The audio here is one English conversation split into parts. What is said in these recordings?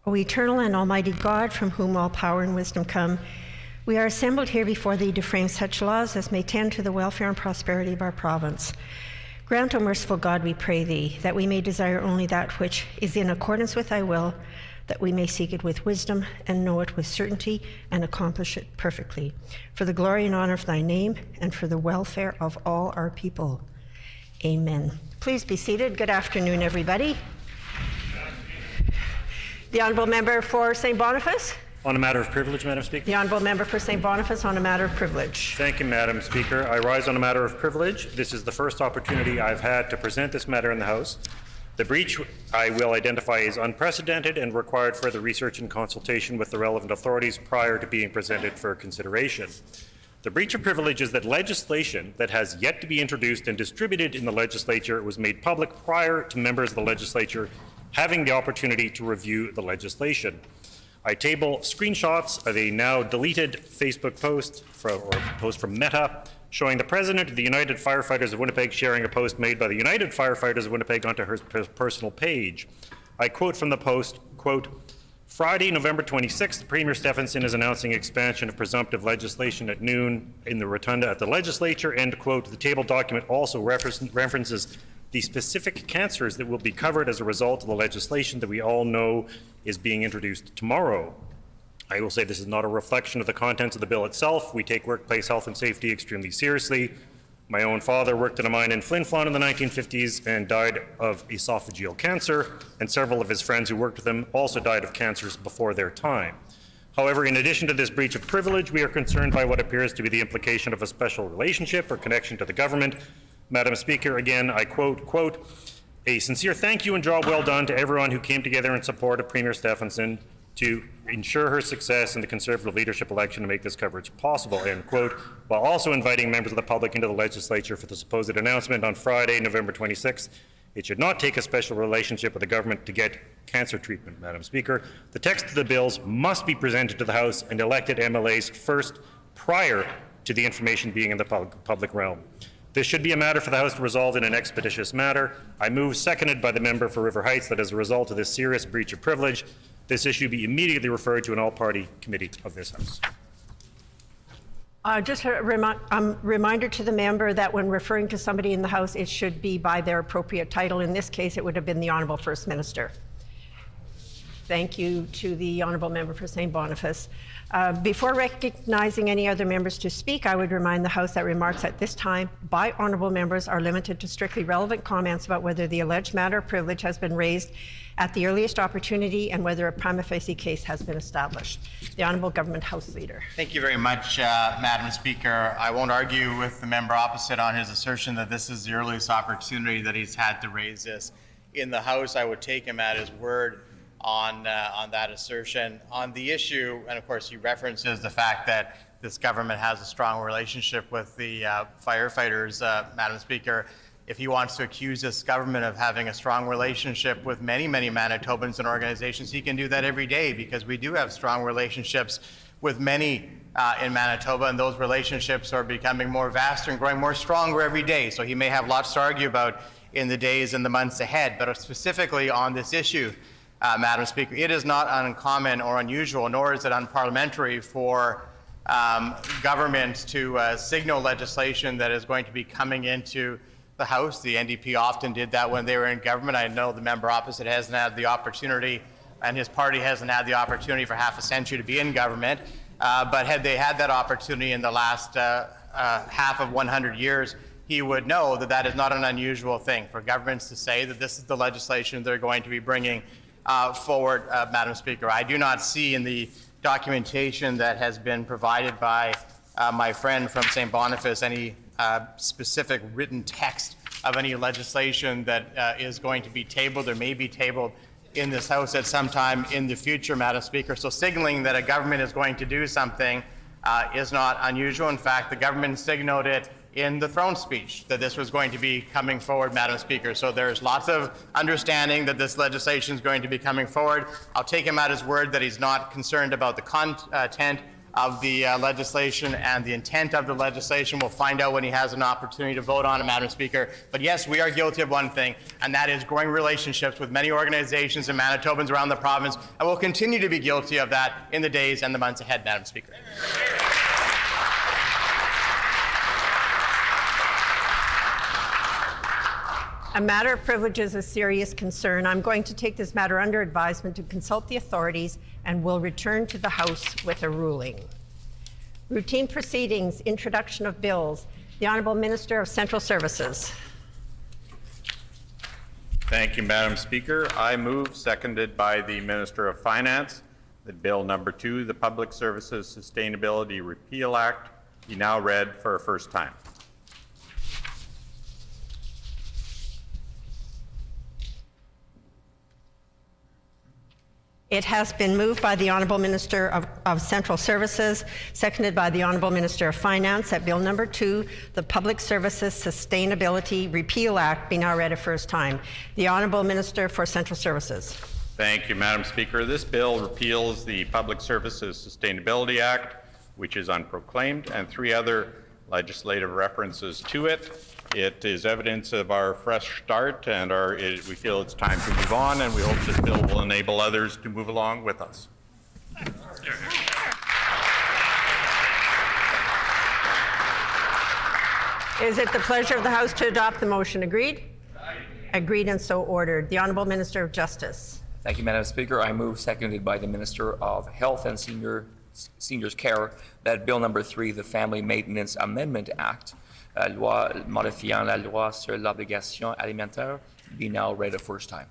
O eternal and almighty God, from whom all power and wisdom come, we are assembled here before thee to frame such laws as may tend to the welfare and prosperity of our province. Grant, O merciful God, we pray thee, that we may desire only that which is in accordance with thy will, that we may seek it with wisdom and know it with certainty and accomplish it perfectly, for the glory and honor of thy name and for the welfare of all our people. Amen. Please be seated. Good afternoon, everybody. The Honourable Member for St. Boniface. On a matter of privilege, Madam Speaker. The Honourable Member for St. Boniface on a matter of privilege. Thank you, Madam Speaker. I rise on a matter of privilege. This is the first opportunity I've had to present this matter in the House. The breach I will identify as unprecedented and required further research and consultation with the relevant authorities prior to being presented for consideration. The breach of privilege is that legislation that has yet to be introduced and distributed in the Legislature was made public prior to members of the Legislature having the opportunity to review the legislation. I table screenshots of a now deleted Facebook post from Meta showing the President of the United Firefighters of Winnipeg sharing a post made by the United Firefighters of Winnipeg onto her personal page. I quote from the post, quote, Friday, November 26th, Premier Stephenson is announcing expansion of presumptive legislation at noon in the rotunda at the Legislature, end quote. The table document also references the specific cancers that will be covered as a result of the legislation that we all know is being introduced tomorrow. I will say this is not a reflection of the contents of the bill itself. We take workplace health and safety extremely seriously. My own father worked in a mine in Flin Flon in the 1950s and died of esophageal cancer, and several of his friends who worked with him also died of cancers before their time. However, in addition to this breach of privilege, we are concerned by what appears to be the implication of a special relationship or connection to the government. Madam Speaker, again, I quote, a sincere thank you and job well done to everyone who came together in support of Premier Stephenson to ensure her success in the Conservative leadership election to make this coverage possible, end quote, while also inviting members of the public into the Legislature for the supposed announcement on Friday, November 26th. It should not take a special relationship with the government to get cancer treatment, Madam Speaker. The text of the bills must be presented to the House and elected MLAs first, prior to the information being in the public realm. This should be a matter for the House to resolve in an expeditious manner. I move, seconded by the member for River Heights, that as a result of this serious breach of privilege, this issue be immediately referred to an all-party committee of this House. Just a reminder to the member that when referring to somebody in the House, it should be by their appropriate title. In this case, it would have been the Honourable First Minister. Thank you to the Honourable Member for St. Boniface. Before recognizing any other members to speak, I would remind the House that remarks at this time by honourable members are limited to strictly relevant comments about whether the alleged matter of privilege has been raised at the earliest opportunity and whether a prima facie case has been established. The Honourable Government House Leader. Thank you very much, Madam Speaker. I won't argue with the member opposite on his assertion that this is the earliest opportunity that he's had to raise this in the House. I would take him at his word on that assertion. On the issue, and of course he references the fact that this government has a strong relationship with the firefighters, Madam Speaker. If he wants to accuse this government of having a strong relationship with many, many Manitobans and organizations, he can do that every day, because we do have strong relationships with many in Manitoba, and those relationships are becoming more vast and growing more stronger every day. So he may have lots to argue about in the days and the months ahead, but specifically on this issue, Madam Speaker, it is not uncommon or unusual, nor is it unparliamentary for governments to signal legislation that is going to be coming into the House. The NDP often did that when they were in government. I know the member opposite hasn't had the opportunity, and his party hasn't had the opportunity for half a century to be in government, but had they had that opportunity in the last half of 100 years, he would know that that is not an unusual thing for governments to say that this is the legislation they're going to be bringing forward, Madam Speaker. I do not see in the documentation that has been provided by my friend from St. Boniface any specific written text of any legislation that is going to be tabled or may be tabled in this House at some time in the future, Madam Speaker. So signaling that a government is going to do something is not unusual. In fact, the government signaled it in the throne speech that this was going to be coming forward, Madam Speaker. So there's lots of understanding that this legislation is going to be coming forward. I'll take him at his word that he's not concerned about the content of the legislation and the intent of the legislation. We'll find out when he has an opportunity to vote on it, Madam Speaker. But yes, we are guilty of one thing, and that is growing relationships with many organizations and Manitobans around the province, and we'll continue to be guilty of that in the days and the months ahead, Madam Speaker. A matter of privilege is a serious concern. I'm going to take this matter under advisement to consult the authorities and will return to the House with a ruling. Routine proceedings, introduction of bills. The Honourable Minister of Central Services. Thank you, Madam Speaker. I move, seconded by the Minister of Finance, that Bill Number 2, the Public Services Sustainability Repeal Act, be now read for a first time. It has been moved by the Honourable Minister of Central Services, seconded by the Honourable Minister of Finance, that Bill Number 2, the Public Services Sustainability Repeal Act, be now read a first time. The Honourable Minister for Central Services. Thank you, Madam Speaker. This bill repeals the Public Services Sustainability Act, which is unproclaimed, and 3 other legislative references to it. It is evidence of our fresh start, and we feel it's time to move on, and we hope this bill will enable others to move along with us. Is it the pleasure of the House to adopt the motion? Agreed? Agreed and so ordered. The Honourable Minister of Justice. Thank you, Madam Speaker. I move, seconded by the Minister of Health and Seniors Care, that Bill Number 3, the Family Maintenance Amendment Act, loi modifiant la loi sur l'obligation alimentaire, be now read a first time.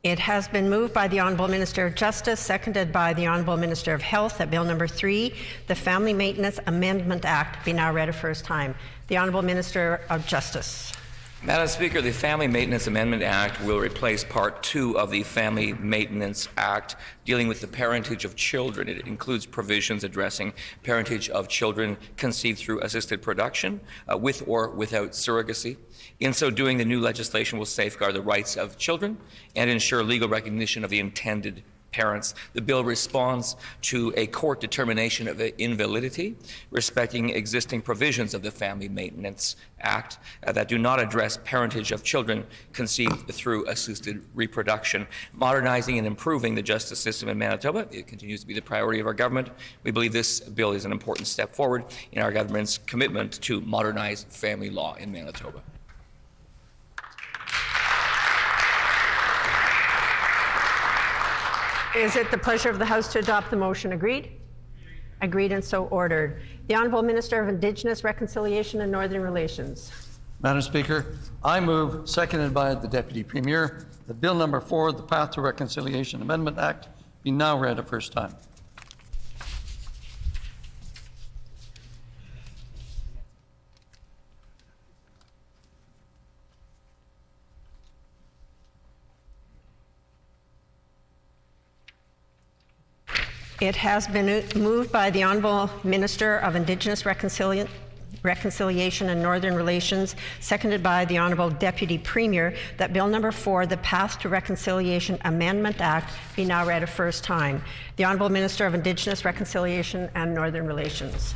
It has been moved by the Honourable Minister of Justice, seconded by the Honourable Minister of Health, that Bill Number 3, the Family Maintenance Amendment Act, be now read a first time. The Honourable Minister of Justice. Madam Speaker, the Family Maintenance Amendment Act will replace Part 2 of the Family Maintenance Act dealing with the parentage of children. It includes provisions addressing parentage of children conceived through assisted production, with or without surrogacy. In so doing, the new legislation will safeguard the rights of children and ensure legal recognition of the intended parents. The bill responds to a court determination of invalidity respecting existing provisions of the Family Maintenance Act that do not address parentage of children conceived through assisted reproduction. Modernizing and improving the justice system in Manitoba, it continues to be the priority of our government. We believe this bill is an important step forward in our government's commitment to modernize family law in Manitoba. Is it the pleasure of the House to adopt the motion? Agreed? Agreed and so ordered. The Honourable Minister of Indigenous, Reconciliation and Northern Relations. Madam Speaker, I move, seconded by the Deputy Premier, that Bill Number 4, the Path to Reconciliation Amendment Act, be now read a first time. It has been moved by the Honourable Minister of Indigenous Reconciliation and Northern Relations, seconded by the Honourable Deputy Premier, that Bill Number 4, the Path to Reconciliation Amendment Act, be now read a first time. The Honourable Minister of Indigenous Reconciliation and Northern Relations.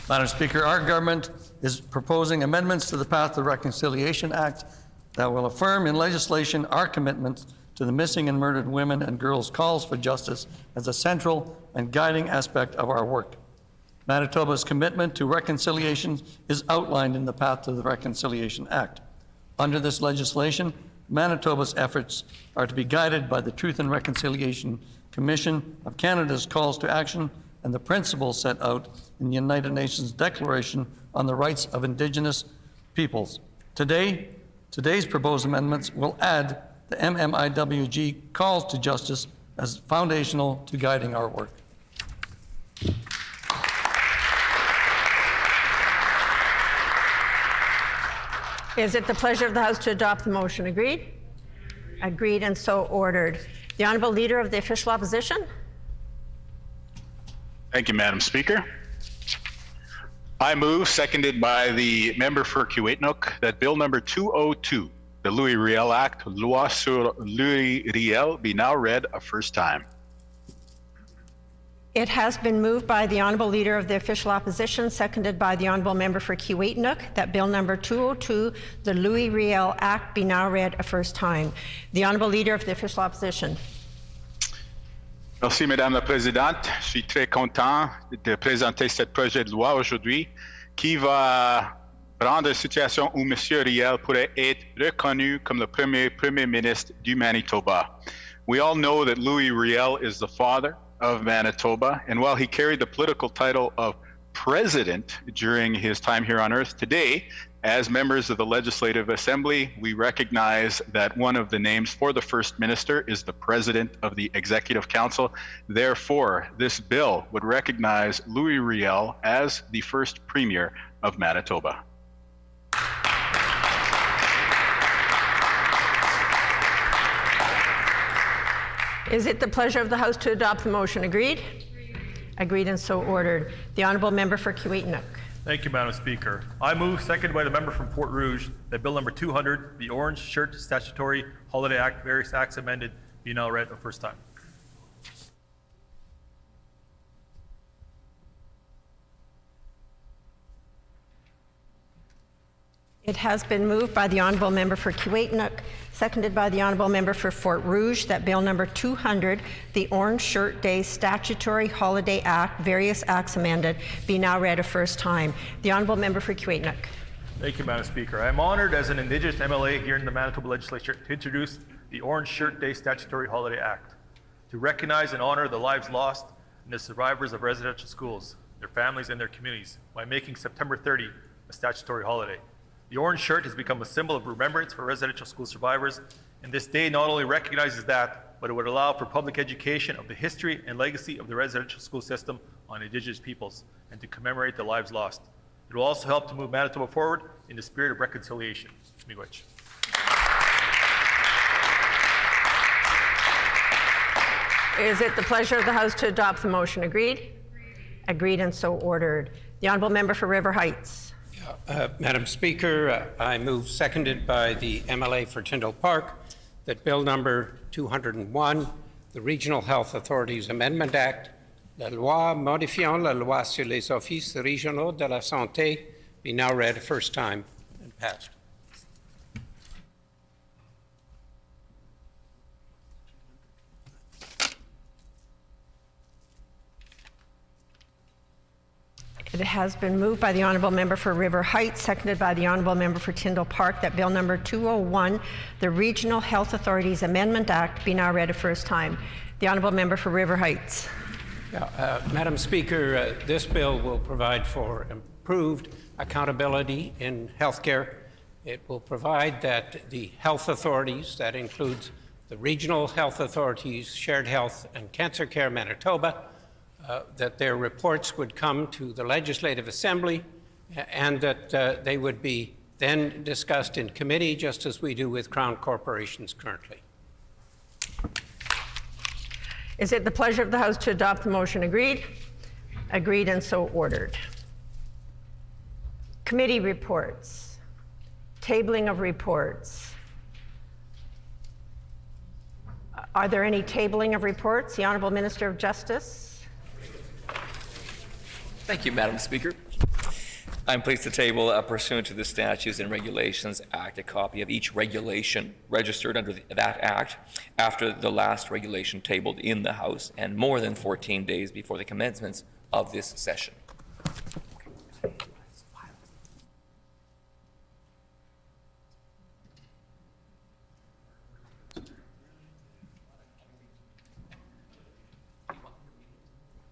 Madam Speaker, our government is proposing amendments to the Path to Reconciliation Act that will affirm in legislation our commitment to the missing and murdered women and girls' calls for justice as a central and guiding aspect of our work. Manitoba's commitment to reconciliation is outlined in the Path to the Reconciliation Act. Under this legislation, Manitoba's efforts are to be guided by the Truth and Reconciliation Commission of Canada's calls to action and the principles set out in the United Nations Declaration on the Rights of Indigenous Peoples. Today's proposed amendments will add the MMIWG calls to justice as foundational to guiding our work. Is it the pleasure of the House to adopt the motion? Agreed? Agreed and so ordered. The Honourable Leader of the Official Opposition. Thank you, Madam Speaker. I move, seconded by the member for Kiwetinoong, that Bill number 202, the Louis Riel Act, Loi sur Louis Riel, be now read a first time. It has been moved by the Honourable Leader of the Official Opposition, seconded by the Honourable Member for Kiwetinoong, that Bill number 202, the Louis Riel Act, be now read a first time. The Honourable Leader of the Official Opposition. Merci, Madame la Présidente. Je suis très content de présenter ce projet de loi aujourd'hui qui va rendre la situation où M. Riel pourrait être reconnu comme le Premier ministre du Manitoba. We all know that Louis Riel is the father of Manitoba, and while he carried the political title of President during his time here on Earth, today, as members of the Legislative Assembly, we recognize that one of the names for the First Minister is the President of the Executive Council. Therefore, this bill would recognize Louis Riel as the first Premier of Manitoba. Is it the pleasure of the House to adopt the motion? Agreed? Agreed and so ordered. The Honourable Member for Kiwetinoong. Thank you, Madam Speaker. I move, seconded by the member from Port Rouge, that Bill number 200, the Orange Shirt Statutory Holiday Act, various acts amended, be now read the first time. It has been moved by the Honourable Member for Kiwetinoong, seconded by the Honourable Member for Fort Rouge, that Bill number 200, the Orange Shirt Day Statutory Holiday Act, various acts amended, be now read a first time. The Honourable Member for Kiwetinoong. Thank you, Madam Speaker. I am honored as an Indigenous MLA here in the Manitoba Legislature to introduce the Orange Shirt Day Statutory Holiday Act to recognize and honor the lives lost and the survivors of residential schools, their families, and their communities by making September 30 a statutory holiday. The orange shirt has become a symbol of remembrance for residential school survivors, and this day not only recognizes that, but it would allow for public education of the history and legacy of the residential school system on Indigenous peoples and to commemorate the lives lost. It will also help to move Manitoba forward in the spirit of reconciliation. Miigwech. Is it the pleasure of the House to adopt the motion? Agreed? Agreed and so ordered. The Honourable Member for River Heights. Madam Speaker, I move, seconded by the MLA for Tyndall Park, that Bill number 201, the Regional Health Authorities Amendment Act, la loi modifiant la loi sur les offices régionaux de la santé, be now read a first time and passed. It has been moved by the Honourable Member for River Heights, seconded by the Honourable Member for Tyndall Park, that Bill number 201, the Regional Health Authorities Amendment Act, be now read a first time. The Honourable Member for River Heights. Madam Speaker, this bill will provide for improved accountability in healthcare. It will provide that the health authorities, that includes the regional health authorities, Shared Health and Cancer Care Manitoba, that their reports would come to the Legislative Assembly and that they would be then discussed in committee, just as we do with Crown corporations currently. Is it the pleasure of the House to adopt the motion? Agreed? Agreed and so ordered. Committee reports. Tabling of reports. Are there any tabling of reports? The Honourable Minister of Justice. Thank you, Madam Speaker. I'm pleased to table, pursuant to the Statutes and Regulations Act, a copy of each regulation registered under that Act after the last regulation tabled in the House and more than 14 days before the commencement of this session.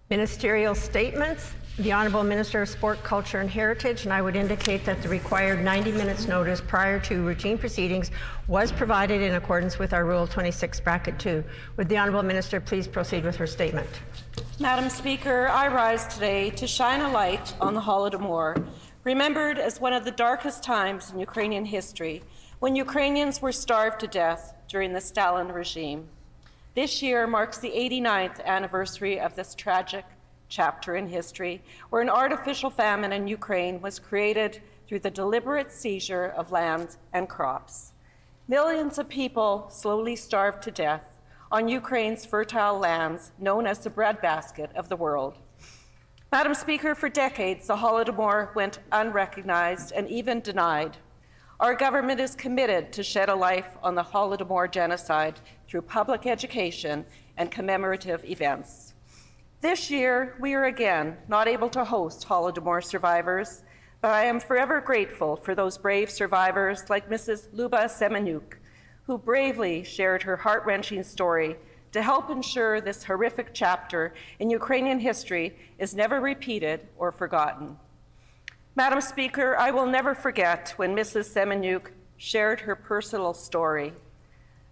Ministerial Statements. The Honourable Minister of Sport, Culture and Heritage, and I would indicate that the required 90 minutes notice prior to routine proceedings was provided in accordance with our Rule 26, Bracket 2. Would the Honourable Minister please proceed with her statement? Madam Speaker, I rise today to shine a light on the Holodomor, remembered as one of the darkest times in Ukrainian history, when Ukrainians were starved to death during the Stalin regime. This year marks the 89th anniversary of this tragic chapter in history where an artificial famine in Ukraine was created through the deliberate seizure of land and crops. Millions of people slowly starved to death on Ukraine's fertile lands, known as the breadbasket of the world. Madam Speaker, for decades, the Holodomor went unrecognized and even denied. Our government is committed to shed a light on the Holodomor genocide through public education and commemorative events. This year, we are again not able to host Holodomor survivors, but I am forever grateful for those brave survivors like Mrs. Luba Semenuk, who bravely shared her heart-wrenching story to help ensure this horrific chapter in Ukrainian history is never repeated or forgotten. Madam Speaker, I will never forget when Mrs. Semenuk shared her personal story,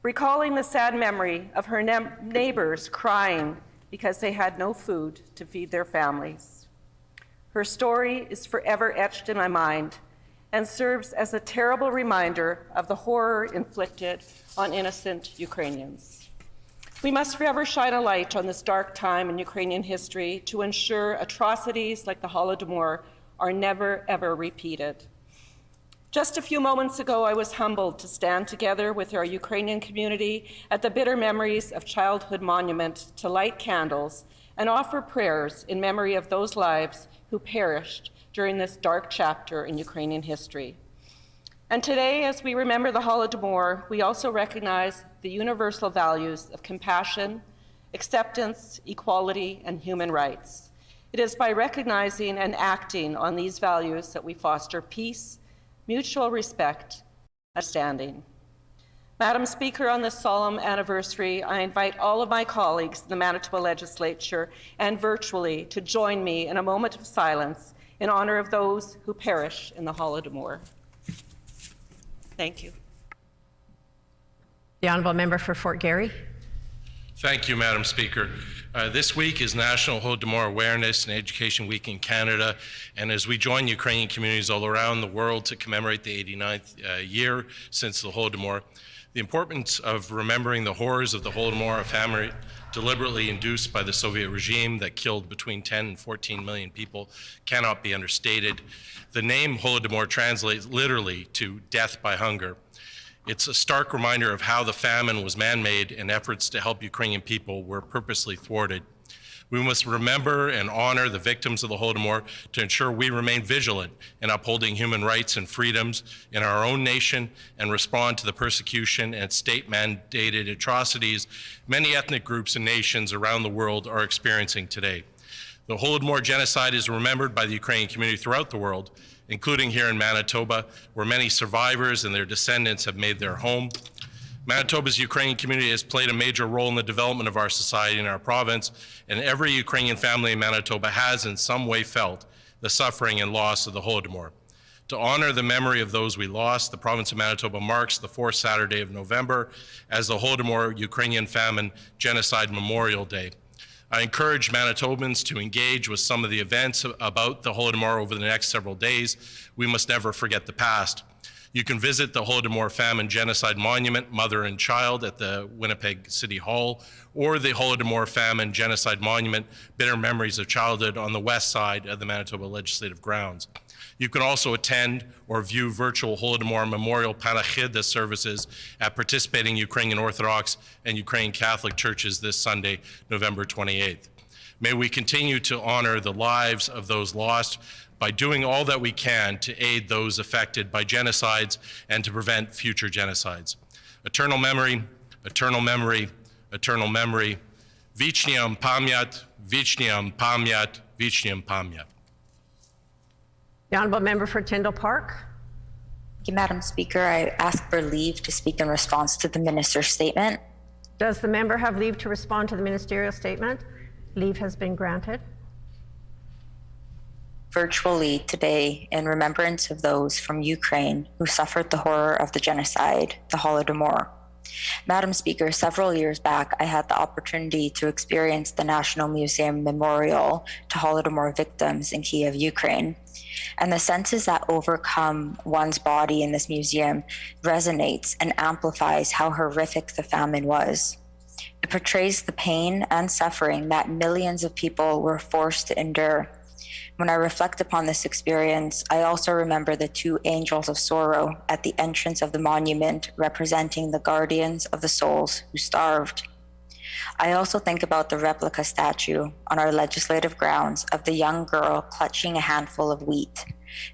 recalling the sad memory of her neighbors crying because they had no food to feed their families. Her story is forever etched in my mind and serves as a terrible reminder of the horror inflicted on innocent Ukrainians. We must forever shine a light on this dark time in Ukrainian history to ensure atrocities like the Holodomor are never, ever repeated. Just a few moments ago, I was humbled to stand together with our Ukrainian community at the Bitter Memories of Childhood Monument to light candles and offer prayers in memory of those lives who perished during this dark chapter in Ukrainian history. And today, as we remember the Holodomor, we also recognize the universal values of compassion, acceptance, equality, and human rights. It is by recognizing and acting on these values that we foster peace, mutual respect, and understanding. Madam Speaker, on this solemn anniversary, I invite all of my colleagues in the Manitoba Legislature and virtually to join me in a moment of silence in honor of those who perished in the Holodomor. Thank you. The Honourable Member for Fort Garry. Thank you, Madam Speaker. This week is National Holodomor Awareness and Education Week in Canada, and as we join Ukrainian communities all around the world to commemorate the 89th year since the Holodomor, the importance of remembering the horrors of the Holodomor, a famine deliberately induced by the Soviet regime that killed between 10 and 14 million people, cannot be understated. The name Holodomor translates literally to death by hunger. It's a stark reminder of how the famine was man-made and efforts to help Ukrainian people were purposely thwarted. We must remember and honor the victims of the Holodomor to ensure we remain vigilant in upholding human rights and freedoms in our own nation and respond to the persecution and state-mandated atrocities many ethnic groups and nations around the world are experiencing today. The Holodomor genocide is remembered by the Ukrainian community throughout the world, including here in Manitoba, where many survivors and their descendants have made their home. Manitoba's Ukrainian community has played a major role in the development of our society and our province, and every Ukrainian family in Manitoba has in some way felt the suffering and loss of the Holodomor. To honor the memory of those we lost, the province of Manitoba marks the fourth Saturday of November as the Holodomor Ukrainian Famine Genocide Memorial Day. I encourage Manitobans to engage with some of the events about the Holodomor over the next several days. We must never forget the past. You can visit the Holodomor Famine Genocide Monument, Mother and Child, at the Winnipeg City Hall, or the Holodomor Famine Genocide Monument, Bitter Memories of Childhood, on the west side of the Manitoba Legislative Grounds. You can also attend or view virtual Holodomor Memorial Panachida services at participating Ukrainian Orthodox and Ukrainian Catholic churches this Sunday, November 28th. May we continue to honor the lives of those lost by doing all that we can to aid those affected by genocides and to prevent future genocides. Eternal memory, eternal memory, eternal memory. Vichniam pamyat, vichniam pamyat, vichniam pamyat. The Honourable Member for Tyndall Park. Thank you, Madam Speaker. I ask for leave to speak in response to the Minister's statement. Does the member have leave to respond to the ministerial statement? Leave has been granted. Virtually today, in remembrance of those from Ukraine who suffered the horror of the genocide, the Holodomor. Madam Speaker, several years back, I had the opportunity to experience the National Museum Memorial to Holodomor victims in Kiev, Ukraine. And the senses that overcome one's body in this museum resonates and amplifies how horrific the famine was. It portrays the pain and suffering that millions of people were forced to endure. When I reflect upon this experience, I also remember the two angels of sorrow at the entrance of the monument representing the guardians of the souls who starved. I also think about the replica statue on our legislative grounds of the young girl clutching a handful of wheat.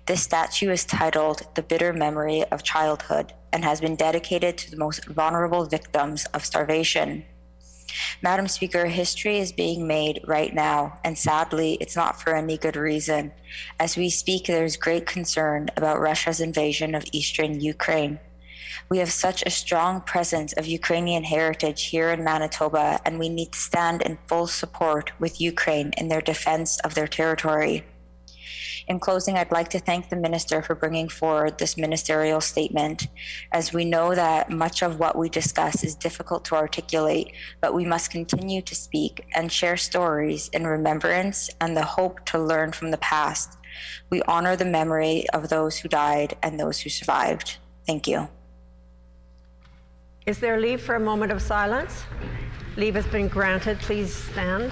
This statue is titled The Bitter Memory of Childhood and has been dedicated to the most vulnerable victims of starvation. Madam Speaker, history is being made right now, and sadly, it's not for any good reason. As we speak, there's great concern about Russia's invasion of eastern Ukraine. We have such a strong presence of Ukrainian heritage here in Manitoba, and we need to stand in full support with Ukraine in their defense of their territory. In closing, I'd like to thank the Minister for bringing forward this ministerial statement, as we know that much of what we discuss is difficult to articulate, but we must continue to speak and share stories in remembrance and the hope to learn from the past. We honor the memory of those who died and those who survived. Thank you. Is there leave for a moment of silence? Leave has been granted. Please stand.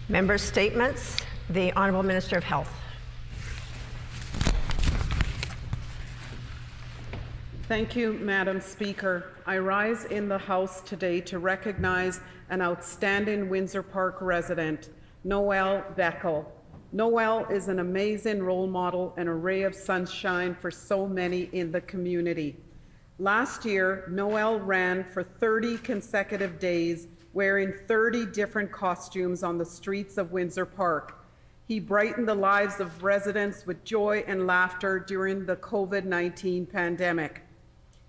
Member statements. The Honourable Minister of Health. Thank you, Madam Speaker. I rise in the House today to recognize an outstanding Windsor Park resident, Noelle Beckel. Noelle is an amazing role model and a ray of sunshine for so many in the community. Last year, Noelle ran for 30 consecutive days wearing 30 different costumes on the streets of Windsor Park. He brightened the lives of residents with joy and laughter during the COVID-19 pandemic.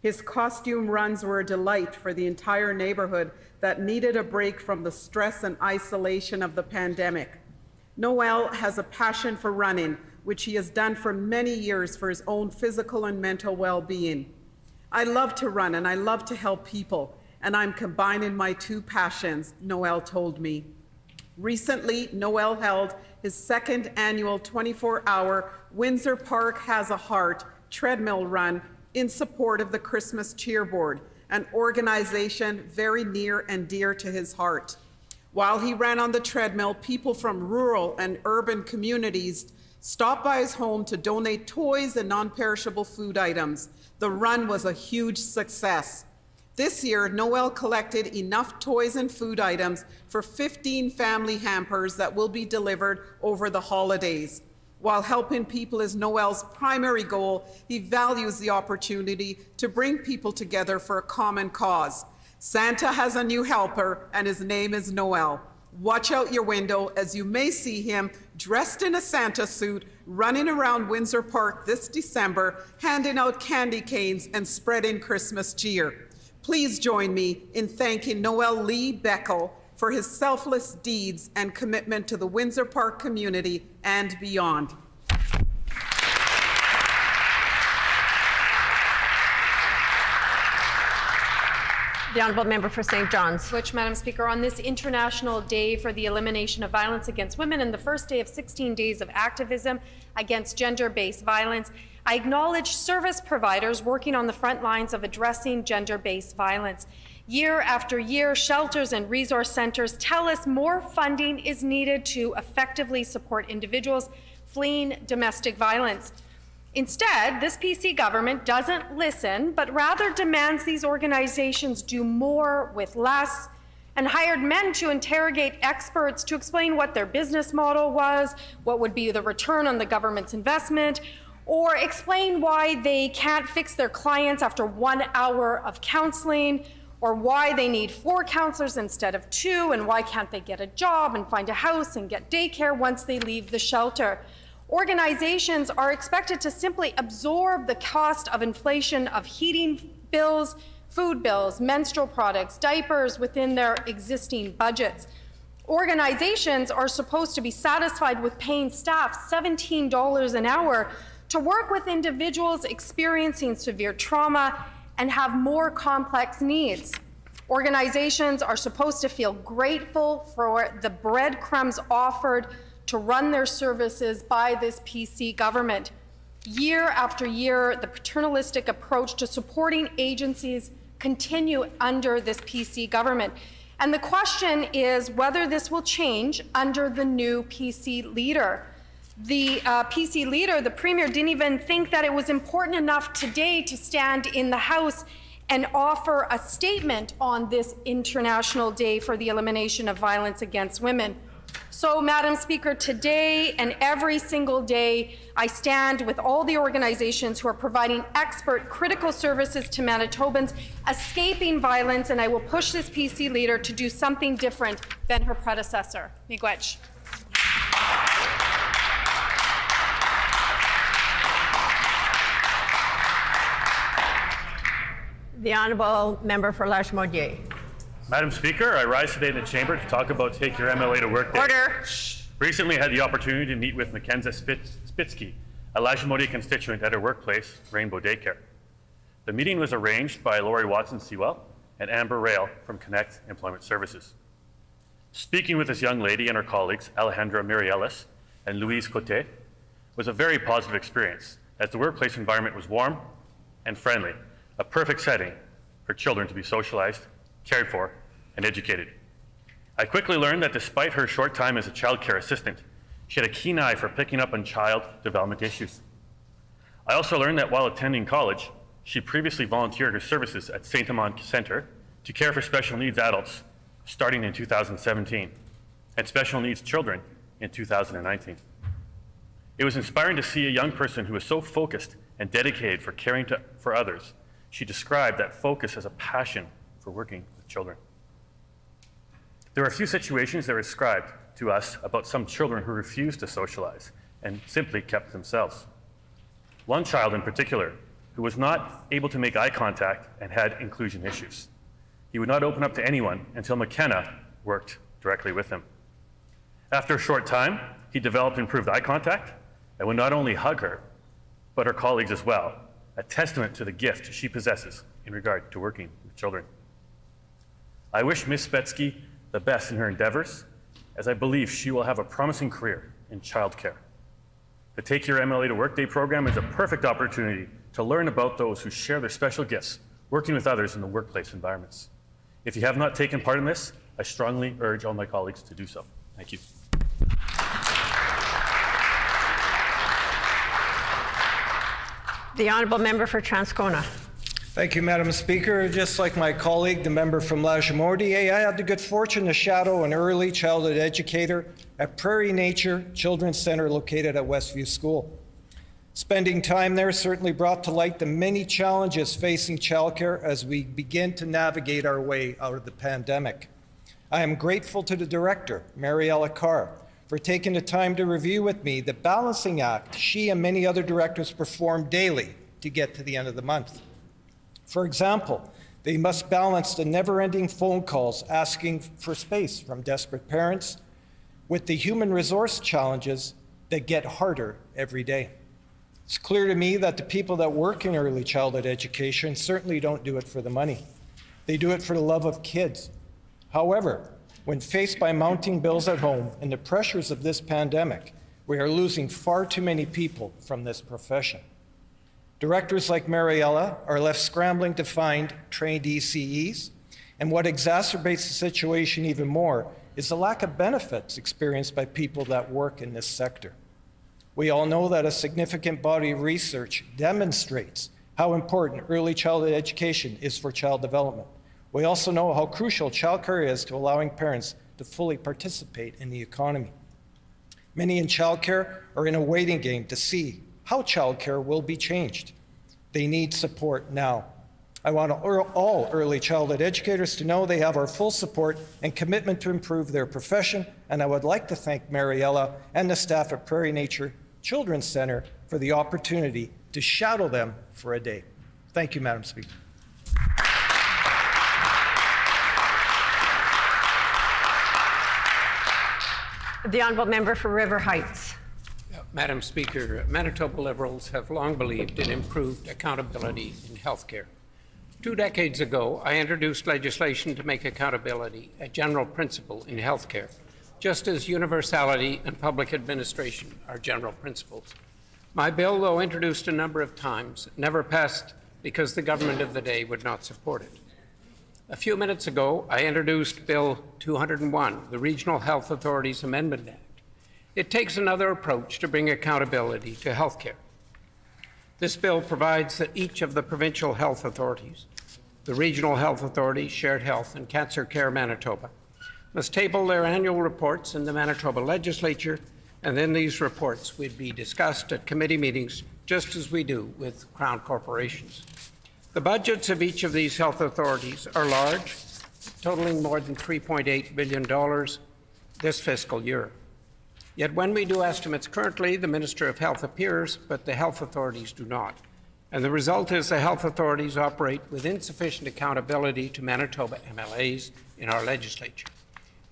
His costume runs were a delight for the entire neighborhood that needed a break from the stress and isolation of the pandemic. Noelle has a passion for running, which he has done for many years for his own physical and mental well-being. I love to run and I love to help people, and I'm combining my two passions, Noelle told me. Recently, Noelle held his second annual 24-hour Windsor Park Has a Heart treadmill run in support of the Christmas Cheer Board, an organization very near and dear to his heart. While he ran on the treadmill, people from rural and urban communities stopped by his home to donate toys and non-perishable food items. The run was a huge success. This year, Noelle collected enough toys and food items for 15 family hampers that will be delivered over the holidays. While helping people is Noelle's primary goal, he values the opportunity to bring people together for a common cause. Santa has a new helper, and his name is Noelle. Watch out your window as you may see him dressed in a Santa suit running around Windsor Park this December, handing out candy canes and spreading Christmas cheer. Please join me in thanking Noelle Lee Beckel for his selfless deeds and commitment to the Windsor Park community and beyond. The Honourable Member for St. John's. Which, Madam Speaker, on this International Day for the Elimination of Violence Against Women and the first day of 16 days of activism against gender-based violence, I acknowledge service providers working on the front lines of addressing gender-based violence. Year after year, shelters and resource centers tell us more funding is needed to effectively support individuals fleeing domestic violence. Instead, this PC government doesn't listen, but rather demands these organizations do more with less, and hired men to interrogate experts to explain what their business model was, what would be the return on the government's investment, or explain why they can't fix their clients after 1 hour of counseling, or why they need 4 counselors instead of 2, and why can't they get a job and find a house and get daycare once they leave the shelter. Organizations are expected to simply absorb the cost of inflation of heating bills, food bills, menstrual products, diapers within their existing budgets. Organizations are supposed to be satisfied with paying staff $17 an hour to work with individuals experiencing severe trauma and have more complex needs. Organizations are supposed to feel grateful for the breadcrumbs offered to run their services by this PC government. Year after year, the paternalistic approach to supporting agencies continue under this PC government. And the question is whether this will change under the new PC leader. The PC leader, the Premier, didn't even think that it was important enough today to stand in the House and offer a statement on this International Day for the Elimination of Violence Against Women. So, Madam Speaker, today and every single day, I stand with all the organizations who are providing expert, critical services to Manitobans escaping violence, and I will push this PC leader to do something different than her predecessor. Miigwech. The Honourable Member for Lachemaudière. Madam Speaker, I rise today in the Chamber to talk about Take Your MLA to Work Day. Order. Recently had the opportunity to meet with Mackenzie Spitsky, a Lachemaudière constituent at her workplace, Rainbow Daycare. The meeting was arranged by Lori Watson-Sewell and Amber Riel from Connect Employment Services. Speaking with this young lady and her colleagues, Alejandra Mirielis and Louise Cote, was a very positive experience, as the workplace environment was warm and friendly, a perfect setting for children to be socialized, cared for, and educated. I quickly learned that despite her short time as a child care assistant, she had a keen eye for picking up on child development issues. I also learned that while attending college, she previously volunteered her services at St. Amand Centre to care for special needs adults starting in 2017 and special needs children in 2019. It was inspiring to see a young person who was so focused and dedicated for caring for others. She described that focus as a passion for working with children. There are a few situations that were described to us about some children who refused to socialize and simply kept themselves. One child in particular who was not able to make eye contact and had inclusion issues. He would not open up to anyone until McKenna worked directly with him. After a short time, he developed improved eye contact and would not only hug her, but her colleagues as well, a testament to the gift she possesses in regard to working with children. I wish Ms. Spetsky the best in her endeavors, as I believe she will have a promising career in childcare. The Take Your MLA to Work Day program is a perfect opportunity to learn about those who share their special gifts, working with others in the workplace environments. If you have not taken part in this, I strongly urge all my colleagues to do so. Thank you. The Honourable Member for Transcona. Thank you, Madam Speaker. Just like my colleague, the member from Lachemaudière, I had the good fortune to shadow an early childhood educator at Prairie Nature Children's Centre located at Westview School. Spending time there certainly brought to light the many challenges facing childcare as we begin to navigate our way out of the pandemic. I am grateful to the director, Mariella Carr, for taking the time to review with me the balancing act she and many other directors perform daily to get to the end of the month. For example, they must balance the never-ending phone calls asking for space from desperate parents with the human resource challenges that get harder every day. It's clear to me that the people that work in early childhood education certainly don't do it for the money. They do it for the love of kids. However, when faced by mounting bills at home and the pressures of this pandemic, we are losing far too many people from this profession. Directors like Mariella are left scrambling to find trained ECEs, and what exacerbates the situation even more is the lack of benefits experienced by people that work in this sector. We all know that a significant body of research demonstrates how important early childhood education is for child development. We also know how crucial childcare is to allowing parents to fully participate in the economy. Many in childcare are in a waiting game to see how childcare will be changed. They need support now. I want all early childhood educators to know they have our full support and commitment to improve their profession, and I would like to thank Mariella and the staff at Prairie Nature Children's Centre for the opportunity to shadow them for a day. Thank you, Madam Speaker. The honourable member for River Heights. Madam Speaker, Manitoba Liberals have long believed in improved accountability in healthcare. 2 decades ago, I introduced legislation to make accountability a general principle in healthcare, just as universality and public administration are general principles. My bill, though introduced a number of times, never passed because the government of the day would not support it. A few minutes ago, I introduced Bill 201, the Regional Health Authorities Amendment Act. It takes another approach to bring accountability to healthcare. This bill provides that each of the provincial health authorities, the Regional Health Authority, Shared Health, and Cancer Care Manitoba, must table their annual reports in the Manitoba Legislature, and then these reports would be discussed at committee meetings, just as we do with Crown corporations. The budgets of each of these health authorities are large, totaling more than $3.8 billion this fiscal year. Yet when we do estimates currently, the Minister of Health appears, but the health authorities do not. And the result is the health authorities operate with insufficient accountability to Manitoba MLAs in our legislature.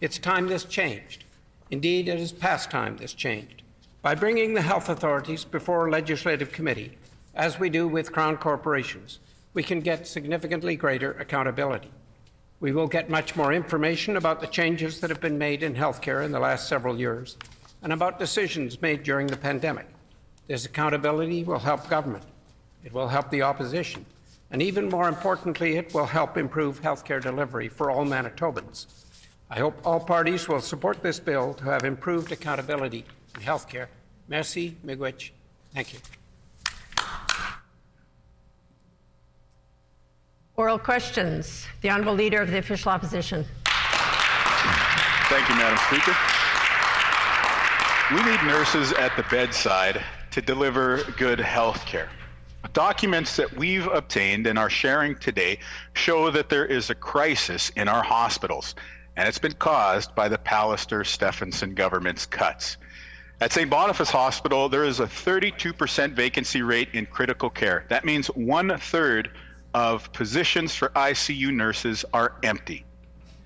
It's time this changed. Indeed, it is past time this changed. By bringing the health authorities before a legislative committee, as we do with Crown corporations, we can get significantly greater accountability. We will get much more information about the changes that have been made in healthcare in the last several years and about decisions made during the pandemic. This accountability will help government. It will help the opposition. And even more importantly, it will help improve healthcare delivery for all Manitobans. I hope all parties will support this bill to have improved accountability in healthcare. Merci, miigwech. Thank you. Oral questions. The Honourable Leader of the Official Opposition. Thank you, Madam Speaker. We need nurses at the bedside to deliver good health care. Documents that we've obtained and are sharing today show that there is a crisis in our hospitals, and it's been caused by the Pallister-Stephenson government's cuts. At St. Boniface Hospital, there is a 32% vacancy rate in critical care. That means 1/3 of positions for ICU nurses are empty.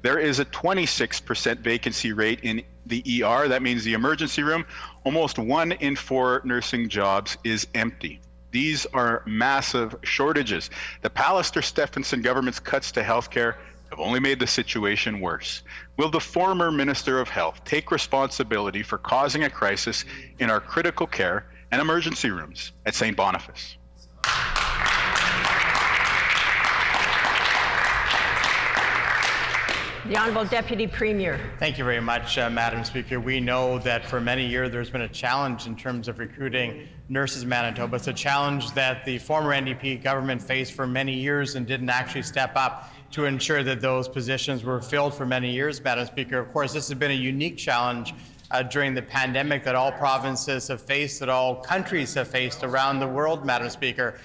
There is a 26% vacancy rate in the ER. That means the emergency room. Almost 1 in 4 nursing jobs is empty. These are massive shortages. The Pallister-Stephenson government's cuts to healthcare have only made the situation worse. Will the former Minister of Health take responsibility for causing a crisis in our critical care and emergency rooms at St. Boniface? The Honourable Deputy Premier. Thank you very much, Madam Speaker. We know that for many years there's been a challenge in terms of recruiting nurses in Manitoba. It's a challenge that the former NDP government faced for many years and didn't actually step up to ensure that those positions were filled for many years, Madam Speaker. Of course, this has been a unique challenge during the pandemic that all provinces have faced, that all countries have faced around the world, Madam Speaker.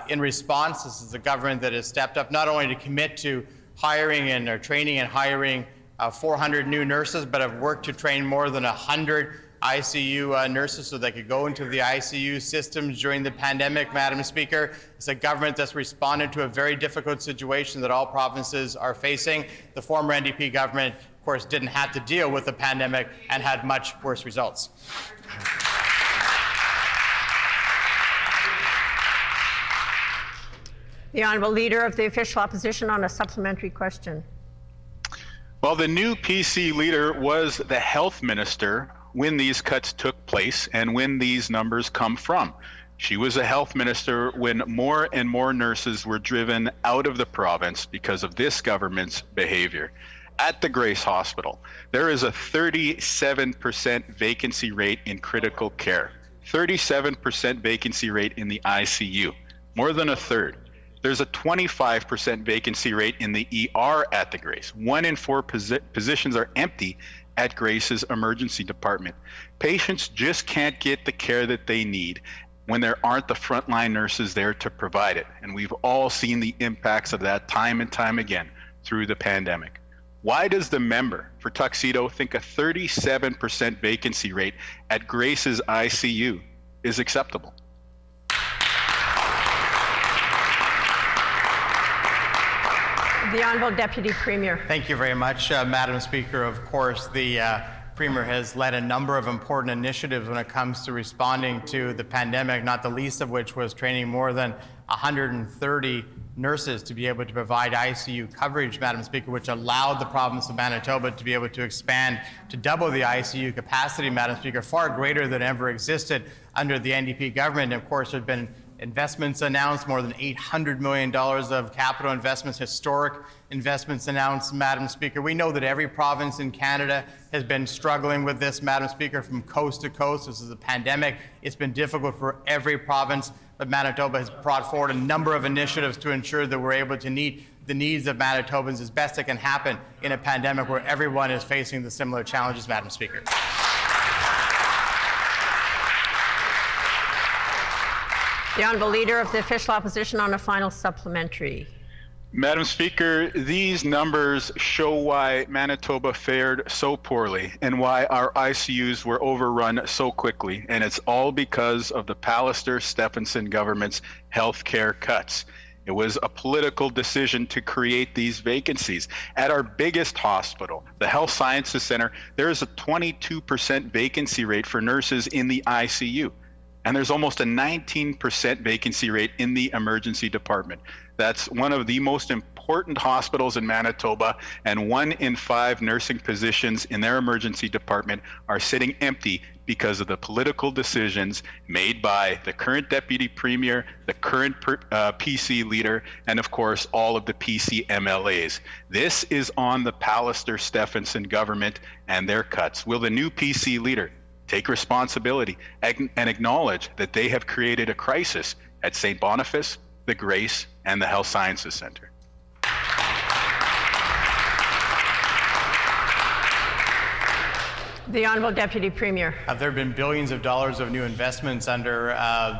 In response, this is a government that has stepped up not only to commit to hiring and training and hiring 400 new nurses, but have worked to train more than 100 ICU nurses so they could go into the ICU systems during the pandemic, Madam Speaker. It's a government that's responded to a very difficult situation that all provinces are facing. The former NDP government, of course, didn't have to deal with the pandemic and had much worse results. The Honourable Leader of the Official Opposition on a supplementary question. Well, the new PC leader was the health minister when these cuts took place and when these numbers come from. She was a health minister when more and more nurses were driven out of the province because of this government's behavior. At the Grace Hospital, there is a 37% vacancy rate in critical care, 37% vacancy rate in the ICU, more than 1/3. There's a 25% vacancy rate in the ER at the Grace. 1 in 4 positions are empty at Grace's emergency department. Patients just can't get the care that they need. when there aren't the frontline nurses there to provide it. And we've all seen the impacts of that time and time again through the pandemic. Why does the member for Tuxedo think a 37% vacancy rate at Grace's ICU is acceptable? The Honourable Deputy Premier. Thank you very much, Madam Speaker. Of course, the Premier has led a number of important initiatives when it comes to responding to the pandemic, not the least of which was training more than 130 nurses to be able to provide ICU coverage, Madam Speaker, which allowed the province of Manitoba to be able to expand to double the ICU capacity, Madam Speaker, far greater than ever existed under the NDP government. And of course, there have been investments announced, more than $800 million of capital investments, historic investments announced, Madam Speaker. We know that every province in Canada has been struggling with this, Madam Speaker, from coast to coast. This is a pandemic. It's been difficult for every province, but Manitoba has brought forward a number of initiatives to ensure that we're able to meet the needs of Manitobans as best it can happen in a pandemic where everyone is facing the similar challenges, Madam Speaker. The Honourable Leader of the Official Opposition on a final supplementary. Madam Speaker, these numbers show why Manitoba fared so poorly and why our ICUs were overrun so quickly, and it's all because of the Pallister-Stephenson government's healthcare cuts. It was a political decision to create these vacancies. At our biggest hospital, the Health Sciences Centre, there is a 22% vacancy rate for nurses in the ICU. And there's almost a 19% vacancy rate in the emergency department. That's one of the most important hospitals in Manitoba, and 1 in 5 nursing positions in their emergency department are sitting empty because of the political decisions made by the current Deputy Premier, the current PC leader, and of course, all of the PC MLAs. This is on the Pallister-Stephenson government and their cuts. Will the new PC leader take responsibility and acknowledge that they have created a crisis at St. Boniface, the Grace, and the Health Sciences Centre? The Honourable Deputy Premier. There have been billions of dollars of new investments under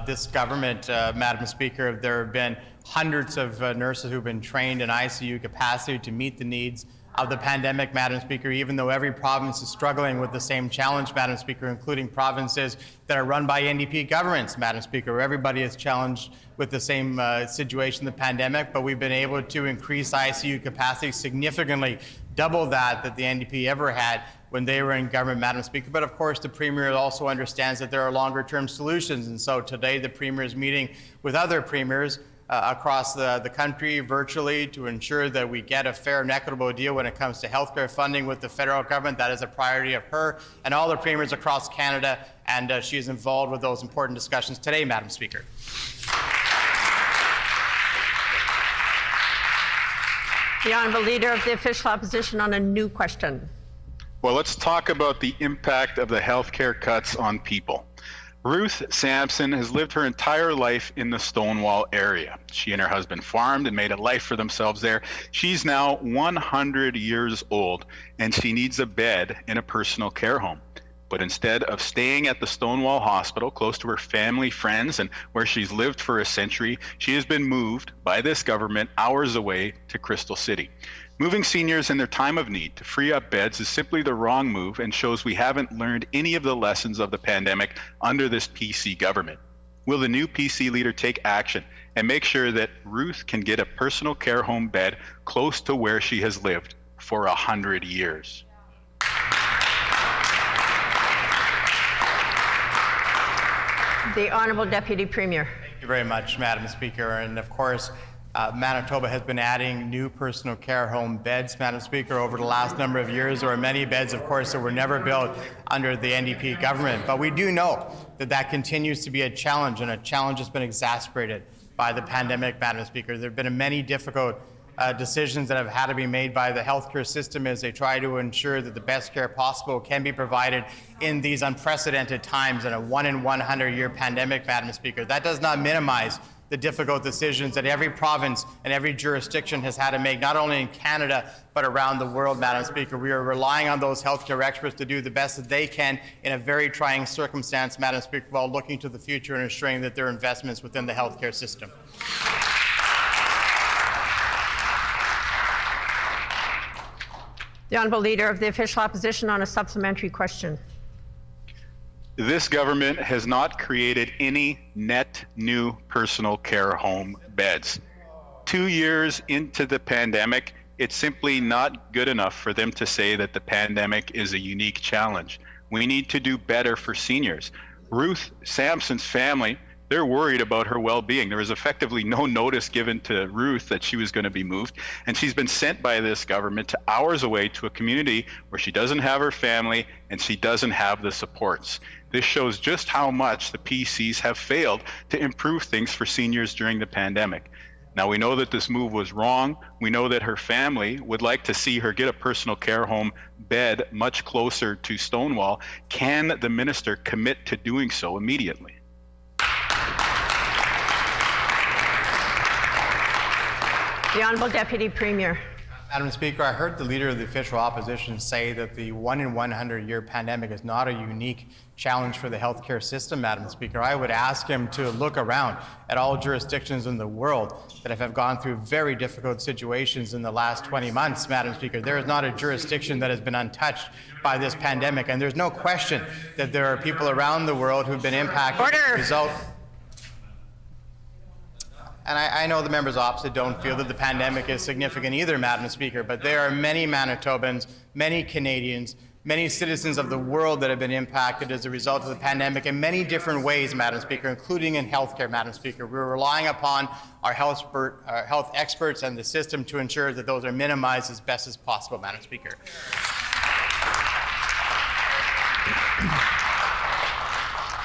this government, Madam Speaker. There have been hundreds of nurses who've been trained in ICU capacity to meet the needs of the pandemic, Madam Speaker, even though every province is struggling with the same challenge, Madam Speaker, including provinces that are run by NDP governments, Madam Speaker, where everybody is challenged with the same situation, the pandemic, but we've been able to increase ICU capacity significantly, double that the NDP ever had when they were in government, Madam Speaker. But of course, the Premier also understands that there are longer-term solutions, and so today the Premier is meeting with other premiers across the country virtually to ensure that we get a fair and equitable deal when it comes to healthcare funding with the federal government. That is a priority of her and all the premiers across Canada, and she is involved with those important discussions today, Madam Speaker. The Honourable Leader of the Official Opposition on a new question. Well, let's talk about the impact of the healthcare cuts on people. Ruth Sampson has lived her entire life in the Stonewall area. She and her husband farmed and made a life for themselves there. She's now 100 years old, and she needs a bed in a personal care home. But instead of staying at the Stonewall Hospital, close to her family, friends, and where she's lived for a century, she has been moved by this government hours away to Crystal City. Moving seniors in their time of need to free up beds is simply the wrong move and shows we haven't learned any of the lessons of the pandemic under this PC government. Will the new PC leader take action and make sure that Ruth can get a personal care home bed close to where she has lived for 100 years? The Honourable Deputy Premier. Thank you very much, Madam Speaker. And of course, Manitoba has been adding new personal care home beds, Madam Speaker, over the last number of years. There are many beds, of course, that were never built under the NDP government. But we do know that that continues to be a challenge, and a challenge that's been exacerbated by the pandemic, Madam Speaker. There have been many difficult decisions that have had to be made by the healthcare system as they try to ensure that the best care possible can be provided in these unprecedented times in a 1 in 100 year pandemic, Madam Speaker. That does not minimize the difficult decisions that every province and every jurisdiction has had to make, not only in Canada, but around the world, Madam Speaker. We are relying on those healthcare experts to do the best that they can in a very trying circumstance, Madam Speaker, while looking to the future and ensuring that there are investments within the healthcare system. The Honourable Leader of the Official Opposition on a supplementary question. This government has not created any net new personal care home beds. 2 years into the pandemic, it's simply not good enough for them to say that the pandemic is a unique challenge. We need to do better for seniors. Ruth Sampson's family, they're worried about her well-being. There was effectively no notice given to Ruth that she was going to be moved, and she's been sent by this government to hours away to a community where she doesn't have her family and she doesn't have the supports. This shows just how much the PCs have failed to improve things for seniors during the pandemic. Now, we know that this move was wrong. We know that her family would like to see her get a personal care home bed much closer to Stonewall. Can the minister commit to doing so immediately? The Honourable Deputy Premier. Madam Speaker, I heard the Leader of the Official Opposition say that the 1 in 100 year pandemic is not a unique challenge for the healthcare system, Madam Speaker. I would ask him to look around at all jurisdictions in the world that have gone through very difficult situations in the last 20 months, Madam Speaker. There is not a jurisdiction that has been untouched by this pandemic, and there's no question that there are people around the world who've been impacted as a result. And I know the members opposite don't feel that the pandemic is significant either, Madam Speaker, but there are many Manitobans, many Canadians, many citizens of the world that have been impacted as a result of the pandemic in many different ways, Madam Speaker, including in healthcare, Madam Speaker. We're relying upon our health experts and the system to ensure that those are minimized as best as possible, Madam Speaker.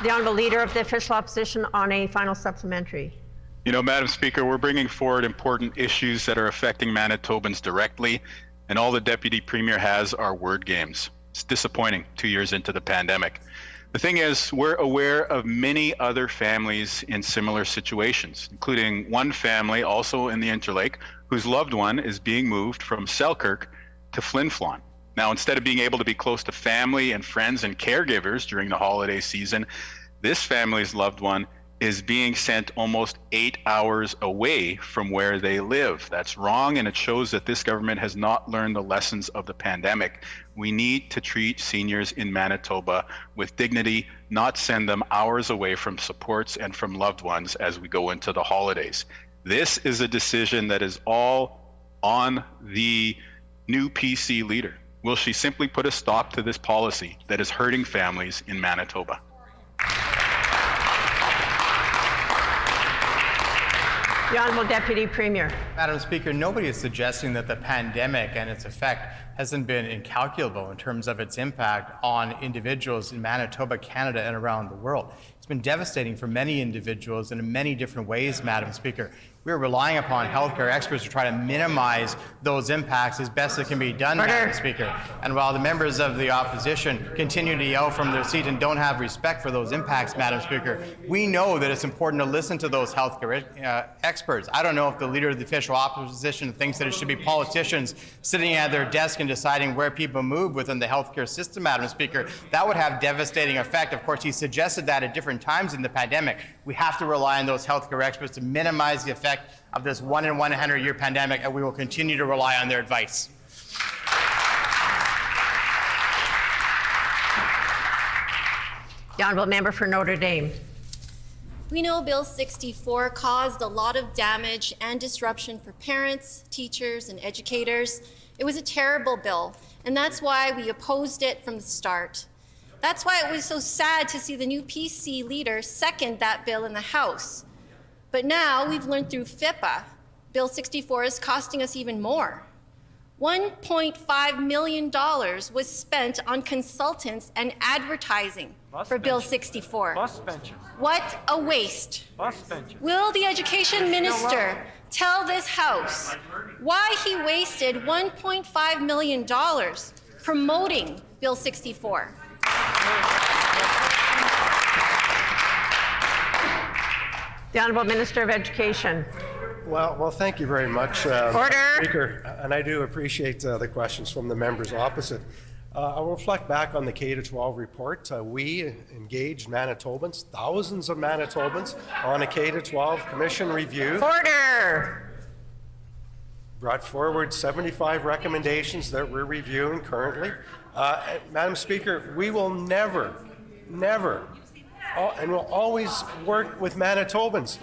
The Honourable Leader of the Official Opposition on a final supplementary. You know, Madam Speaker, we're bringing forward important issues that are affecting Manitobans directly, and all the Deputy Premier has are word games. It's disappointing 2 years into the pandemic. The thing is, we're aware of many other families in similar situations, including one family also in the Interlake whose loved one is being moved from Selkirk to Flin Flon. Now, instead of being able to be close to family and friends and caregivers during the holiday season, this family's loved one is being sent almost 8 hours away from where they live. That's wrong, and it shows that this government has not learned the lessons of the pandemic. We need to treat seniors in Manitoba with dignity, not send them hours away from supports and from loved ones as we go into the holidays. This is a decision that is all on the new PC leader. Will she simply put a stop to this policy that is hurting families in Manitoba? The Honourable Deputy Premier. Madam Speaker, nobody is suggesting that the pandemic and its effect hasn't been incalculable in terms of its impact on individuals in Manitoba, Canada, and around the world. It's been devastating for many individuals in many different ways, Madam Speaker. We are relying upon healthcare experts to try to minimize those impacts as best it can be done, Madam Speaker. And while the members of the opposition continue to yell from their seat and don't have respect for those impacts, Madam Speaker, we know that it's important to listen to those healthcare experts. I don't know if the Leader of the Official Opposition thinks that it should be politicians sitting at their desk and deciding where people move within the healthcare system, Madam Speaker. That would have devastating effect. Of course, he suggested that at different times in the pandemic. We have to rely on those healthcare experts to minimize the effect of this 1 in 100 year pandemic, and we will continue to rely on their advice. The Honourable Member for Notre Dame. We know Bill 64 caused a lot of damage and disruption for parents, teachers, and educators. It was a terrible bill, and that's why we opposed it from the start. That's why it was so sad to see the new PC leader second that bill in the House. But now we've learned through FIPA, Bill 64 is costing us even more. $1.5 million was spent on consultants and advertising for Bill 64. What a waste. Will the Education Minister tell this House why he wasted $1.5 million promoting Bill 64? The Honourable Minister of Education. Well, thank you very much, Order. Speaker, and I do appreciate the questions from the members opposite. I'll reflect back on the K-12 report. We engaged Manitobans, thousands of Manitobans, on a K-12 commission review. Order. Brought forward 75 recommendations that we're reviewing currently. Madam Speaker, we will never, and we'll always work with Manitobans.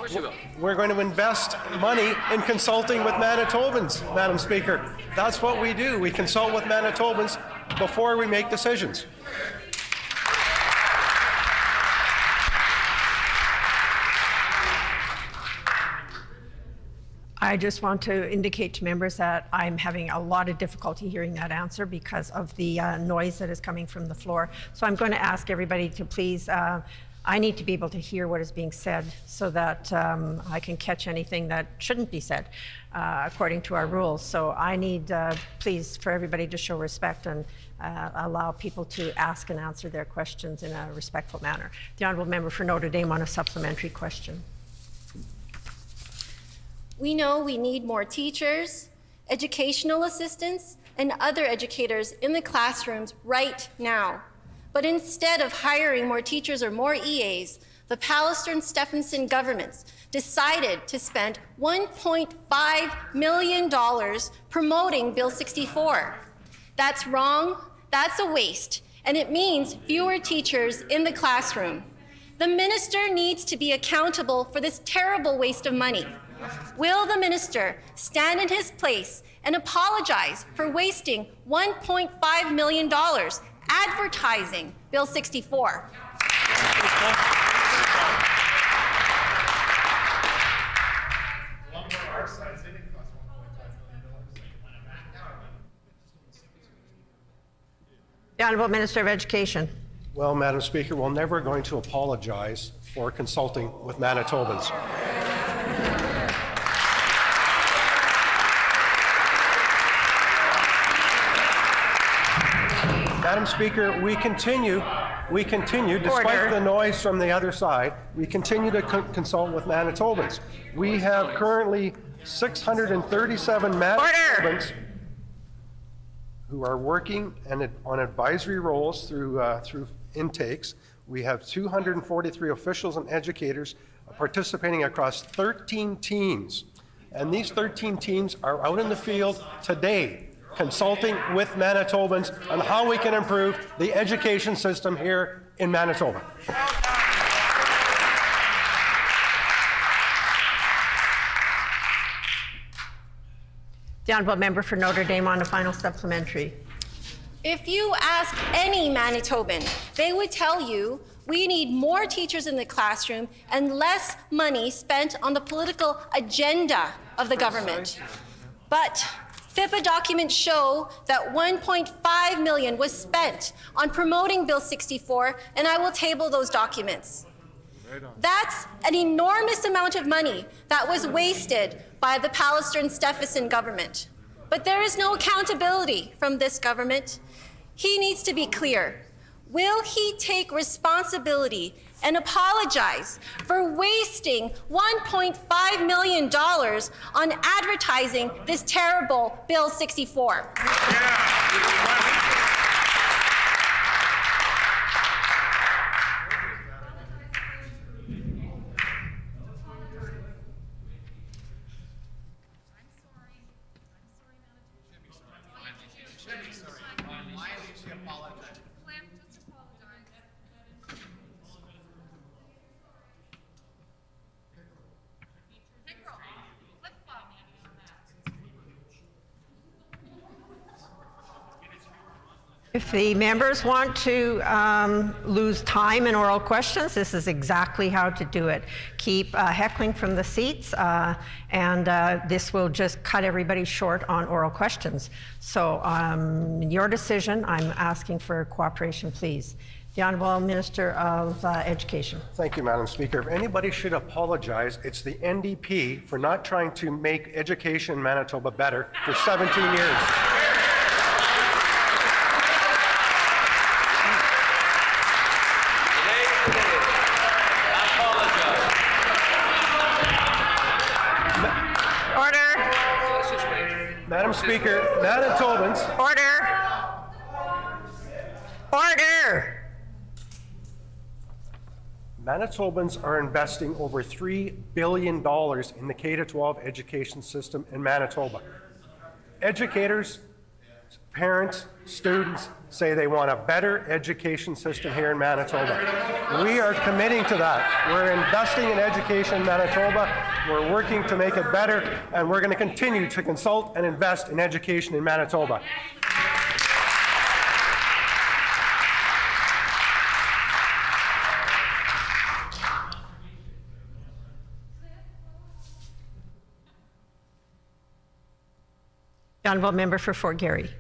We're going to invest money in consulting with Manitobans, Madam Speaker. That's what we do. We consult with Manitobans before we make decisions. I just want to indicate to members that I'm having a lot of difficulty hearing that answer because of the noise that is coming from the floor. So I'm going to ask everybody to please, I need to be able to hear what is being said so that I can catch anything that shouldn't be said according to our rules. So I need, please, for everybody to show respect and allow people to ask and answer their questions in a respectful manner. The Honourable Member for Notre Dame on a supplementary question. We know we need more teachers, educational assistants, and other educators in the classrooms right now. But instead of hiring more teachers or more EAs, the Pallister-Stephenson governments decided to spend $1.5 million promoting Bill 64. That's wrong, that's a waste, and it means fewer teachers in the classroom. The minister needs to be accountable for this terrible waste of money. Will the minister stand in his place and apologize for wasting $1.5 million advertising Bill 64? The Honourable Minister of Education. Well, Madam Speaker, we're never going to apologize for consulting with Manitobans. Madam Speaker, we continue, despite the noise from the other side, we continue to consult with Manitobans. We have currently 637 Manitobans who are working on advisory roles through intakes. We have 243 officials and educators participating across 13 teams. And these 13 teams are out in the field today, consulting with Manitobans on how we can improve the education system here in Manitoba. The Honourable Member for Notre Dame on a final supplementary. If you ask any Manitoban, they would tell you we need more teachers in the classroom and less money spent on the political agenda of the government. But FIPA documents show that $1.5 million was spent on promoting Bill 64, and I will table those documents. That's an enormous amount of money that was wasted by the Pallister-Stephenson government. But there is no accountability from this government. He needs to be clear. Will he take responsibility and apologize for wasting $1.5 million on advertising this terrible Bill 64? If the members want to lose time in oral questions, this is exactly how to do it. Keep heckling from the seats, and this will just cut everybody short on oral questions. So your decision, I'm asking for cooperation, please. The Honourable Minister of Education. Thank you, Madam Speaker. If anybody should apologize, it's the NDP for not trying to make education in Manitoba better for 17 years. Madam Speaker, Manitobans. Order. Order. Manitobans are investing over $3 billion in the K-12 education system in Manitoba. Educators, parents, students say they want a better education system here in Manitoba. We are committing to that. We're investing in education in Manitoba. We're working to make it better, and we're going to continue to consult and invest in education in Manitoba. The honourable member for Fort Garry.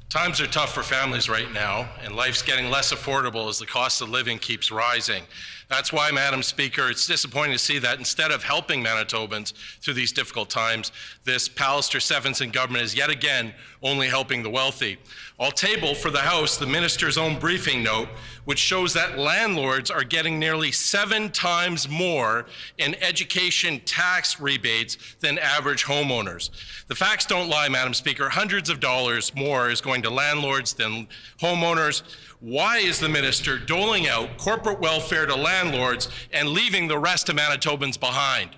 Times are tough for families right now, and life's getting less affordable as the cost of living keeps rising. That's why, Madam Speaker, it's disappointing to see that instead of helping Manitobans through these difficult times, this Pallister-Stevenson government is yet again only helping the wealthy. I'll table for the House the minister's own briefing note, which shows that landlords are getting nearly 7 times more in education tax rebates than average homeowners. The facts don't lie, Madam Speaker. Hundreds of dollars more is going to landlords than homeowners. Why is the minister doling out corporate welfare to landlords and leaving the rest of Manitobans behind?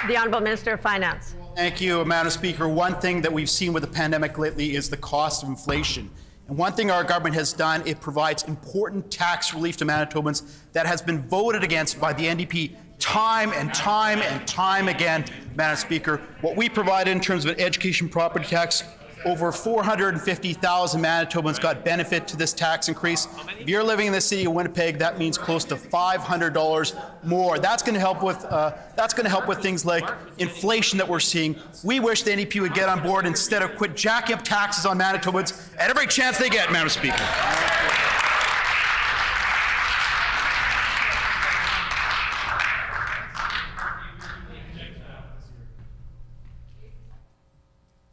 The Honourable Minister of Finance. Thank you, Madam Speaker. One thing that we've seen with the pandemic lately is the cost of inflation. And one thing our government has done, it provides important tax relief to Manitobans that has been voted against by the NDP time and time and time again, Madam Speaker. What we provided in terms of an education property tax, over 450,000 Manitobans got benefit to this tax increase. If you're living in the city of Winnipeg, that means close to $500 more. That's going to help with things like inflation that we're seeing. We wish the NDP would get on board instead of quit jacking up taxes on Manitobans at every chance they get, Madam Speaker.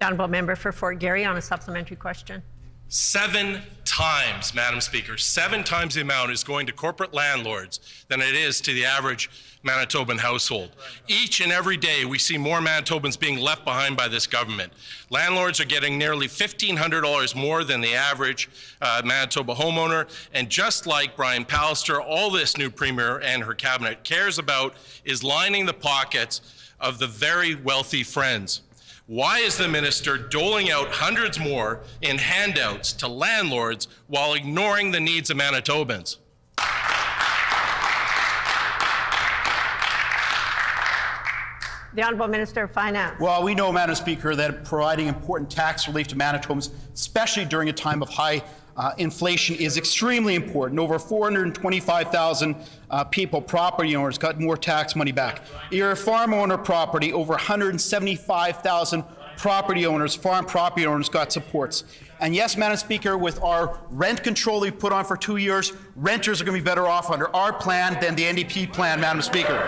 Honourable member for Fort Garry on a supplementary question. 7 times, Madam Speaker, 7 times the amount is going to corporate landlords than it is to the average Manitoban household. Each and every day, we see more Manitobans being left behind by this government. Landlords are getting nearly $1,500 more than the average Manitoba homeowner. And just like Brian Pallister, all this new Premier and her cabinet cares about is lining the pockets of the very wealthy friends. Why is the minister doling out hundreds more in handouts to landlords while ignoring the needs of Manitobans? The Honourable Minister of Finance. Well, we know, Madam Speaker, that providing important tax relief to Manitobans, especially during a time of high inflation, is extremely important. Over 425,000 people, property owners, got more tax money back. You're a farm owner property, over 175,000 property owners, farm property owners got supports. And yes, Madam Speaker, with our rent control we put on for 2 years, renters are going to be better off under our plan than the NDP plan, Madam Speaker.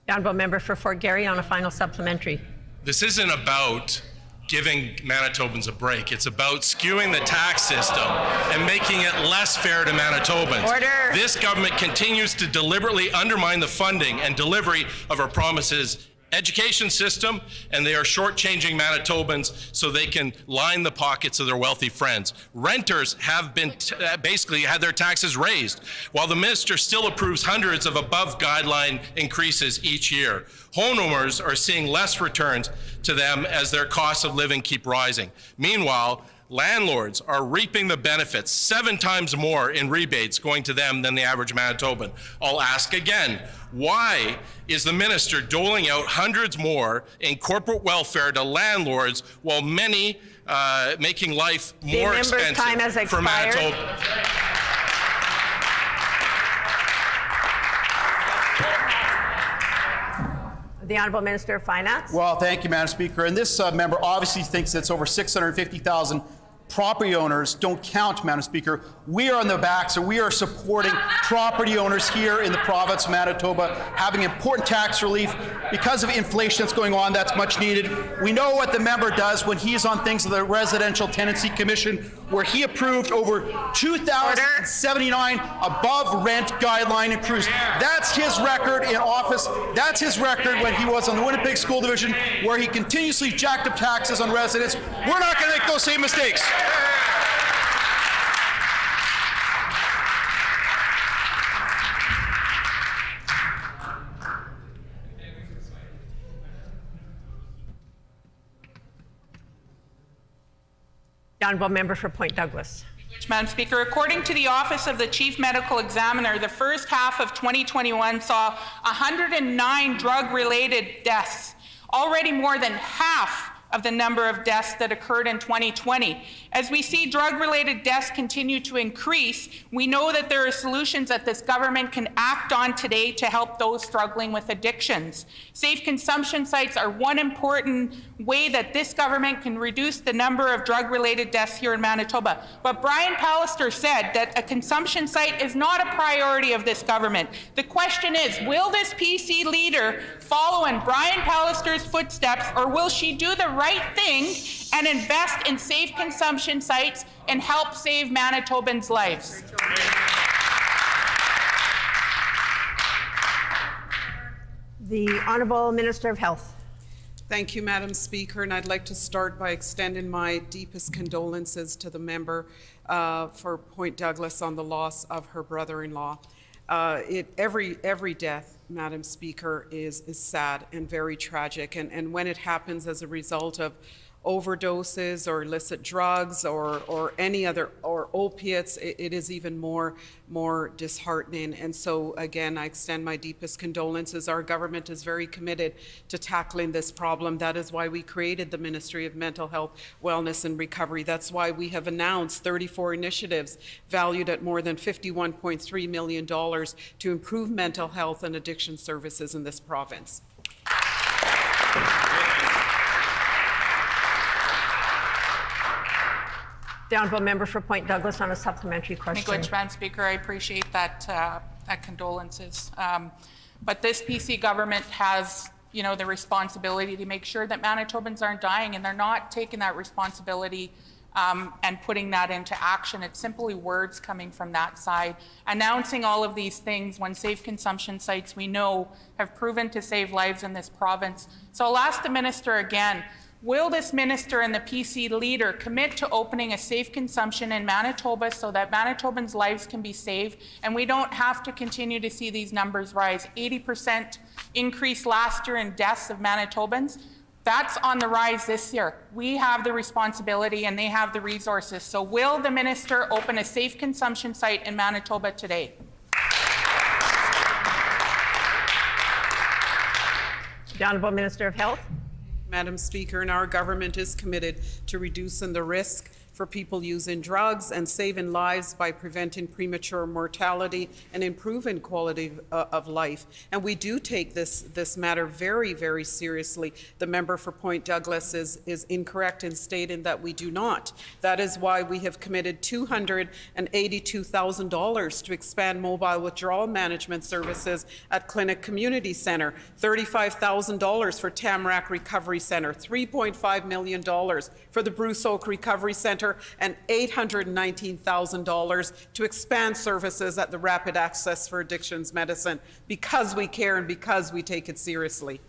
The Honourable member for Fort Garry on a final supplementary. This isn't about giving Manitobans a break. It's about skewing the tax system and making it less fair to Manitobans. Order. This government continues to deliberately undermine the funding and delivery of our promises education system, and they are shortchanging Manitobans so they can line the pockets of their wealthy friends. Renters have been basically had their taxes raised, while the minister still approves hundreds of above guideline increases each year. Homeowners are seeing less returns to them as their costs of living keep rising. Meanwhile, landlords are reaping the benefits, 7 times more in rebates going to them than the average Manitoban. I'll ask again, why is the minister doling out hundreds more in corporate welfare to landlords while many making life more expensive time has for Manitoba? The Honourable Minister of Finance. Well, thank you, Madam Speaker. And this member obviously thinks it's over 650,000 property owners don't count, Madam Speaker. We are on the back, so we are supporting property owners here in the province of Manitoba, having important tax relief because of inflation that's going on. That's much needed. We know what the member does when he's on things of the Residential Tenancy Commission, where he approved over 2,079 above rent guideline improves. That's his record in office. That's his record when he was on the Winnipeg School Division, where he continuously jacked up taxes on residents. We're not going to make those same mistakes. The honourable member for Point Douglas. Madam Speaker, according to the Office of the Chief Medical Examiner, the first half of 2021 saw 109 drug-related deaths, already more than half of the number of deaths that occurred in 2020. As we see drug-related deaths continue to increase, we know that there are solutions that this government can act on today to help those struggling with addictions. Safe consumption sites are one important way that this government can reduce the number of drug-related deaths here in Manitoba. But Brian Pallister said that a consumption site is not a priority of this government. The question is, will this PC leader follow in Brian Pallister's footsteps, or will she do the right thing and invest in safe consumption sites and help save Manitobans' lives? The Honourable Minister of Health. Thank you, Madam Speaker, and I'd like to start by extending my deepest condolences to the member for Point Douglas on the loss of her brother-in-law. Every death, Madam Speaker, is sad and very tragic, and when it happens as a result of overdoses or illicit drugs or any other, or opiates, it is even more disheartening. And so again, I extend my deepest condolences. Our government is very committed to tackling this problem. That is why we created the Ministry of Mental Health, Wellness and Recovery. That's why we have announced 34 initiatives valued at more than $51.3 million to improve mental health and addiction services in this province. The honourable member for Point Douglas on a supplementary question. Thank you, Madam Speaker. I appreciate that condolences. But this PC government has, the responsibility to make sure that Manitobans aren't dying, and they're not taking that responsibility and putting that into action. It's simply words coming from that side. Announcing all of these things when safe consumption sites, we know, have proven to save lives in this province. So I'll ask the minister again, will this minister and the PC leader commit to opening a safe consumption in Manitoba so that Manitobans' lives can be saved and we don't have to continue to see these numbers rise? 80% increase last year in deaths of Manitobans. That's on the rise this year. We have the responsibility and they have the resources. So will the minister open a safe consumption site in Manitoba today? The Honourable Minister of Health. Madam Speaker, and our government is committed to reducing the risk for people using drugs and saving lives by preventing premature mortality and improving quality of life. And we do take this matter very, very seriously. The member for Point Douglas is incorrect in stating that we do not. That is why we have committed $282,000 to expand mobile withdrawal management services at Clinic Community Centre, $35,000 for Tamarack Recovery Centre, $3.5 million for the Bruce Oak Recovery Centre, and $819,000 to expand services at the Rapid Access for Addictions Medicine, because we care and because we take it seriously.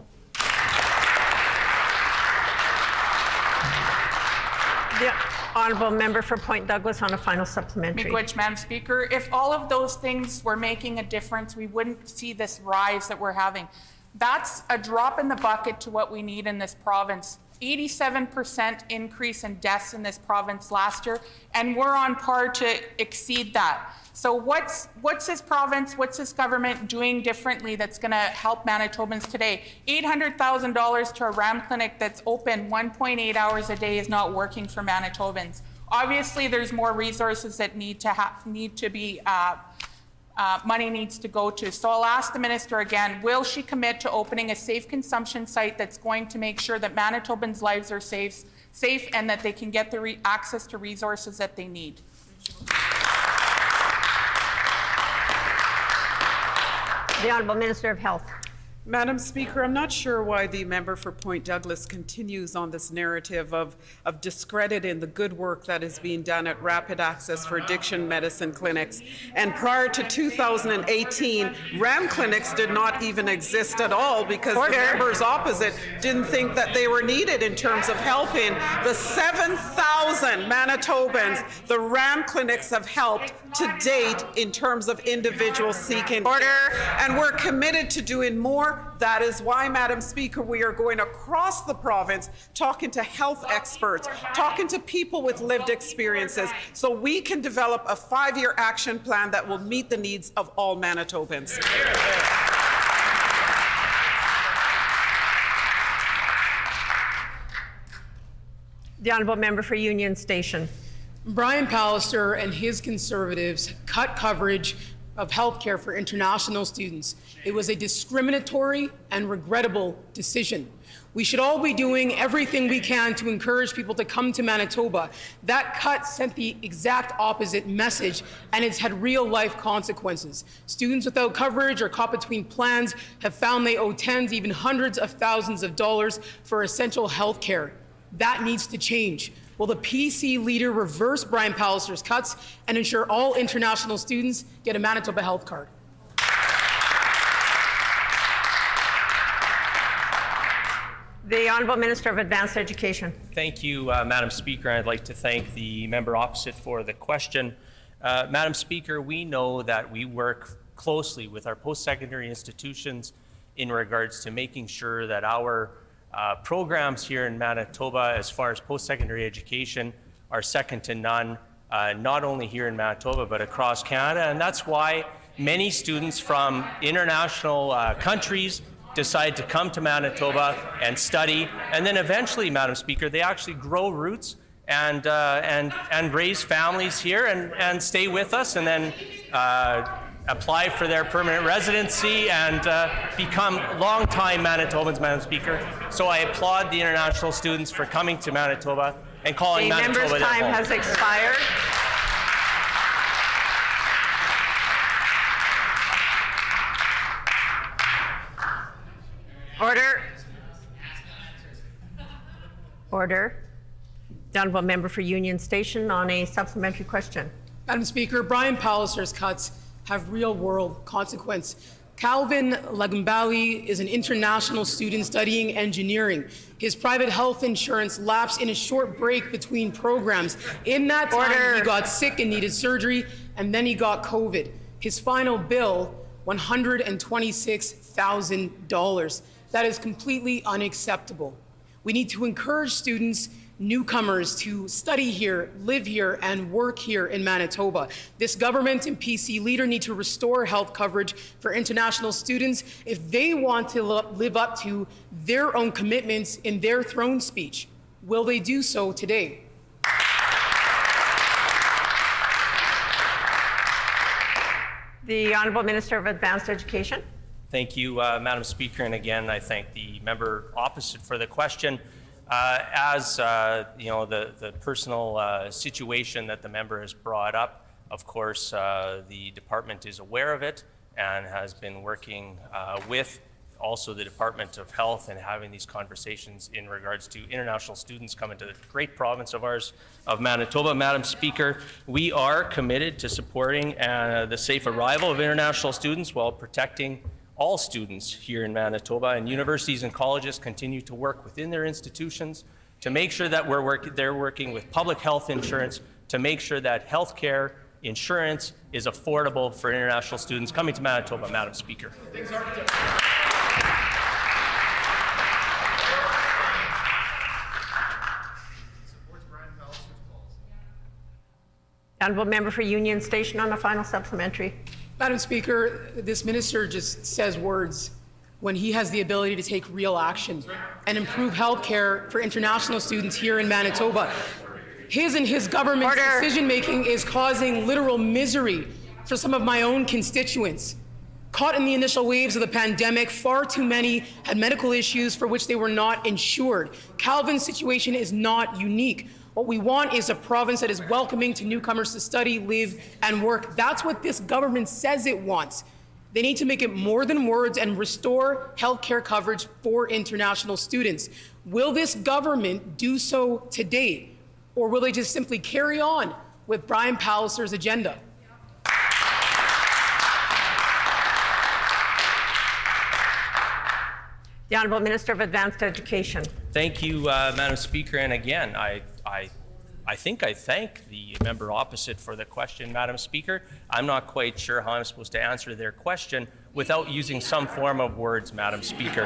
The honourable member for Point Douglas on a final supplementary. Miigwech, Madam Speaker. If all of those things were making a difference, we wouldn't see this rise that we're having. That's a drop in the bucket to what we need in this province. 87% increase in deaths in this province last year, and we're on par to exceed that. So what's this province, what's this government doing differently that's going to help Manitobans today? $800,000 to a RAM clinic that's open 1.8 hours a day is not working for Manitobans. Obviously, there's more resources that money needs to go to. So I'll ask the minister again, will she commit to opening a safe consumption site that's going to make sure that Manitobans' lives are safe safe and that they can get the access to resources that they need. The Honourable Minister of Health. Madam Speaker, I'm not sure why the member for Point Douglas continues on this narrative of discrediting the good work that is being done at Rapid Access for Addiction Medicine clinics. And prior to 2018, RAM clinics did not even exist at all because the members opposite didn't think that they were needed in terms of helping the 7,000 Manitobans the RAM clinics have helped to date in terms of individuals seeking care. And we're committed to doing more. That is why, Madam Speaker, we are going across the province talking to health experts, talking to people with lived experiences, so we can develop a 5-year action plan that will meet the needs of all Manitobans. The Honourable Member for Union Station. Brian Pallister and his Conservatives cut coverage of healthcare for international students. It was a discriminatory and regrettable decision. We should all be doing everything we can to encourage people to come to Manitoba. That cut sent the exact opposite message, and it's had real-life consequences. Students without coverage or caught between plans have found they owe tens, even hundreds of thousands of dollars for essential health care. That needs to change. Will the PC leader reverse Brian Pallister's cuts and ensure all international students get a Manitoba health card? The Honourable Minister of Advanced Education. Thank you, Madam Speaker. I'd like to thank the member opposite for the question. Madam Speaker, we know that we work closely with our post-secondary institutions in regards to making sure that our programs here in Manitoba, as far as post-secondary education, are second to none, not only here in Manitoba, but across Canada. And that's why many students from international countries decide to come to Manitoba and study. And then eventually, Madam Speaker, they actually grow roots and raise families here and stay with us, and then apply for their permanent residency and become long-time Manitobans, Madam Speaker. So I applaud the international students for coming to Manitoba and calling Manitoba their home. The member's time has expired. Order. Order. The Honourable Member for Union Station on a supplementary question. Madam Speaker, Brian Pallister's cuts have real-world consequence. Calvin Lagumbali is an international student studying engineering. His private health insurance lapsed in a short break between programs. In that time, he got sick and needed surgery, and then he got COVID. His final bill, $126,000. That is completely unacceptable. We need to encourage students, newcomers, to study here, live here, and work here in Manitoba. This government and PC leader need to restore health coverage for international students if they want to live up to their own commitments in their throne speech. Will they do so today? The Honourable Minister of Advanced Education. Thank you, Madam Speaker, and again, I thank the member opposite for the question. As you know, the personal situation that the member has brought up, of course, the department is aware of it and has been working with also the Department of Health and having these conversations in regards to international students coming to the great province of ours, of Manitoba. Madam Speaker, we are committed to supporting the safe arrival of international students while protecting all students here in Manitoba, and universities and colleges continue to work within their institutions to make sure that they're working with public health insurance to make sure that healthcare insurance is affordable for international students coming to Manitoba, Madam Speaker. Honourable Member for Union Station on a final supplementary. Madam Speaker, this minister just says words when he has the ability to take real action and improve health care for international students here in Manitoba. His and his government's decision-making is causing literal misery for some of my own constituents. Caught in the initial waves of the pandemic, far too many had medical issues for which they were not insured. Calvin's situation is not unique. What we want is a province that is welcoming to newcomers to study, live, and work. That's what this government says it wants. They need to make it more than words and restore healthcare coverage for international students. Will this government do so today, or will they just simply carry on with Brian Palliser's agenda? The Honourable Minister of Advanced Education. Thank you, Madam Speaker. And again, I think I thank the member opposite for the question, Madam Speaker. I'm not quite sure how I'm supposed to answer their question without using some form of words, Madam Speaker.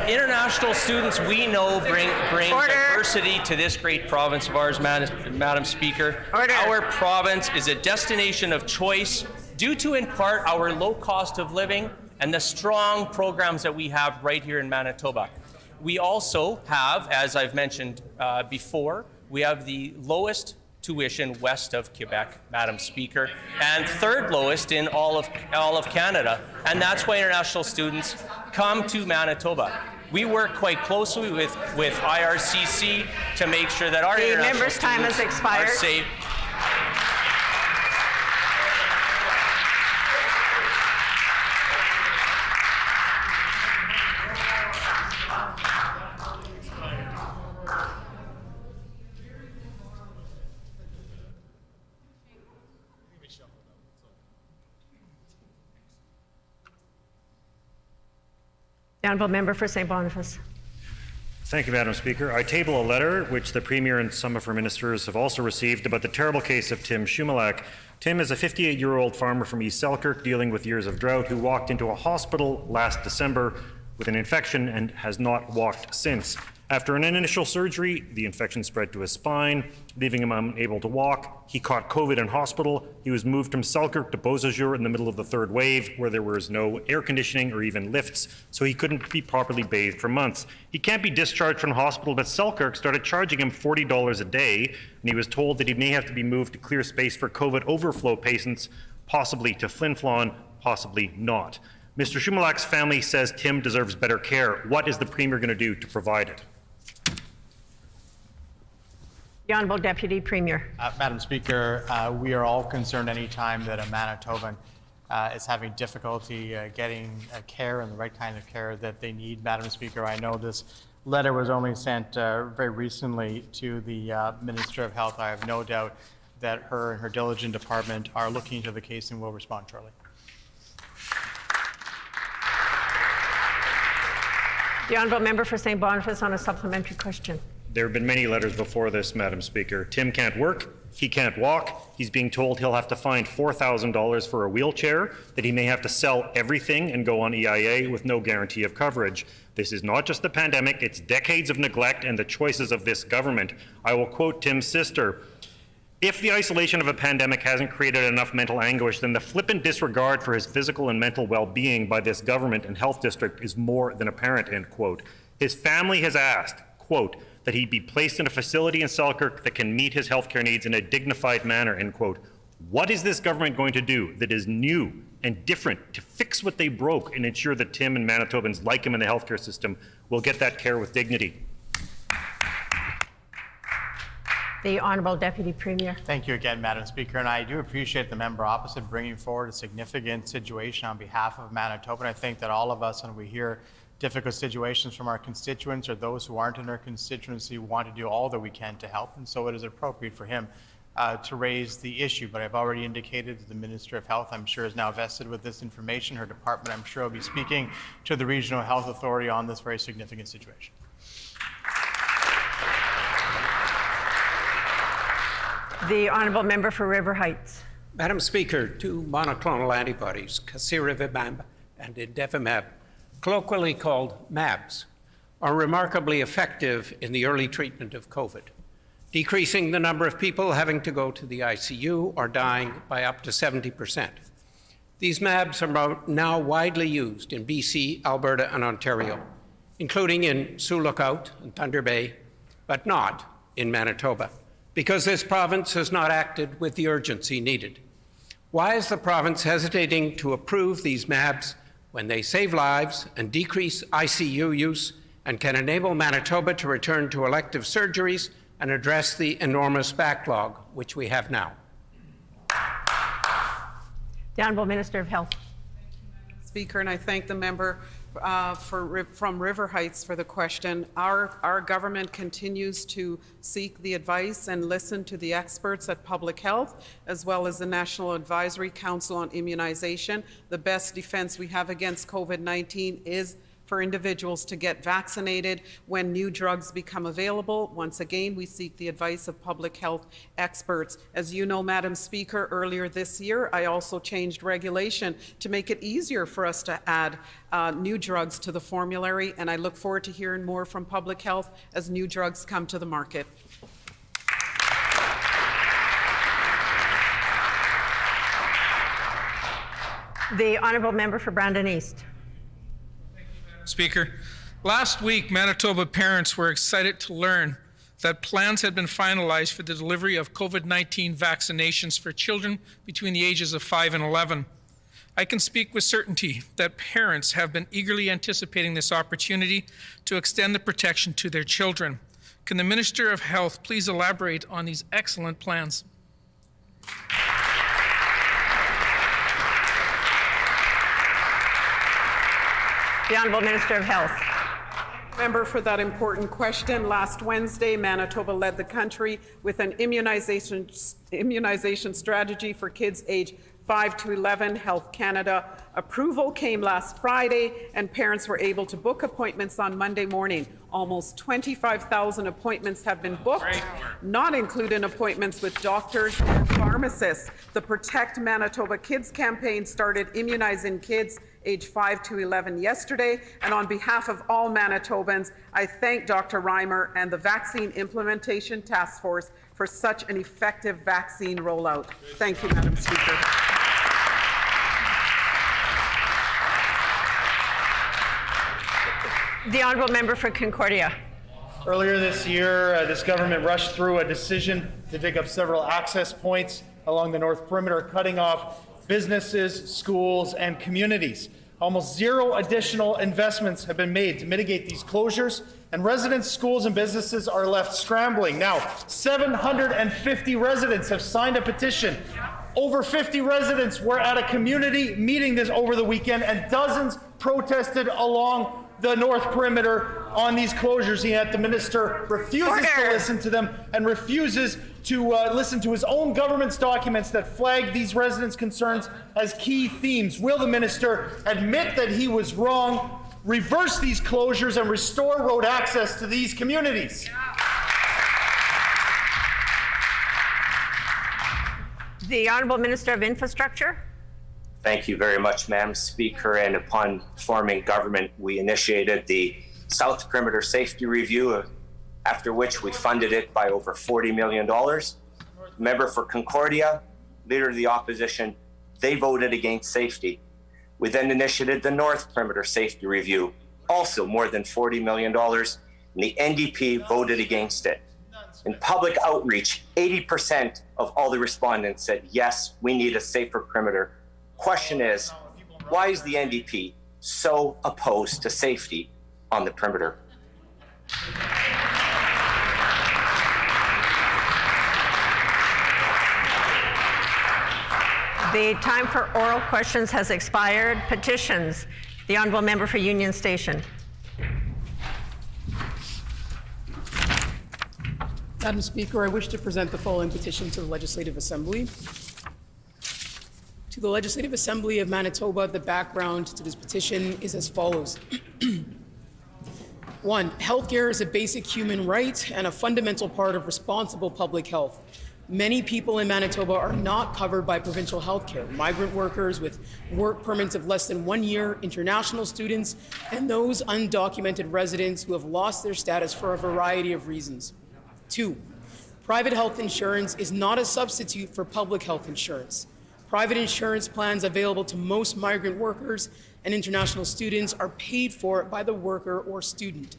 International students, we know, bring diversity to this great province of ours, Madam Speaker. Order. Our province is a destination of choice due to, in part, our low cost of living and the strong programs that we have right here in Manitoba. We also have, as I've mentioned before, we have the lowest tuition west of Quebec, Madam Speaker, and third lowest in all of Canada. And that's why international students come to Manitoba. We work quite closely with IRCC to make sure that our international member's time has expired. Are safe. The Honourable Member for St. Boniface. Thank you, Madam Speaker. I table a letter which the Premier and some of her ministers have also received about the terrible case of Tim Shumalak. Tim is a 58-year-old farmer from East Selkirk dealing with years of drought who walked into a hospital last December with an infection and has not walked since. After an initial surgery, the infection spread to his spine, leaving him unable to walk. He caught COVID in hospital. He was moved from Selkirk to Beausejour in the middle of the third wave, where there was no air conditioning or even lifts, so he couldn't be properly bathed for months. He can't be discharged from hospital, but Selkirk started charging him $40 a day, and he was told that he may have to be moved to clear space for COVID overflow patients, possibly to Flin Flon, possibly not. Mr. Shumalak's family says Tim deserves better care. What is the Premier going to do to provide it? The Honourable Deputy Premier. Madam Speaker, we are all concerned any time that a Manitoban is having difficulty getting care and the right kind of care that they need. Madam Speaker, I know this letter was only sent very recently to the Minister of Health. I have no doubt that her and her diligent department are looking into the case and will respond shortly. The Honourable Member for St. Boniface on a supplementary question. There have been many letters before this, Madam Speaker. Tim can't work, he can't walk, he's being told he'll have to find $4,000 for a wheelchair, that he may have to sell everything and go on EIA with no guarantee of coverage. This is not just the pandemic, it's decades of neglect and the choices of this government. I will quote Tim's sister. If the isolation of a pandemic hasn't created enough mental anguish, then the flippant disregard for his physical and mental well-being by this government and health district is more than apparent, end quote. His family has asked, quote, that he be placed in a facility in Selkirk that can meet his healthcare needs in a dignified manner, end quote. What is this government going to do that is new and different to fix what they broke and ensure that Tim and Manitobans like him in the healthcare system will get that care with dignity? The Honourable Deputy Premier. Thank you again, Madam Speaker, and I do appreciate the member opposite bringing forward a significant situation on behalf of Manitoba. And I think that all of us, when we hear difficult situations from our constituents or those who aren't in our constituency, want to do all that we can to help, and so it is appropriate for him to raise the issue. But I've already indicated that the Minister of Health, I'm sure, is now vested with this information. Her department, I'm sure, will be speaking to the Regional Health Authority on this very significant situation. The Honourable Member for River Heights. Madam Speaker, two monoclonal antibodies, casirivimab and indevimab, colloquially called MABs, are remarkably effective in the early treatment of COVID, decreasing the number of people having to go to the ICU or dying by up to 70%. These MABs are now widely used in BC, Alberta, and Ontario, including in Sioux Lookout and Thunder Bay, but not in Manitoba, because this province has not acted with the urgency needed. Why is the province hesitating to approve these MABs when they save lives and decrease ICU use and can enable Manitoba to return to elective surgeries and address the enormous backlog which we have now? The Honourable Minister of Health. Speaker, and I thank the member from River Heights for the question. Our government continues to seek the advice and listen to the experts at Public Health, as well as the National Advisory Council on Immunization. The best defense we have against COVID-19 is for individuals to get vaccinated when new drugs become available. Once again, we seek the advice of public health experts. As you know, Madam Speaker, earlier this year, I also changed regulation to make it easier for us to add new drugs to the formulary, and I look forward to hearing more from public health as new drugs come to the market. The Honourable Member for Brandon East. Speaker, last week Manitoba parents were excited to learn that plans had been finalized for the delivery of COVID-19 vaccinations for children between the ages of 5 and 11. I can speak with certainty that parents have been eagerly anticipating this opportunity to extend the protection to their children. Can the Minister of Health please elaborate on these excellent plans? The Honourable Minister of Health. Member for that important question. Last Wednesday, Manitoba led the country with an immunization strategy for kids aged 5 to 11. Health Canada approval came last Friday, and parents were able to book appointments on Monday morning. Almost 25,000 appointments have been booked, not including appointments with doctors and pharmacists. The Protect Manitoba Kids campaign started immunizing kids age 5 to 11 yesterday, and on behalf of all Manitobans, I thank Dr. Reimer and the Vaccine Implementation Task Force for such an effective vaccine rollout. Thank you, Madam Speaker. The Honourable Member for Concordia. Earlier this year, this government rushed through a decision to dig up several access points along the North Perimeter, cutting off businesses, schools, and communities. Almost zero additional investments have been made to mitigate these closures, and residents, schools, and businesses are left scrambling. Now, 750 residents have signed a petition. Over 50 residents were at a community meeting this over the weekend, and dozens protested along the North Perimeter on these closures, yet the minister refuses to listen to them and refuses to listen to his own government's documents that flag these residents' concerns as key themes. Will the minister admit that he was wrong, reverse these closures, and restore road access to these communities? The Honourable Minister of Infrastructure. Thank you very much, Madam Speaker. And upon forming government, we initiated the South Perimeter Safety Review, after which we funded it by over $40 million. Member for Concordia, Leader of the Opposition, they voted against safety. We then initiated the North Perimeter Safety Review, also more than $40 million, and the NDP voted against it. In public outreach, 80% of all the respondents said, yes, we need a safer perimeter. Question is, why is the NDP so opposed to safety on the perimeter? The time for oral questions has expired. Petitions. The Honourable Member for Union Station. Madam Speaker, I wish to present the following petition to the Legislative Assembly. To the Legislative Assembly of Manitoba, the background to this petition is as follows. 1. Healthcare is a basic human right and a fundamental part of responsible public health. Many people in Manitoba are not covered by provincial healthcare. Migrant workers with work permits of less than 1 year, international students, and those undocumented residents who have lost their status for a variety of reasons. 2. Private health insurance is not a substitute for public health insurance. Private insurance plans available to most migrant workers and international students are paid for by the worker or student.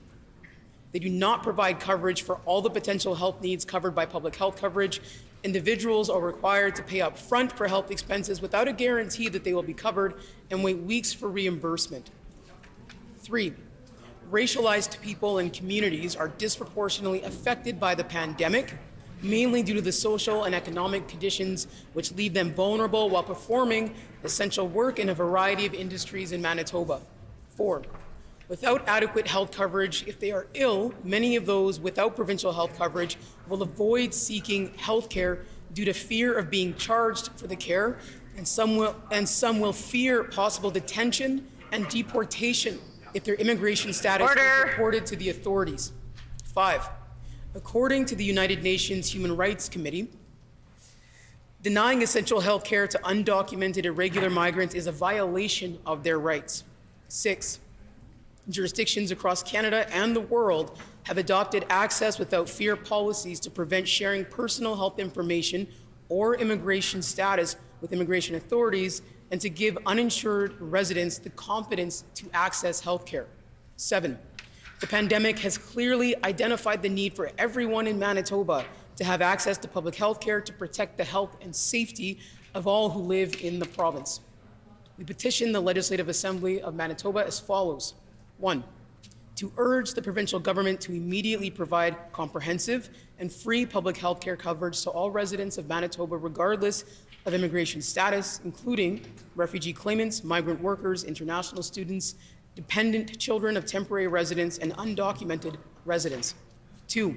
They do not provide coverage for all the potential health needs covered by public health coverage, Individuals are required to pay up front for health expenses without a guarantee that they will be covered and wait weeks for reimbursement. 3, racialized people and communities are disproportionately affected by the pandemic, mainly due to the social and economic conditions which leave them vulnerable while performing essential work in a variety of industries in Manitoba. 4, without adequate health coverage, if they are ill, many of those without provincial health coverage will avoid seeking health care due to fear of being charged for the care, and some will fear possible detention and deportation if their immigration status is reported to the authorities. 5, according to the United Nations Human Rights Committee, denying essential health care to undocumented irregular migrants is a violation of their rights. 6, jurisdictions across Canada and the world have adopted access without fear policies to prevent sharing personal health information or immigration status with immigration authorities and to give uninsured residents the confidence to access health care. 7, the pandemic has clearly identified the need for everyone in Manitoba to have access to public health care to protect the health and safety of all who live in the province. We petition the Legislative Assembly of Manitoba as follows. 1, to urge the provincial government to immediately provide comprehensive and free public health care coverage to all residents of Manitoba regardless of immigration status, including refugee claimants, migrant workers, international students, dependent children of temporary residents, and undocumented residents. 2,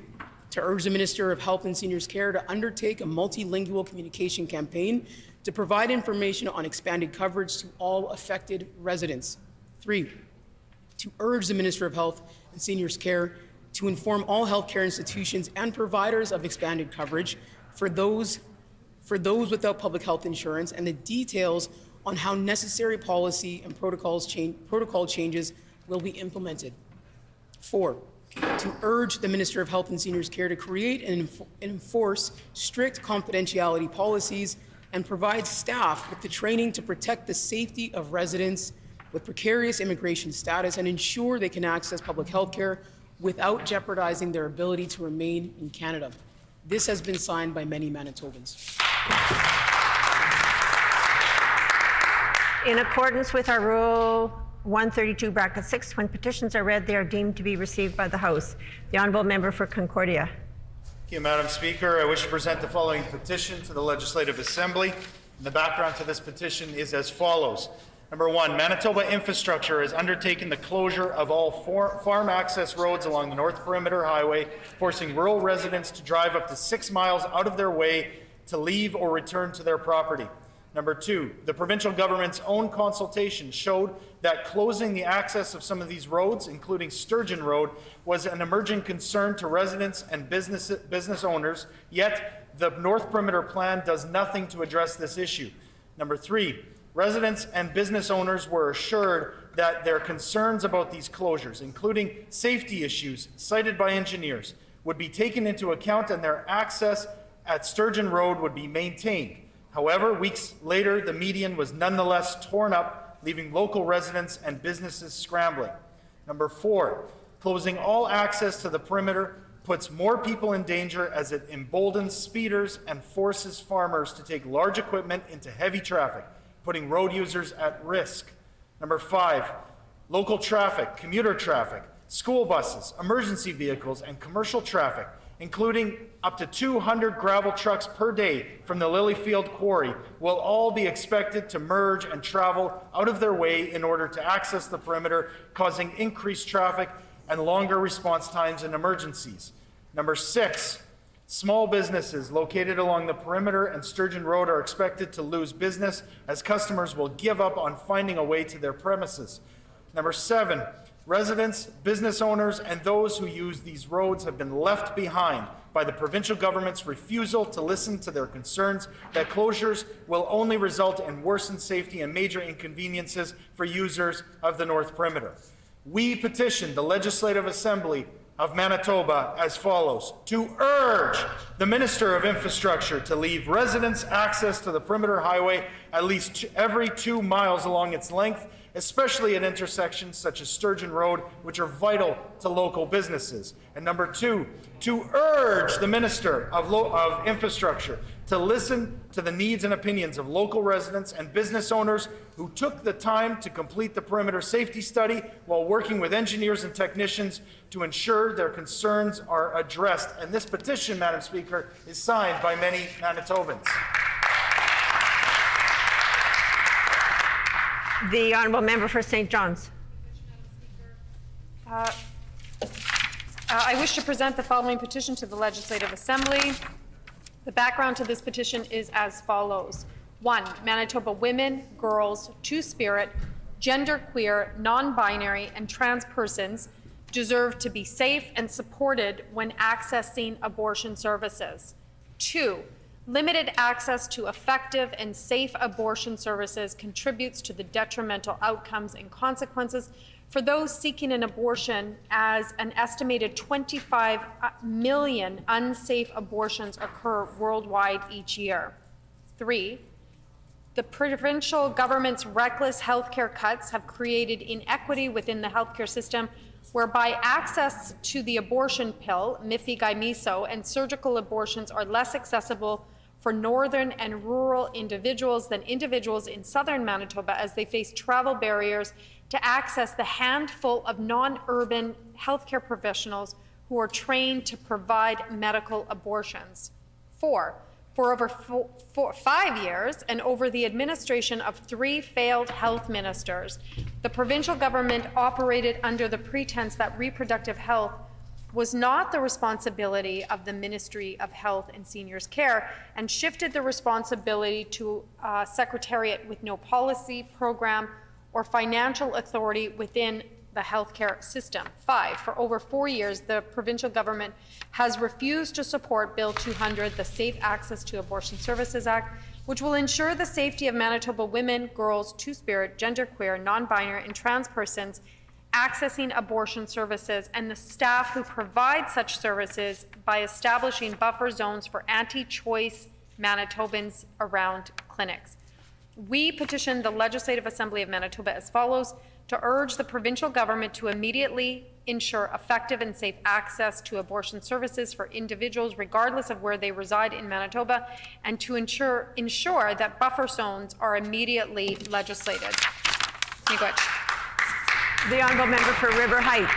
to urge the Minister of Health and Seniors Care to undertake a multilingual communication campaign to provide information on expanded coverage to all affected residents. 3, to urge the Minister of Health and Seniors Care to inform all healthcare institutions and providers of expanded coverage for those without public health insurance and the details on how necessary policy and protocol changes will be implemented. 4, to urge the Minister of Health and Seniors Care to create and enforce strict confidentiality policies and provide staff with the training to protect the safety of residents with precarious immigration status and ensure they can access public health care without jeopardizing their ability to remain in Canada. This has been signed by many Manitobans. In accordance with our Rule 132(6), when petitions are read, they are deemed to be received by the House. The Honourable Member for Concordia. Thank you, Madam Speaker. I wish to present the following petition to the Legislative Assembly. And the background to this petition is as follows. Number 1, Manitoba Infrastructure has undertaken the closure of all farm access roads along the North Perimeter Highway, forcing rural residents to drive up to 6 miles out of their way to leave or return to their property. Number 2, the provincial government's own consultation showed that closing the access of some of these roads, including Sturgeon Road, was an emerging concern to residents and business owners, yet the North Perimeter Plan does nothing to address this issue. Number 3, residents and business owners were assured that their concerns about these closures, including safety issues cited by engineers, would be taken into account and their access at Sturgeon Road would be maintained. However, weeks later, the median was nonetheless torn up, leaving local residents and businesses scrambling. Number 4, closing all access to the perimeter puts more people in danger as it emboldens speeders and forces farmers to take large equipment into heavy traffic, putting road users at risk. Number 5, local traffic, commuter traffic, school buses, emergency vehicles, and commercial traffic, including up to 200 gravel trucks per day from the Lilyfield Quarry, will all be expected to merge and travel out of their way in order to access the perimeter, causing increased traffic and longer response times in emergencies. Number 6, small businesses located along the perimeter and Sturgeon Road are expected to lose business as customers will give up on finding a way to their premises. Number 7, residents, business owners, and those who use these roads have been left behind by the provincial government's refusal to listen to their concerns that closures will only result in worsened safety and major inconveniences for users of the North Perimeter. We petition the Legislative Assembly of Manitoba as follows: to urge the Minister of Infrastructure to leave residents access to the Perimeter Highway at least every 2 miles along its length, especially at intersections such as Sturgeon Road, which are vital to local businesses. And number 2, to urge the Minister of Infrastructure to listen to the needs and opinions of local residents and business owners who took the time to complete the perimeter safety study while working with engineers and technicians to ensure their concerns are addressed. And this petition, Madam Speaker, is signed by many Manitobans. The honourable member for St. John's. I wish to present the following petition to the Legislative Assembly. The background to this petition is as follows. 1. Manitoba women, girls, two-spirit, genderqueer, non-binary, and trans persons deserve to be safe and supported when accessing abortion services. 2. Limited access to effective and safe abortion services contributes to the detrimental outcomes and consequences for those seeking an abortion, as an estimated 25 million unsafe abortions occur worldwide each year. 3. The provincial government's reckless healthcare cuts have created inequity within the healthcare system, whereby access to the abortion pill, mifeguy-miso, and surgical abortions are less accessible for northern and rural individuals than individuals in southern Manitoba, as they face travel barriers to access the handful of non-urban healthcare professionals who are trained to provide medical abortions. 4. For over 5 years and over the administration of 3 failed health ministers, the provincial government operated under the pretense that reproductive health was not the responsibility of the Ministry of Health and Seniors Care, and shifted the responsibility to a secretariat with no policy, program, or financial authority within the healthcare system. 5, for over 4 years, the provincial government has refused to support Bill 200, the Safe Access to Abortion Services Act, which will ensure the safety of Manitoba women, girls, two-spirit, genderqueer, non-binary, and trans persons accessing abortion services, and the staff who provide such services, by establishing buffer zones for anti-choice Manitobans around clinics. We petition the Legislative Assembly of Manitoba as follows: to urge the provincial government to immediately ensure effective and safe access to abortion services for individuals regardless of where they reside in Manitoba, and to ensure that buffer zones are immediately legislated. The honourable member for River Heights.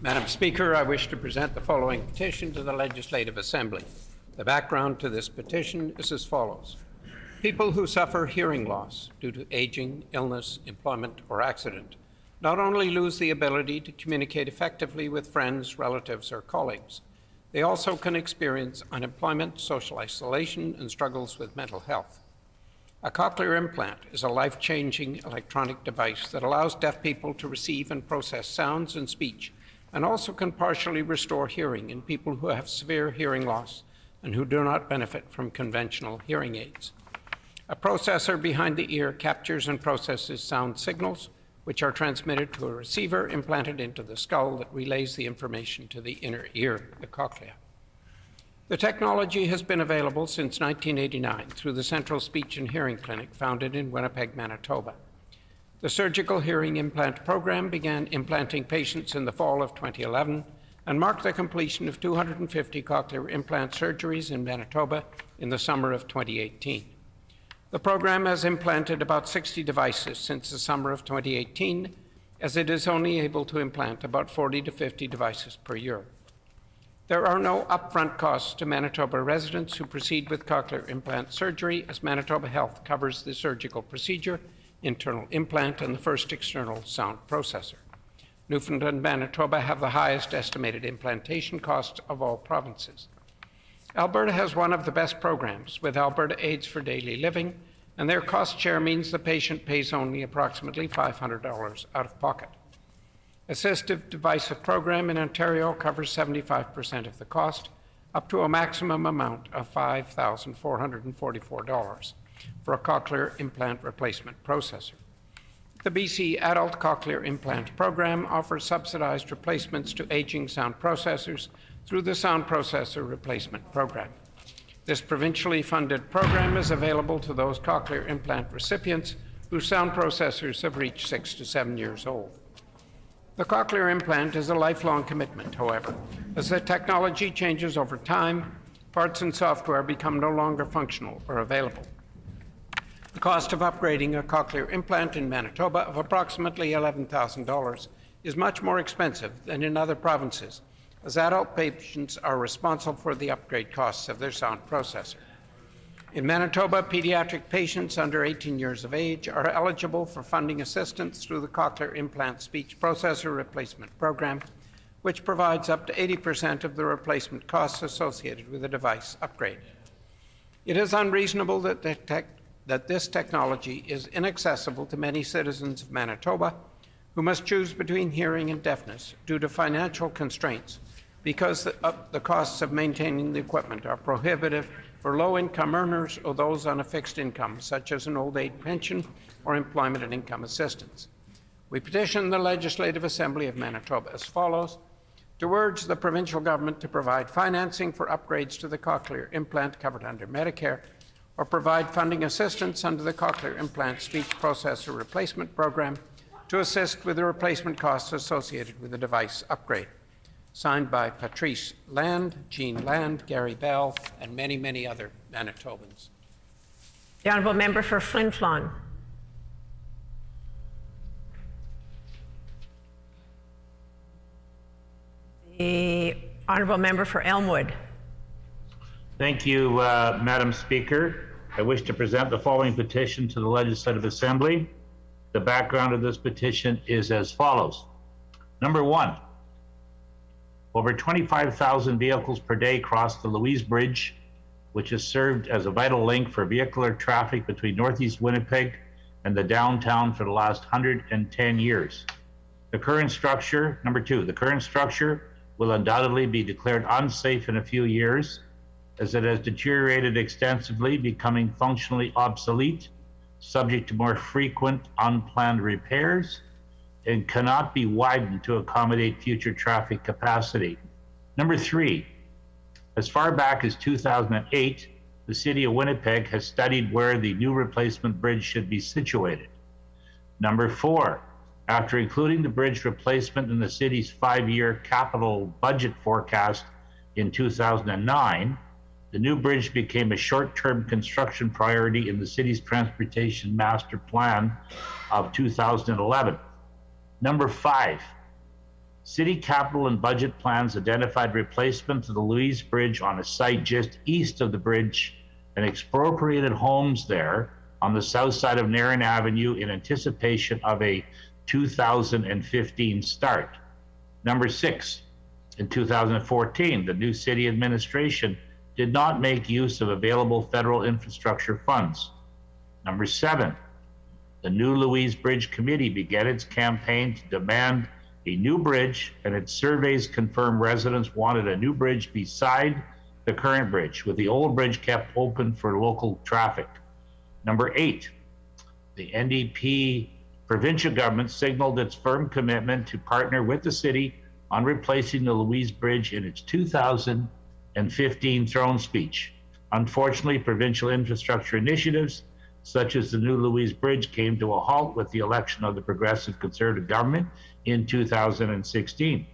Madam Speaker, I wish to present the following petition to the Legislative Assembly. The background to this petition is as follows. People who suffer hearing loss due to aging, illness, employment, or accident not only lose the ability to communicate effectively with friends, relatives, or colleagues, they also can experience unemployment, social isolation, and struggles with mental health. A cochlear implant is a life-changing electronic device that allows deaf people to receive and process sounds and speech, and also can partially restore hearing in people who have severe hearing loss and who do not benefit from conventional hearing aids. A processor behind the ear captures and processes sound signals, which are transmitted to a receiver implanted into the skull that relays the information to the inner ear, the cochlea. The technology has been available since 1989 through the Central Speech and Hearing Clinic founded in Winnipeg, Manitoba. The surgical hearing implant program began implanting patients in the fall of 2011 and marked the completion of 250 cochlear implant surgeries in Manitoba in the summer of 2018. The program has implanted about 60 devices since the summer of 2018, as it is only able to implant about 40 to 50 devices per year. There are no upfront costs to Manitoba residents who proceed with cochlear implant surgery, as Manitoba Health covers the surgical procedure, internal implant, and the first external sound processor. Newfoundland and Manitoba have the highest estimated implantation costs of all provinces. Alberta has one of the best programs with Alberta Aids for Daily Living, and their cost share means the patient pays only approximately $500 out of pocket. Assistive Devices program in Ontario covers 75% of the cost, up to a maximum amount of $5,444 for a cochlear implant replacement processor. The BC Adult Cochlear Implant program offers subsidized replacements to aging sound processors through the Sound Processor Replacement Program. This provincially funded program is available to those cochlear implant recipients whose sound processors have reached 6 to 7 years old. The cochlear implant is a lifelong commitment, however, As the technology changes over time, parts and software become no longer functional or available. The cost of upgrading a cochlear implant in Manitoba of approximately $11,000 is much more expensive than in other provinces, as adult patients are responsible for the upgrade costs of their sound processor. In Manitoba, pediatric patients under 18 years of age are eligible for funding assistance through the Cochlear Implant Speech Processor Replacement Program, which provides up to 80% of the replacement costs associated with a device upgrade. It is unreasonable that this technology is inaccessible to many citizens of Manitoba who must choose between hearing and deafness due to financial constraints because the costs of maintaining the equipment are prohibitive for low-income earners or those on a fixed income, such as an old age pension or employment and income assistance. We petition the Legislative Assembly of Manitoba as follows: to urge the provincial government to provide financing for upgrades to the cochlear implant covered under Medicare, or provide funding assistance under the Cochlear Implant Speech Processor Replacement Program to assist with the replacement costs associated with the device upgrade. Signed by Patrice Land, Jean Land, Gary Bell, and many, many other Manitobans. The honourable member for Flin Flon. The honourable member for Elmwood. Thank you, Madam Speaker. I wish to present the following petition to the Legislative Assembly. The background of this petition is as follows. Number one, over 25,000 vehicles per day cross the Louise Bridge, which has served as a vital link for vehicular traffic between Northeast Winnipeg and the downtown for the last 110 years. The current structure, number two, the current structure will undoubtedly be declared unsafe in a few years, as it has deteriorated extensively, becoming functionally obsolete, subject to more frequent unplanned repairs, and cannot be widened to accommodate future traffic capacity. Number three, as far back as 2008, the City of Winnipeg has studied where the new replacement bridge should be situated. Number four, after including the bridge replacement in the city's 5-year capital budget forecast in 2009, the new bridge became a short-term construction priority in the city's transportation master plan of 2011. Number five, city capital and budget plans identified replacement to the Louise Bridge on a site just east of the bridge and expropriated homes there on the south side of Nairn Avenue in anticipation of a 2015 start. Number six, in 2014, the new city administration did not make use of available federal infrastructure funds. Number seven, the new Louise Bridge Committee began its campaign to demand a new bridge, and its surveys confirmed residents wanted a new bridge beside the current bridge, with the old bridge kept open for local traffic. Number eight, the NDP provincial government signaled its firm commitment to partner with the city on replacing the Louise Bridge in its 2015 throne speech. Unfortunately, provincial infrastructure initiatives such as the new Louise Bridge came to a halt with the election of the Progressive Conservative government in 2016.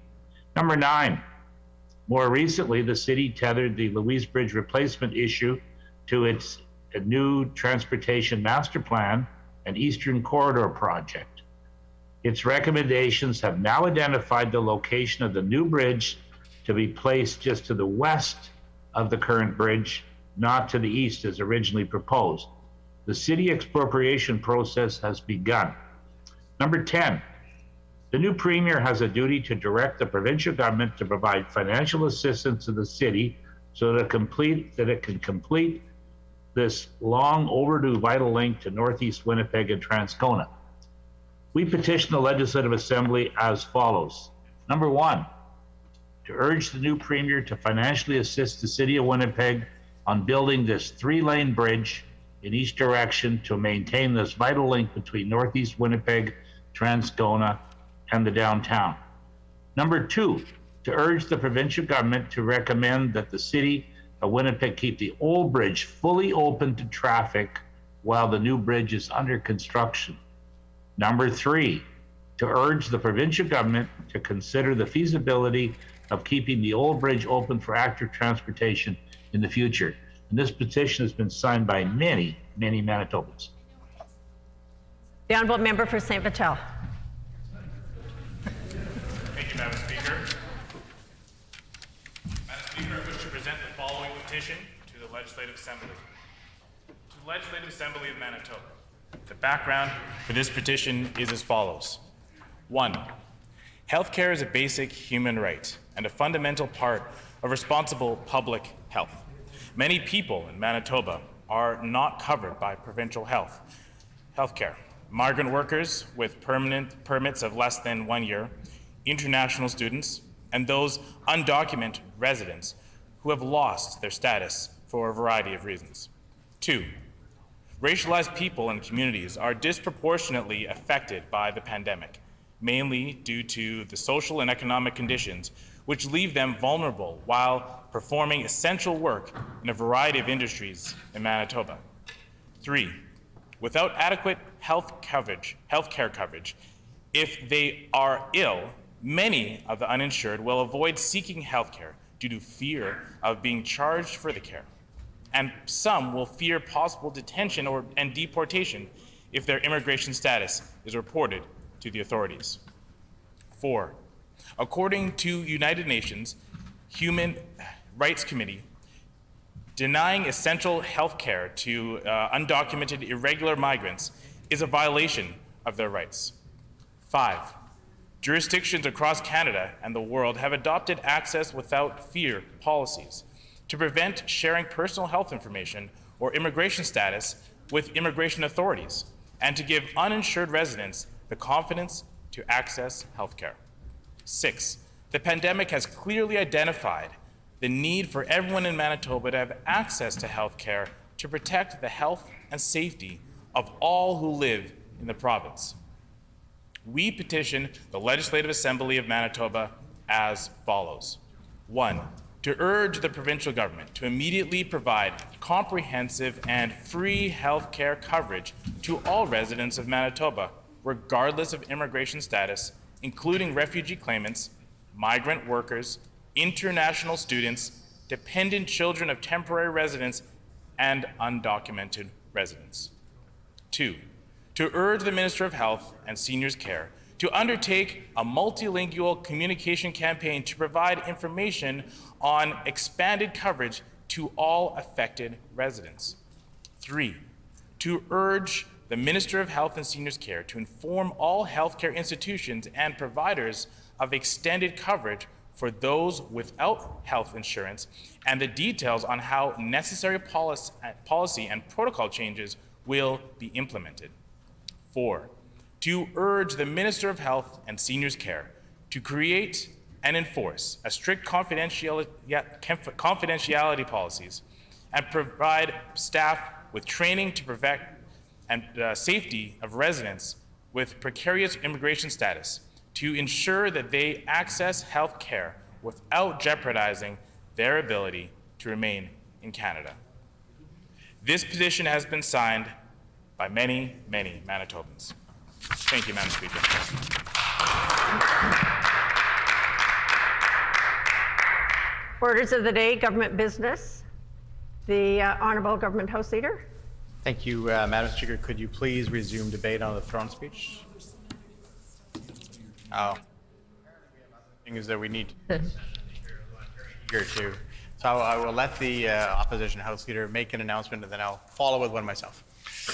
Number nine, more recently, the city tethered the Louise Bridge replacement issue to its new transportation master plan and Eastern Corridor project. Its recommendations have now identified the location of the new bridge to be placed just to the west of the current bridge, not to the east as originally proposed. The city expropriation process has begun. Number 10, the new premier has a duty to direct the provincial government to provide financial assistance to the city so that it can complete this long overdue vital link to Northeast Winnipeg and Transcona. We petition the Legislative Assembly as follows. Number one, to urge the new premier to financially assist the City of Winnipeg on building this 3-lane bridge in each direction to maintain this vital link between Northeast Winnipeg, Transcona, and the downtown. Number two, to urge the provincial government to recommend that the City of Winnipeg keep the old bridge fully open to traffic while the new bridge is under construction. Number three, to urge the provincial government to consider the feasibility of keeping the old bridge open for active transportation in the future. And this petition has been signed by many, many Manitobans. The honourable member for St. Vital. Thank you, Madam Speaker. Madam Speaker, I wish to present the following petition to the Legislative Assembly. To the Legislative Assembly of Manitoba. The background for this petition is as follows. 1. Healthcare is a basic human right and a fundamental part of responsible public health. Many people in Manitoba are not covered by provincial healthcare. Migrant workers with permanent permits of less than 1 year, international students, and those undocumented residents who have lost their status for a variety of reasons. 2. Racialized people and communities are disproportionately affected by the pandemic, mainly due to the social and economic conditions which leave them vulnerable while performing essential work in a variety of industries in Manitoba. 3. Without adequate healthcare coverage, if they are ill, many of the uninsured will avoid seeking healthcare due to fear of being charged for the care. And some will fear possible detention and deportation if their immigration status is reported to the authorities. 4. According to United Nations Human Rights Committee, denying essential health care to undocumented irregular migrants is a violation of their rights. 5. Jurisdictions across Canada and the world have adopted access without fear policies to prevent sharing personal health information or immigration status with immigration authorities and to give uninsured residents the confidence to access health care. 6. The pandemic has clearly identified the need for everyone in Manitoba to have access to health care to protect the health and safety of all who live in the province. We petition the Legislative Assembly of Manitoba as follows. 1. To urge the provincial government to immediately provide comprehensive and free health care coverage to all residents of Manitoba, regardless of immigration status, including refugee claimants, migrant workers, international students, dependent children of temporary residents, and undocumented residents. 2. To urge the Minister of Health and Seniors Care to undertake a multilingual communication campaign to provide information on expanded coverage to all affected residents. 3. To urge the Minister of Health and Seniors Care to inform all healthcare institutions and providers of extended coverage for those without health insurance and the details on how necessary policy and protocol changes will be implemented. 4. To urge the Minister of Health and Seniors Care to create and enforce a strict confidentiality policies and provide staff with training to prevent and safety of residents with precarious immigration status to ensure that they access health care without jeopardizing their ability to remain in Canada. This petition has been signed by many, many Manitobans. Thank you, Madam Speaker. Orders of the day, government business. The Honourable Government House Leader. Thank you, Madam Speaker. Could you please resume debate on the throne speech? Oh. Thing is that we need here too. So I will let the Opposition House Leader make an announcement and then I'll follow with one myself.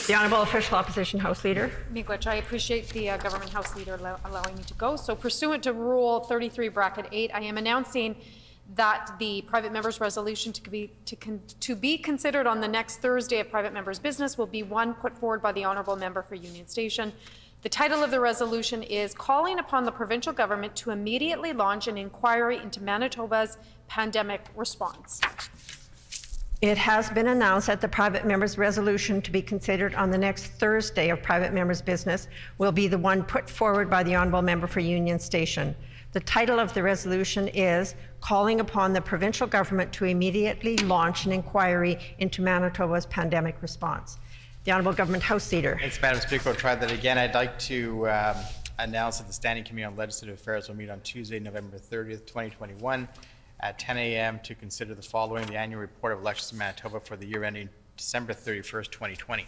The Honourable Official Opposition House Leader. Miigwech, I appreciate the Government House Leader allowing me to go. So pursuant to Rule 33(8), I am announcing that the private member's resolution to be considered on the next Thursday of private member's business will be one put forward by the Honourable Member for Union Station. The title of the resolution is Calling upon the Provincial Government to immediately launch an inquiry into Manitoba's pandemic response. It has been announced that the private member's resolution to be considered on the next Thursday of private member's business will be the one put forward by the Honourable Member for Union Station. The title of the resolution is Calling upon the Provincial Government to immediately launch an inquiry into Manitoba's pandemic response. The Honourable Government House Leader. Thanks, Madam Speaker. I'll try that again. I'd like to announce that the Standing Committee on Legislative Affairs will meet on Tuesday, November 30th, 2021 at 10 a.m. to consider the following: the annual report of elections in Manitoba for the year ending December 31st, 2020.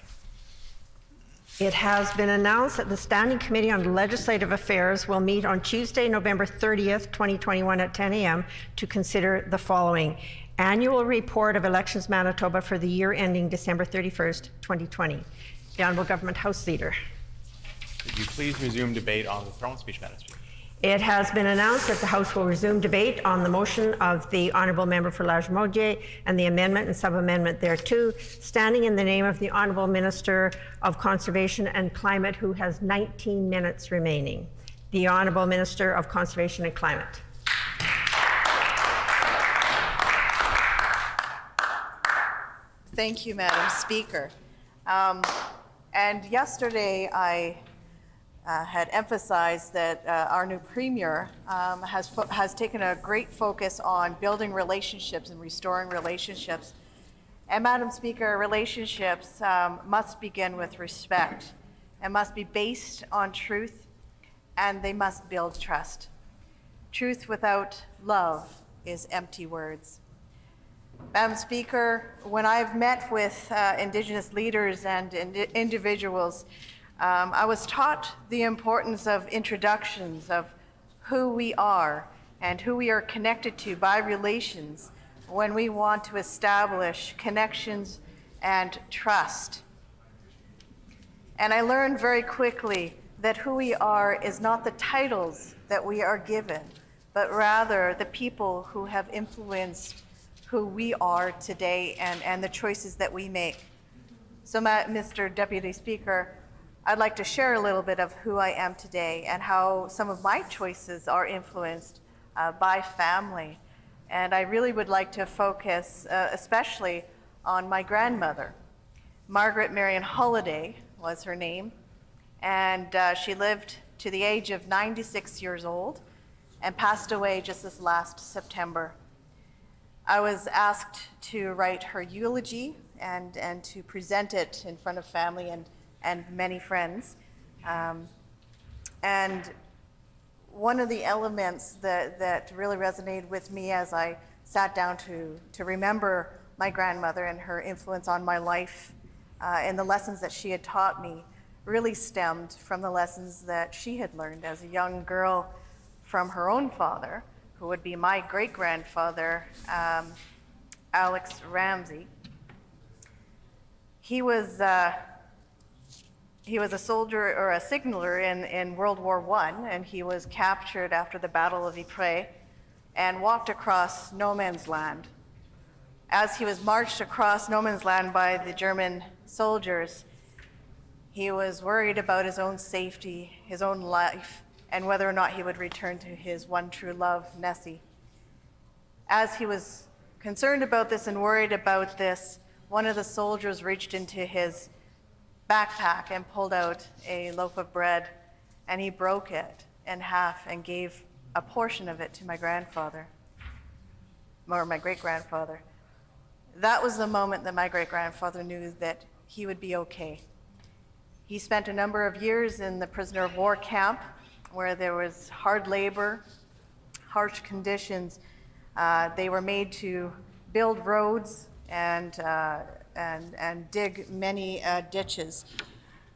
It has been announced that the Standing Committee on Legislative Affairs will meet on Tuesday, November 30th, 2021 at 10 a.m. to consider the following: Annual Report of Elections Manitoba for the year ending December 31st, 2020. The Honourable Government House Leader. Could you please resume debate on the throne speech, Madam Speaker? It has been announced that the House will resume debate on the motion of the Honourable Member for Lagimodiere and the amendment and sub-amendment thereto, standing in the name of the Honourable Minister of Conservation and Climate, who has 19 minutes remaining. The Honourable Minister of Conservation and Climate. Thank you, Madam Speaker. And yesterday I had emphasized that our new Premier has taken a great focus on building relationships and restoring relationships. And Madam Speaker, relationships must begin with respect and must be based on truth, and they must build trust. Truth without love is empty words. Madam Speaker, when I've met with Indigenous leaders and individuals, I was taught the importance of introductions of who we are and who we are connected to by relations when we want to establish connections and trust. And I learned very quickly that who we are is not the titles that we are given, but rather the people who have influenced who we are today and the choices that we make. So, Mr. Deputy Speaker, I'd like to share a little bit of who I am today and how some of my choices are influenced by family. And I really would like to focus especially on my grandmother. Margaret Marion Holliday was her name, and she lived to the age of 96 years old and passed away just this last September. I was asked to write her eulogy and to present it in front of family and many friends. And one of the elements that really resonated with me as I sat down to remember my grandmother and her influence on my life and the lessons that she had taught me really stemmed from the lessons that she had learned as a young girl from her own father, who would be my great-grandfather, Alex Ramsey. He was a soldier or a signaler in World War I, and he was captured after the Battle of Ypres and walked across no man's land. As he was marched across no man's land by the German soldiers, he was worried about his own safety, his own life, and whether or not he would return to his one true love, Nessie. As he was concerned about this and worried about this, one of the soldiers reached into his backpack and pulled out a loaf of bread, and he broke it in half and gave a portion of it to my grandfather, or my great-grandfather. That was the moment that my great-grandfather knew that he would be okay. He spent a number of years in the prisoner of war camp where there was hard labor, harsh conditions. They were made to build roads and dig many ditches.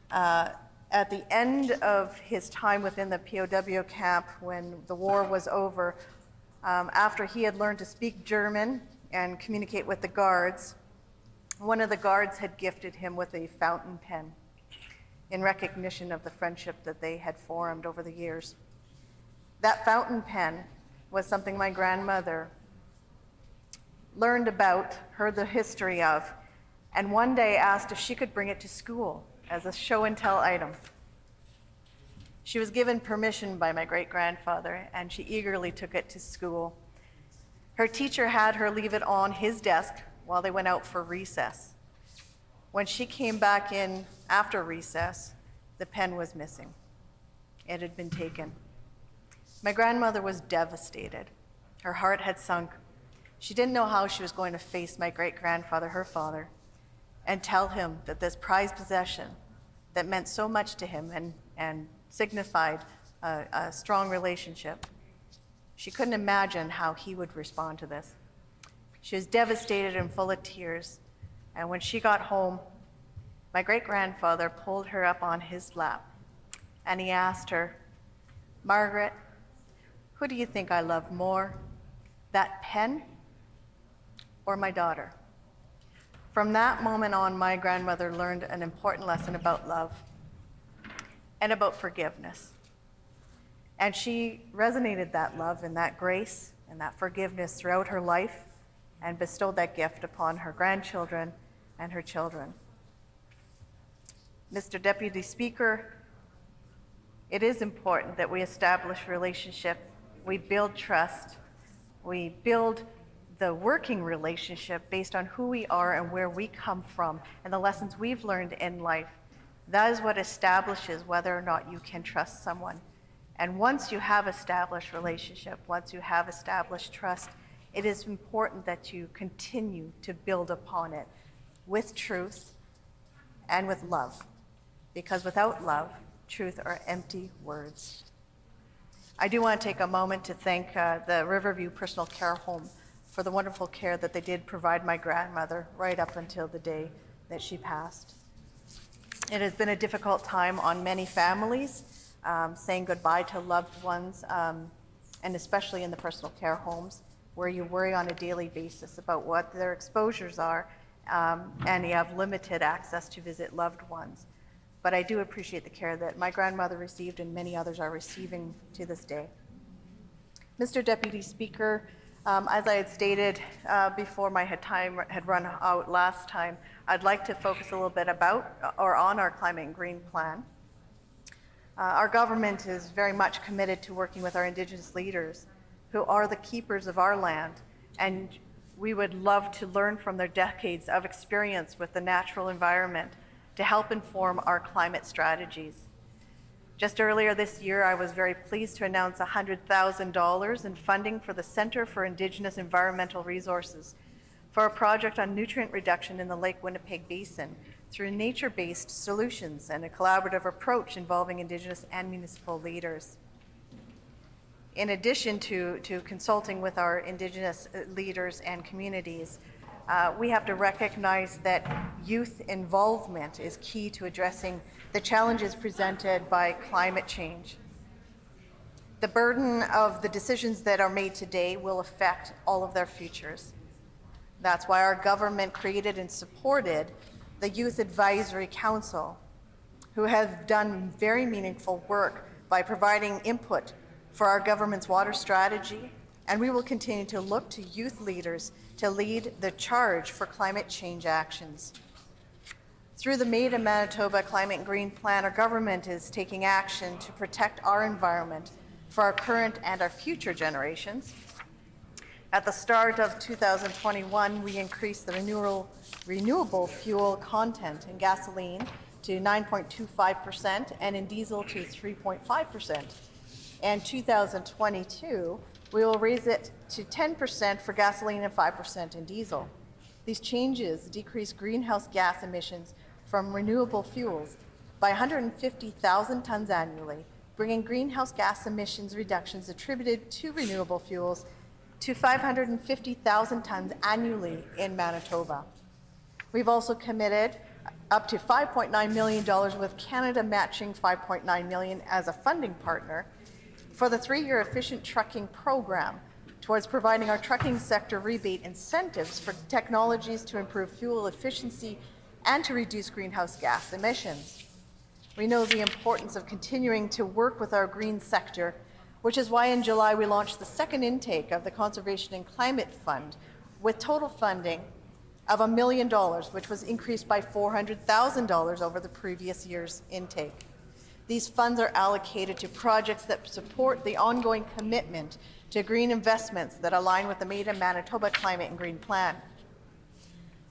At the end of his time within the POW camp, when the war was over, after he had learned to speak German and communicate with the guards, one of the guards had gifted him with a fountain pen in recognition of the friendship that they had formed over the years. That fountain pen was something my grandmother learned about, heard the history of, and one day asked if she could bring it to school as a show and tell item. She was given permission by my great-grandfather, and she eagerly took it to school. Her teacher had her leave it on his desk while they went out for recess. When she came back in after recess, the pen was missing. It had been taken. My grandmother was devastated. Her heart had sunk. She didn't know how she was going to face my great-grandfather, her father, and tell him that this prized possession that meant so much to him and signified a strong relationship. She couldn't imagine how he would respond to this. She was devastated and full of tears. And when she got home, my great-grandfather pulled her up on his lap and he asked her, "Margaret, who do you think I love more, that pen or my daughter?" From that moment on, my grandmother learned an important lesson about love and about forgiveness. And she resonated that love and that grace and that forgiveness throughout her life and bestowed that gift upon her grandchildren and her children. Mr. Deputy Speaker, it is important that we establish relationship, we build trust, we build the working relationship based on who we are and where we come from and the lessons we've learned in life. That is what establishes whether or not you can trust someone. And once you have established relationship, once you have established trust, it is important that you continue to build upon it with truth and with love, because without love, truth are empty words. I do want to take a moment to thank the Riverview Personal Care Home for the wonderful care that they did provide my grandmother right up until the day that she passed. It has been a difficult time on many families, saying goodbye to loved ones, and especially in the personal care homes, where you worry on a daily basis about what their exposures are, and you have limited access to visit loved ones. But I do appreciate the care that my grandmother received and many others are receiving to this day. Mr. Deputy Speaker, as I had stated before my time had run out last time, I'd like to focus a little bit on our Climate and Green Plan. Our government is very much committed to working with our Indigenous leaders who are the keepers of our land, and we would love to learn from their decades of experience with the natural environment to help inform our climate strategies. Just earlier this year, I was very pleased to announce $100,000 in funding for the Centre for Indigenous Environmental Resources for a project on nutrient reduction in the Lake Winnipeg Basin through nature-based solutions and a collaborative approach involving Indigenous and municipal leaders. In addition to consulting with our Indigenous leaders and communities, we have to recognize that youth involvement is key to addressing the challenges presented by climate change. The burden of the decisions that are made today will affect all of their futures. That's why our government created and supported the Youth Advisory Council, who have done very meaningful work by providing input for our government's water strategy, and we will continue to look to youth leaders to lead the charge for climate change actions. Through the Made in Manitoba Climate and Green Plan, our government is taking action to protect our environment for our current and our future generations. At the start of 2021, we increased the renewable fuel content in gasoline to 9.25% and in diesel to 3.5%. And 2022, we will raise it to 10% for gasoline and 5% in diesel. These changes decrease greenhouse gas emissions from renewable fuels by 150,000 tons annually, bringing greenhouse gas emissions reductions attributed to renewable fuels to 550,000 tons annually in Manitoba. We've also committed up to $5.9 million, with Canada matching $5.9 million as a funding partner for the 3-year efficient trucking program towards providing our trucking sector rebate incentives for technologies to improve fuel efficiency and to reduce greenhouse gas emissions. We know the importance of continuing to work with our green sector, which is why in July we launched the second intake of the Conservation and Climate Fund with total funding of $1 million, which was increased by $400,000 over the previous year's intake. These funds are allocated to projects that support the ongoing commitment to green investments that align with the Made in Manitoba Climate and Green Plan.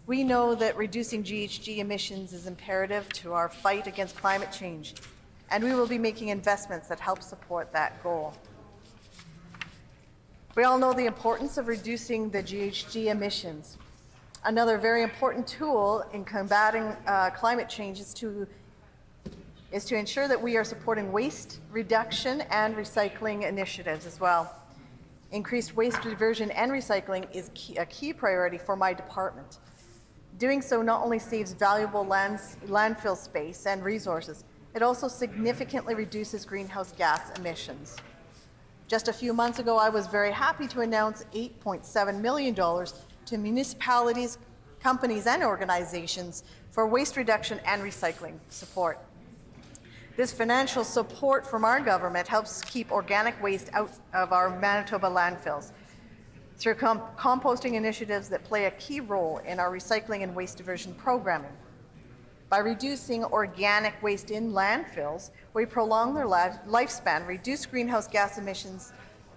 We know that reducing GHG emissions is imperative to our fight against climate change, and we will be making investments that help support that goal. We all know the importance of reducing the GHG emissions. Another very important tool in combating climate change is to is to ensure that we are supporting waste reduction and recycling initiatives as well. Increased waste diversion and recycling is a key priority for my department. Doing so not only saves valuable landfill space and resources, it also significantly reduces greenhouse gas emissions. Just a few months ago, I was very happy to announce $8.7 million to municipalities, companies, and organizations for waste reduction and recycling support. This financial support from our government helps keep organic waste out of our Manitoba landfills through composting initiatives that play a key role in our recycling and waste diversion programming. By reducing organic waste in landfills, we prolong their lifespan, reduce greenhouse gas emissions,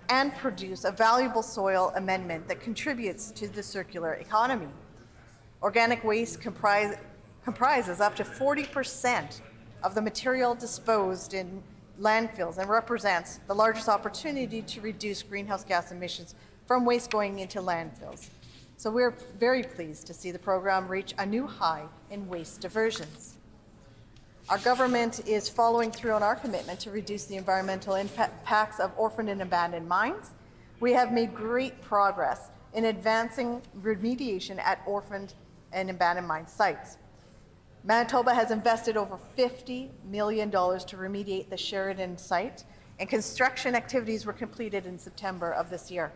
and produce a valuable soil amendment that contributes to the circular economy. Organic waste comprises up to 40% of the material disposed in landfills and represents the largest opportunity to reduce greenhouse gas emissions from waste going into landfills. So we're very pleased to see the program reach a new high in waste diversions. Our government is following through on our commitment to reduce the environmental impacts of orphaned and abandoned mines. We have made great progress in advancing remediation at orphaned and abandoned mine sites. Manitoba has invested over $50 million to remediate the Sheridan site, and construction activities were completed in September of this year.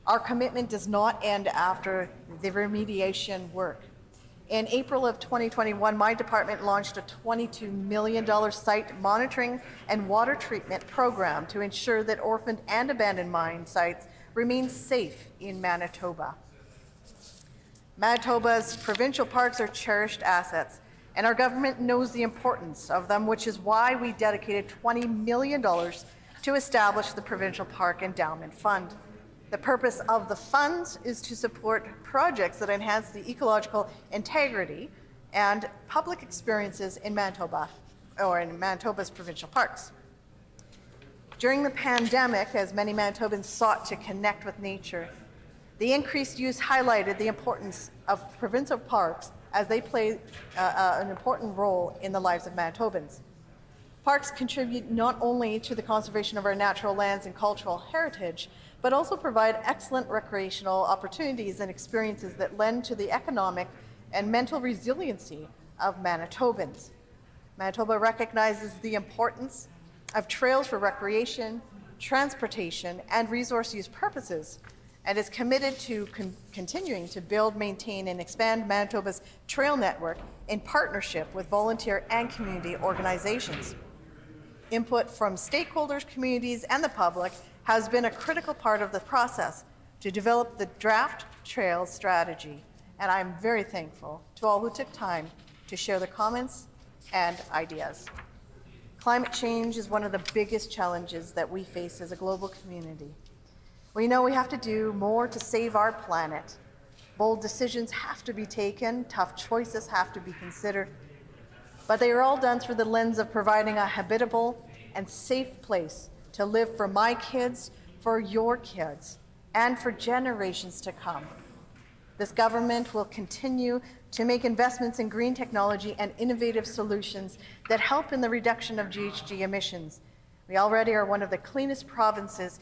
Our commitment does not end after the remediation work. In April of 2021, my department launched a $22 million site monitoring and water treatment program to ensure that orphaned and abandoned mine sites remain safe in Manitoba. Manitoba's provincial parks are cherished assets, and our government knows the importance of them, which is why we dedicated $20 million to establish the Provincial Park Endowment Fund. The purpose of the funds is to support projects that enhance the ecological integrity and public experiences in Manitoba, or in Manitoba's provincial parks. During the pandemic, as many Manitobans sought to connect with nature, the increased use highlighted the importance of provincial parks as they play an important role in the lives of Manitobans. Parks contribute not only to the conservation of our natural lands and cultural heritage, but also provide excellent recreational opportunities and experiences that lend to the economic and mental resiliency of Manitobans. Manitoba recognizes the importance of trails for recreation, transportation, and resource use purposes, and is committed to continuing to build, maintain, and expand Manitoba's trail network in partnership with volunteer and community organizations. Input from stakeholders, communities, and the public has been a critical part of the process to develop the draft trails strategy, and I'm very thankful to all who took time to share their comments and ideas. Climate change is one of the biggest challenges that we face as a global community. We know we have to do more to save our planet. Bold decisions have to be taken, tough choices have to be considered, but they are all done through the lens of providing a habitable and safe place to live for my kids, for your kids, and for generations to come. This government will continue to make investments in green technology and innovative solutions that help in the reduction of GHG emissions. We already are one of the cleanest provinces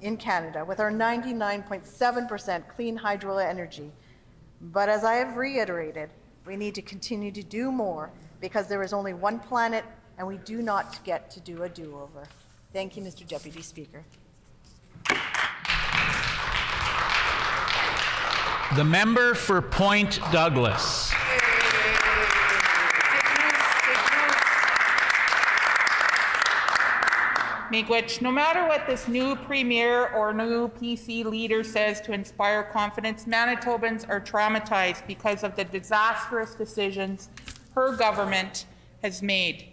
in Canada, with our 99.7% clean hydro energy. But as I have reiterated, we need to continue to do more because there is only one planet and we do not get to do a do-over. Thank you, Mr. Deputy Speaker. The member for Point Douglas. Miigwech, no matter what this new premier or new PC leader says to inspire confidence, Manitobans are traumatized because of the disastrous decisions her government has made.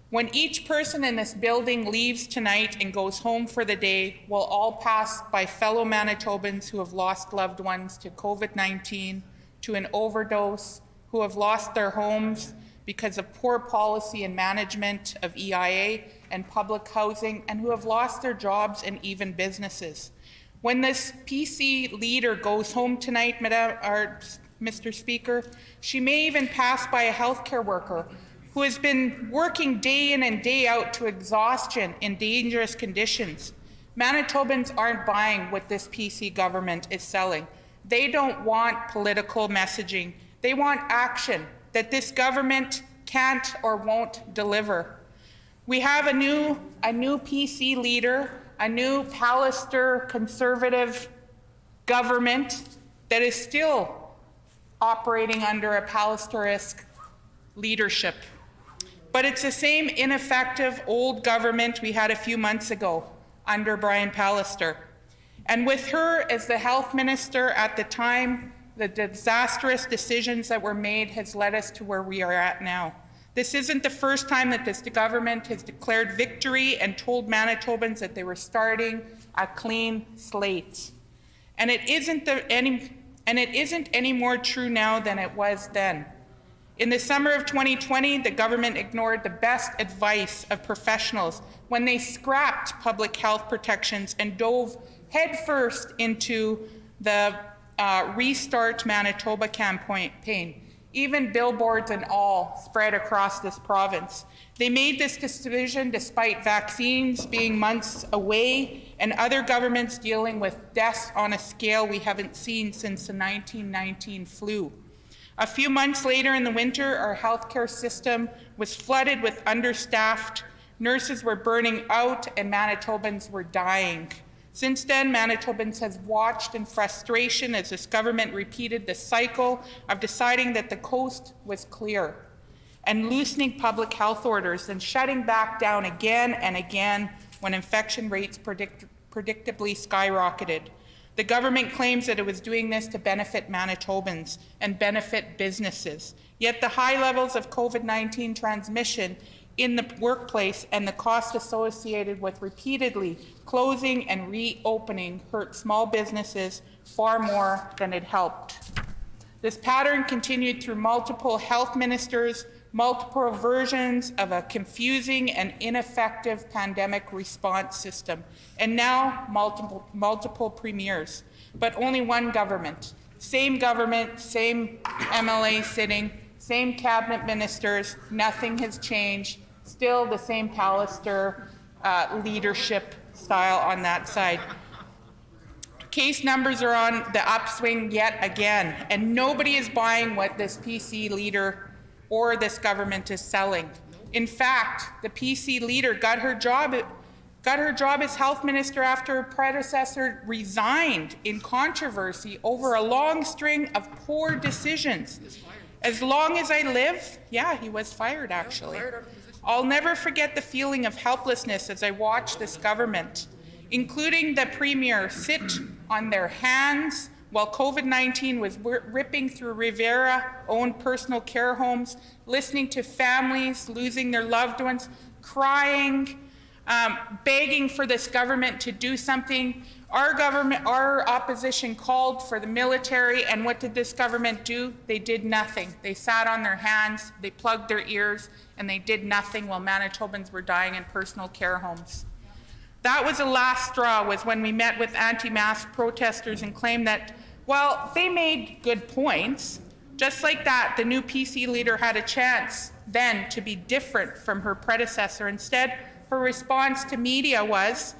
When each person in this building leaves tonight and goes home for the day, we'll all pass by fellow Manitobans who have lost loved ones to COVID-19, to an overdose, who have lost their homes because of poor policy and management of EIA and public housing, and who have lost their jobs and even businesses. When this PC leader goes home tonight, Mr. Speaker, she may even pass by a healthcare worker who has been working day in and day out to exhaustion in dangerous conditions. Manitobans aren't buying what this PC government is selling. They don't want political messaging. They want action that this government can't or won't deliver. We have a new PC leader, a new Pallister conservative government that is still operating under a Pallister-esque leadership. But it's the same ineffective old government we had a few months ago under Brian Pallister. And with her as the health minister at the time, the disastrous decisions that were made has led us to where we are at now. This isn't the first time that this government has declared victory and told Manitobans that they were starting a clean slate. And it isn't any more true now than it was then. In the summer of 2020, the government ignored the best advice of professionals when they scrapped public health protections and dove headfirst into the Restart Manitoba campaign, even billboards and all spread across this province. They made this decision despite vaccines being months away and other governments dealing with deaths on a scale we haven't seen since the 1919 flu. A few months later in the winter, our healthcare system was flooded with understaffed, nurses were burning out, and Manitobans were dying. Since then, Manitobans has watched in frustration as this government repeated the cycle of deciding that the coast was clear and loosening public health orders and shutting back down again and again when infection rates predictably skyrocketed. The government claims that it was doing this to benefit Manitobans and benefit businesses. Yet the high levels of COVID-19 transmission in the workplace and the cost associated with repeatedly closing and reopening hurt small businesses far more than it helped. This pattern continued through multiple health ministers, multiple versions of a confusing and ineffective pandemic response system, and now multiple premiers, but only one government. Same MLA sitting, same cabinet ministers, nothing has changed, still the same Pallister leadership style on that side. Case numbers are on the upswing yet again, and nobody is buying what this PC leader or this government is selling. In fact, the PC leader got her job as health minister after her predecessor resigned in controversy over a long string of poor decisions. As long as I live, yeah, he was fired actually. I'll never forget the feeling of helplessness as I watched this government, including the premier, sit on their hands while COVID-19 was ripping through Rivera-owned personal care homes, listening to families losing their loved ones, crying, begging for this government to do something. Our opposition called for the military, and what did this government do? They did nothing. They sat on their hands, they plugged their ears, and they did nothing while Manitobans were dying in personal care homes. That was the last straw, was when we met with anti-mask protesters and claimed that, well, they made good points. Just like that, the new PC leader had a chance then to be different from her predecessor. Instead, her response to media was,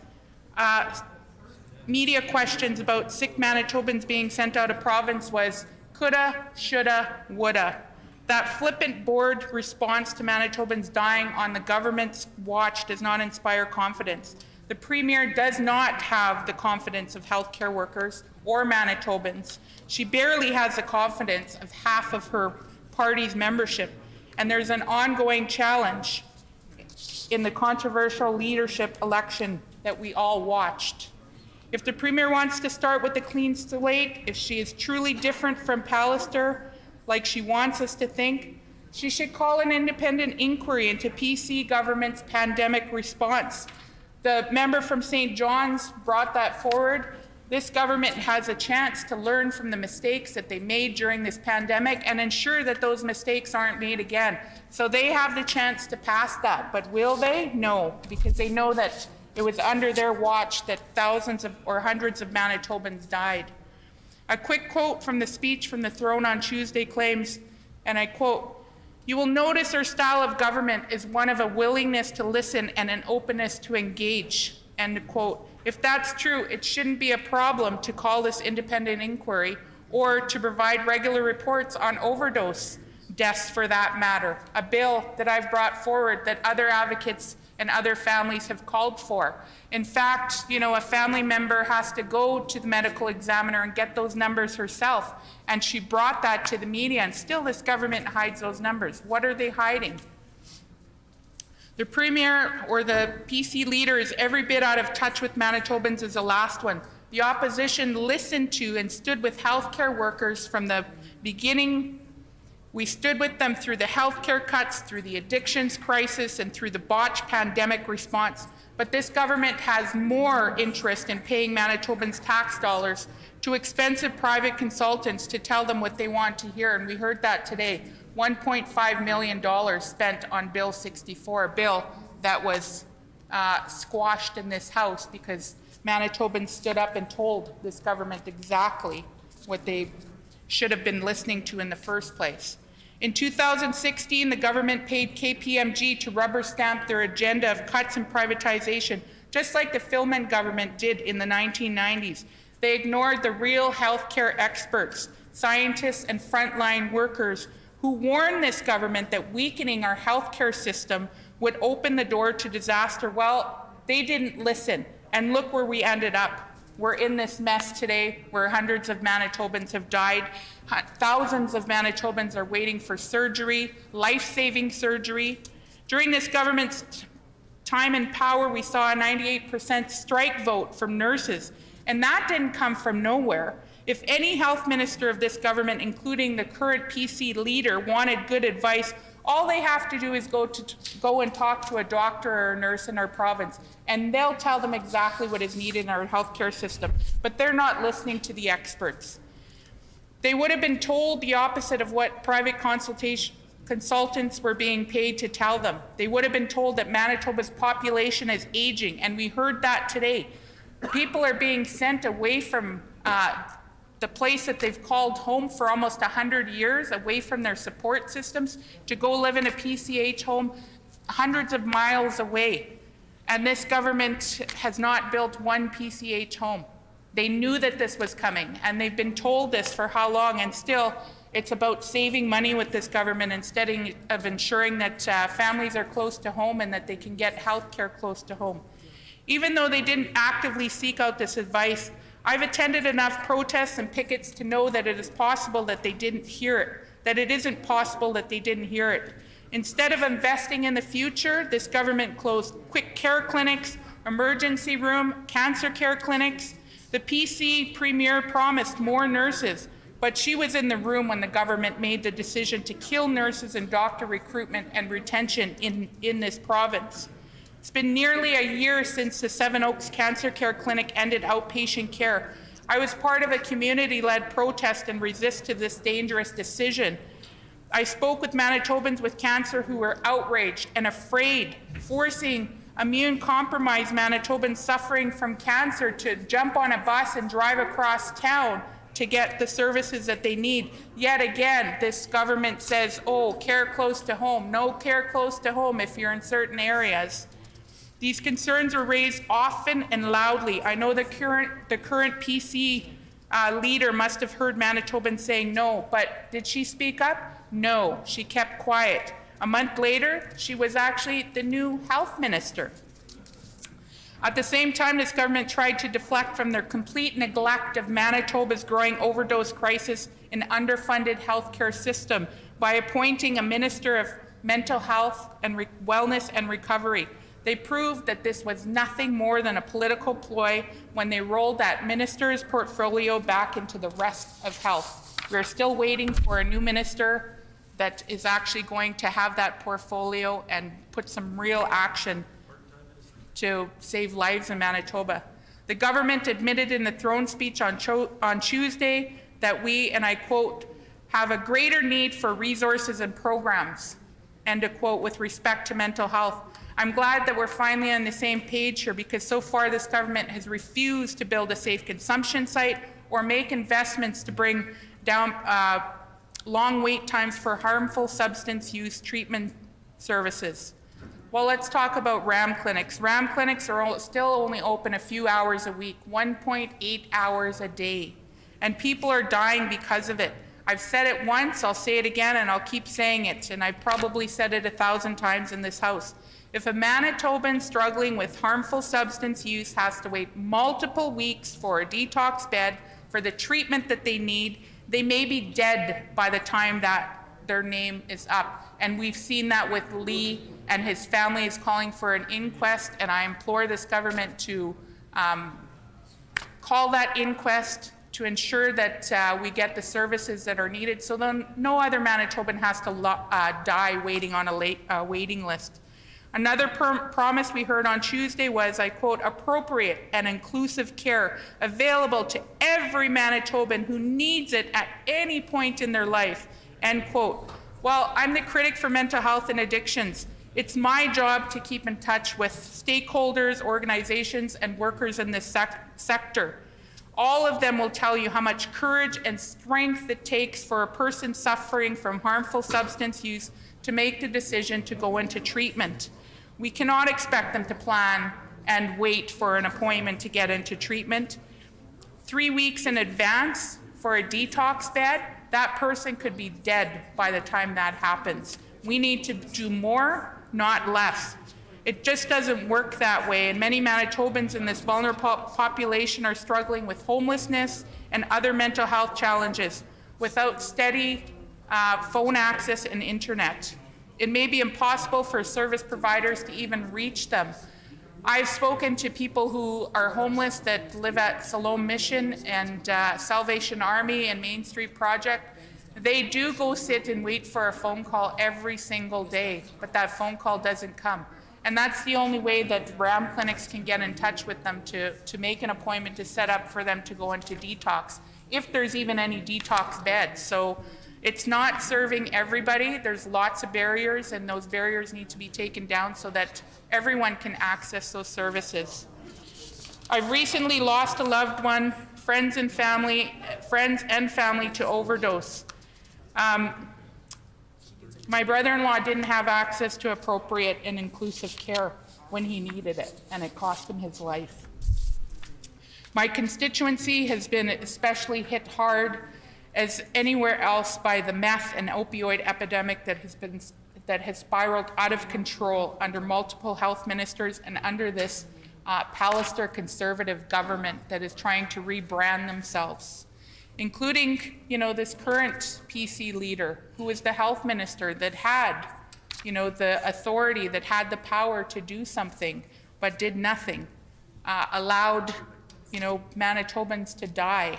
media questions about sick Manitobans being sent out of province was coulda, shoulda, woulda. That flippant bored response to Manitobans dying on the government's watch does not inspire confidence. The Premier does not have the confidence of healthcare workers or Manitobans. She barely has the confidence of half of her party's membership, and there's an ongoing challenge in the controversial leadership election that we all watched. If the Premier wants to start with a clean slate, if she is truly different from Pallister, like she wants us to think, she should call an independent inquiry into PC government's pandemic response. The member from St. John's brought that forward. This government has a chance to learn from the mistakes that they made during this pandemic and ensure that those mistakes aren't made again. So they have the chance to pass that, but will they? No, because they know that it was under their watch that thousands or hundreds of Manitobans died. A quick quote from the speech from the throne on Tuesday claims, and I quote, You will notice our style of government is one of a willingness to listen and an openness to engage, end quote. If that's true, it shouldn't be a problem to call this independent inquiry or to provide regular reports on overdose deaths for that matter, a bill that I've brought forward that other advocates and other families have called for. In fact, you know, a family member has to go to the medical examiner and get those numbers herself, and she brought that to the media, and still this government hides those numbers. What are they hiding? The Premier or the PC leader is every bit out of touch with Manitobans as the last one. The opposition listened to and stood with healthcare workers from the beginning. We stood with them through the healthcare cuts, through the addictions crisis, and through the botched pandemic response. But this government has more interest in paying Manitobans tax dollars to expensive private consultants to tell them what they want to hear. And we heard that today. $1.5 million spent on Bill 64, a bill that was squashed in this House because Manitobans stood up and told this government exactly what they should have been listening to in the first place. In 2016, the government paid KPMG to rubber stamp their agenda of cuts and privatization, just like the Philman government did in the 1990s. They ignored the real healthcare experts, scientists, and frontline workers who warned this government that weakening our healthcare system would open the door to disaster. Well, they didn't listen, and look where we ended up. We're in this mess today where hundreds of Manitobans have died. Thousands of Manitobans are waiting for surgery, life-saving surgery. During this government's time in power, we saw a 98% strike vote from nurses, and that didn't come from nowhere. If any health minister of this government, including the current PC leader, wanted good advice, all they have to do is go and talk to a doctor or a nurse in our province, and they'll tell them exactly what is needed in our healthcare system. But they're not listening to the experts. They would have been told the opposite of what private consultants were being paid to tell them. They would have been told that Manitoba's population is aging, and we heard that today. People are being sent away from the place that they've called home for almost 100 years, away from their support systems, to go live in a PCH home hundreds of miles away. And this government has not built one PCH home. They knew that this was coming, and they've been told this for how long, and still it's about saving money with this government instead of ensuring that families are close to home and that they can get health care close to home. Even though they didn't actively seek out this advice, I've attended enough protests and pickets to know that it is possible that they didn't hear it, that it isn't possible that they didn't hear it. Instead of investing in the future, this government closed quick care clinics, emergency room, cancer care clinics. The PC Premier promised more nurses, but she was in the room when the government made the decision to kill nurses and doctor recruitment and retention in this province. It's been nearly a year since the Seven Oaks Cancer Care Clinic ended outpatient care. I was part of a community-led protest and resist to this dangerous decision. I spoke with Manitobans with cancer who were outraged and afraid, forcing immune-compromised Manitobans suffering from cancer to jump on a bus and drive across town to get the services that they need. Yet again, this government says, oh, care close to home. No care close to home if you're in certain areas. These concerns were raised often and loudly. I know the current PC leader must have heard Manitobans saying no, but did she speak up? No, she kept quiet. A month later, she was actually the new health minister. At the same time, this government tried to deflect from their complete neglect of Manitoba's growing overdose crisis and underfunded healthcare system by appointing a minister of mental health and wellness and recovery. They proved that this was nothing more than a political ploy when they rolled that minister's portfolio back into the rest of health. We're still waiting for a new minister that is actually going to have that portfolio and put some real action to save lives in Manitoba. The government admitted in the throne speech on Tuesday that we, and I quote, have a greater need for resources and programs, end of quote, with respect to mental health. I'm glad that we're finally on the same page here, because so far this government has refused to build a safe consumption site or make investments to bring down long wait times for harmful substance use treatment services. Well, let's talk about RAM clinics. RAM clinics are still only open a few hours a week, 1.8 hours a day, and people are dying because of it. I've said it once, I'll say it again, and I'll keep saying it, and I've probably said it 1,000 times in this House. If a Manitoban struggling with harmful substance use has to wait multiple weeks for a detox bed for the treatment that they need, they may be dead by the time that their name is up. And we've seen that with Lee, and his family is calling for an inquest, and I implore this government to call that inquest to ensure that we get the services that are needed, so then no other Manitoban has to die waiting on a waiting list. Another promise we heard on Tuesday was, I quote, appropriate and inclusive care available to every Manitoban who needs it at any point in their life, end quote. Well, I'm the critic for mental health and addictions. It's my job to keep in touch with stakeholders, organizations, and workers in this sector. All of them will tell you how much courage and strength it takes for a person suffering from harmful substance use to make the decision to go into treatment. We cannot expect them to plan and wait for an appointment to get into treatment. 3 weeks in advance for a detox bed, that person could be dead by the time that happens. We need to do more, not less. It just doesn't work that way, and many Manitobans in this vulnerable population are struggling with homelessness and other mental health challenges without steady phone access and internet. It may be impossible for service providers to even reach them. I've spoken to people who are homeless that live at Siloam Mission and Salvation Army and Main Street Project. They do go sit and wait for a phone call every single day, but that phone call doesn't come. And that's the only way that RAM clinics can get in touch with them to make an appointment to set up for them to go into detox, if there's even any detox beds. So it's not serving everybody. There's lots of barriers, and those barriers need to be taken down so that everyone can access those services. I've recently lost a loved one, friends and family to overdose. My brother-in-law didn't have access to appropriate and inclusive care when he needed it, and it cost him his life. My constituency has been especially hit hard as anywhere else by the meth and opioid epidemic that has spiraled out of control under multiple health ministers and under this Pallister conservative government that is trying to rebrand themselves, including, this current PC leader who is the health minister that had, the authority, that had the power to do something, but did nothing, allowed, Manitobans to die.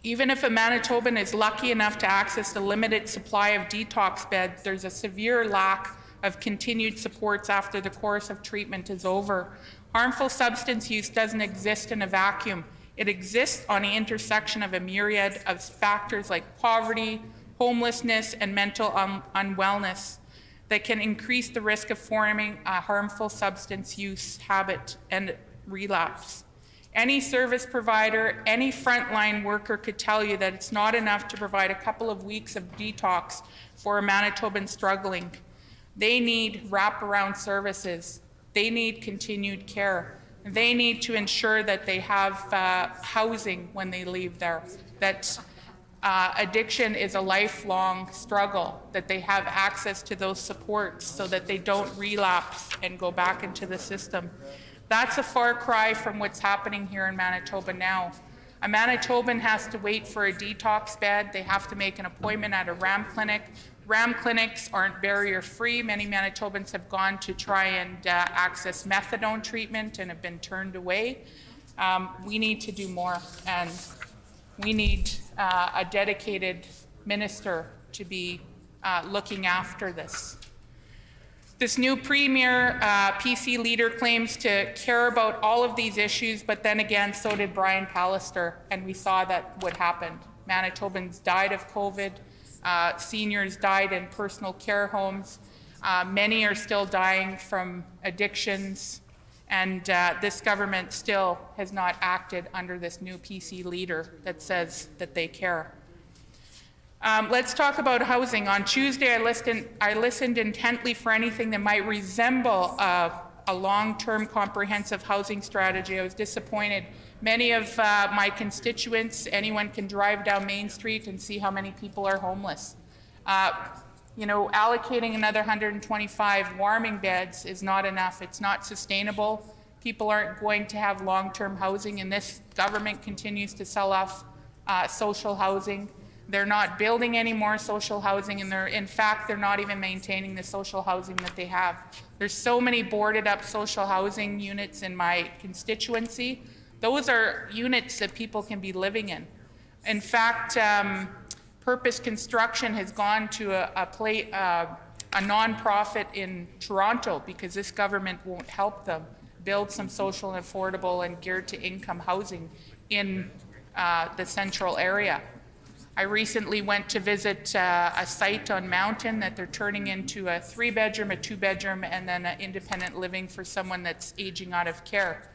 Even if a Manitoban is lucky enough to access the limited supply of detox beds, there's a severe lack of continued supports after the course of treatment is over. Harmful substance use doesn't exist in a vacuum. It exists on the intersection of a myriad of factors like poverty, homelessness, and mental unwellness that can increase the risk of forming a harmful substance use habit and relapse. Any service provider, any frontline worker could tell you that it's not enough to provide a couple of weeks of detox for a Manitoban struggling. They need wraparound services. They need continued care. They need to ensure that they have housing when they leave there, that addiction is a lifelong struggle, that they have access to those supports so that they don't relapse and go back into the system. That's a far cry from what's happening here in Manitoba now. A Manitoban has to wait for a detox bed. They have to make an appointment at a RAM clinic. RAM clinics aren't barrier-free. Many Manitobans have gone to try and access methadone treatment and have been turned away. We need to do more, and we need a dedicated minister to be looking after this. This new premier PC leader claims to care about all of these issues, but then again, so did Brian Pallister, and we saw that what happened. Manitobans died of COVID. Seniors died in personal care homes. Many are still dying from addictions, and this government still has not acted under this new PC leader that says that they care. Let's talk about housing. On Tuesday, I listened intently for anything that might resemble a long-term comprehensive housing strategy. I was disappointed. Many of my constituents, anyone can drive down Main Street and see how many people are homeless. You know, allocating another 125 warming beds is not enough. It's not sustainable. People aren't going to have long-term housing, and this government continues to sell off social housing. They're not building any more social housing, and in fact, they're not even maintaining the social housing that they have. There's so many boarded up social housing units in my constituency. Those are units that people can be living in. In fact, Purpose Construction has gone to a nonprofit in Toronto because this government won't help them build some social and affordable and geared to income housing in the central area. I recently went to visit a site on Mountain that they're turning into a 3-bedroom, a 2-bedroom, and then an independent living for someone that's aging out of care.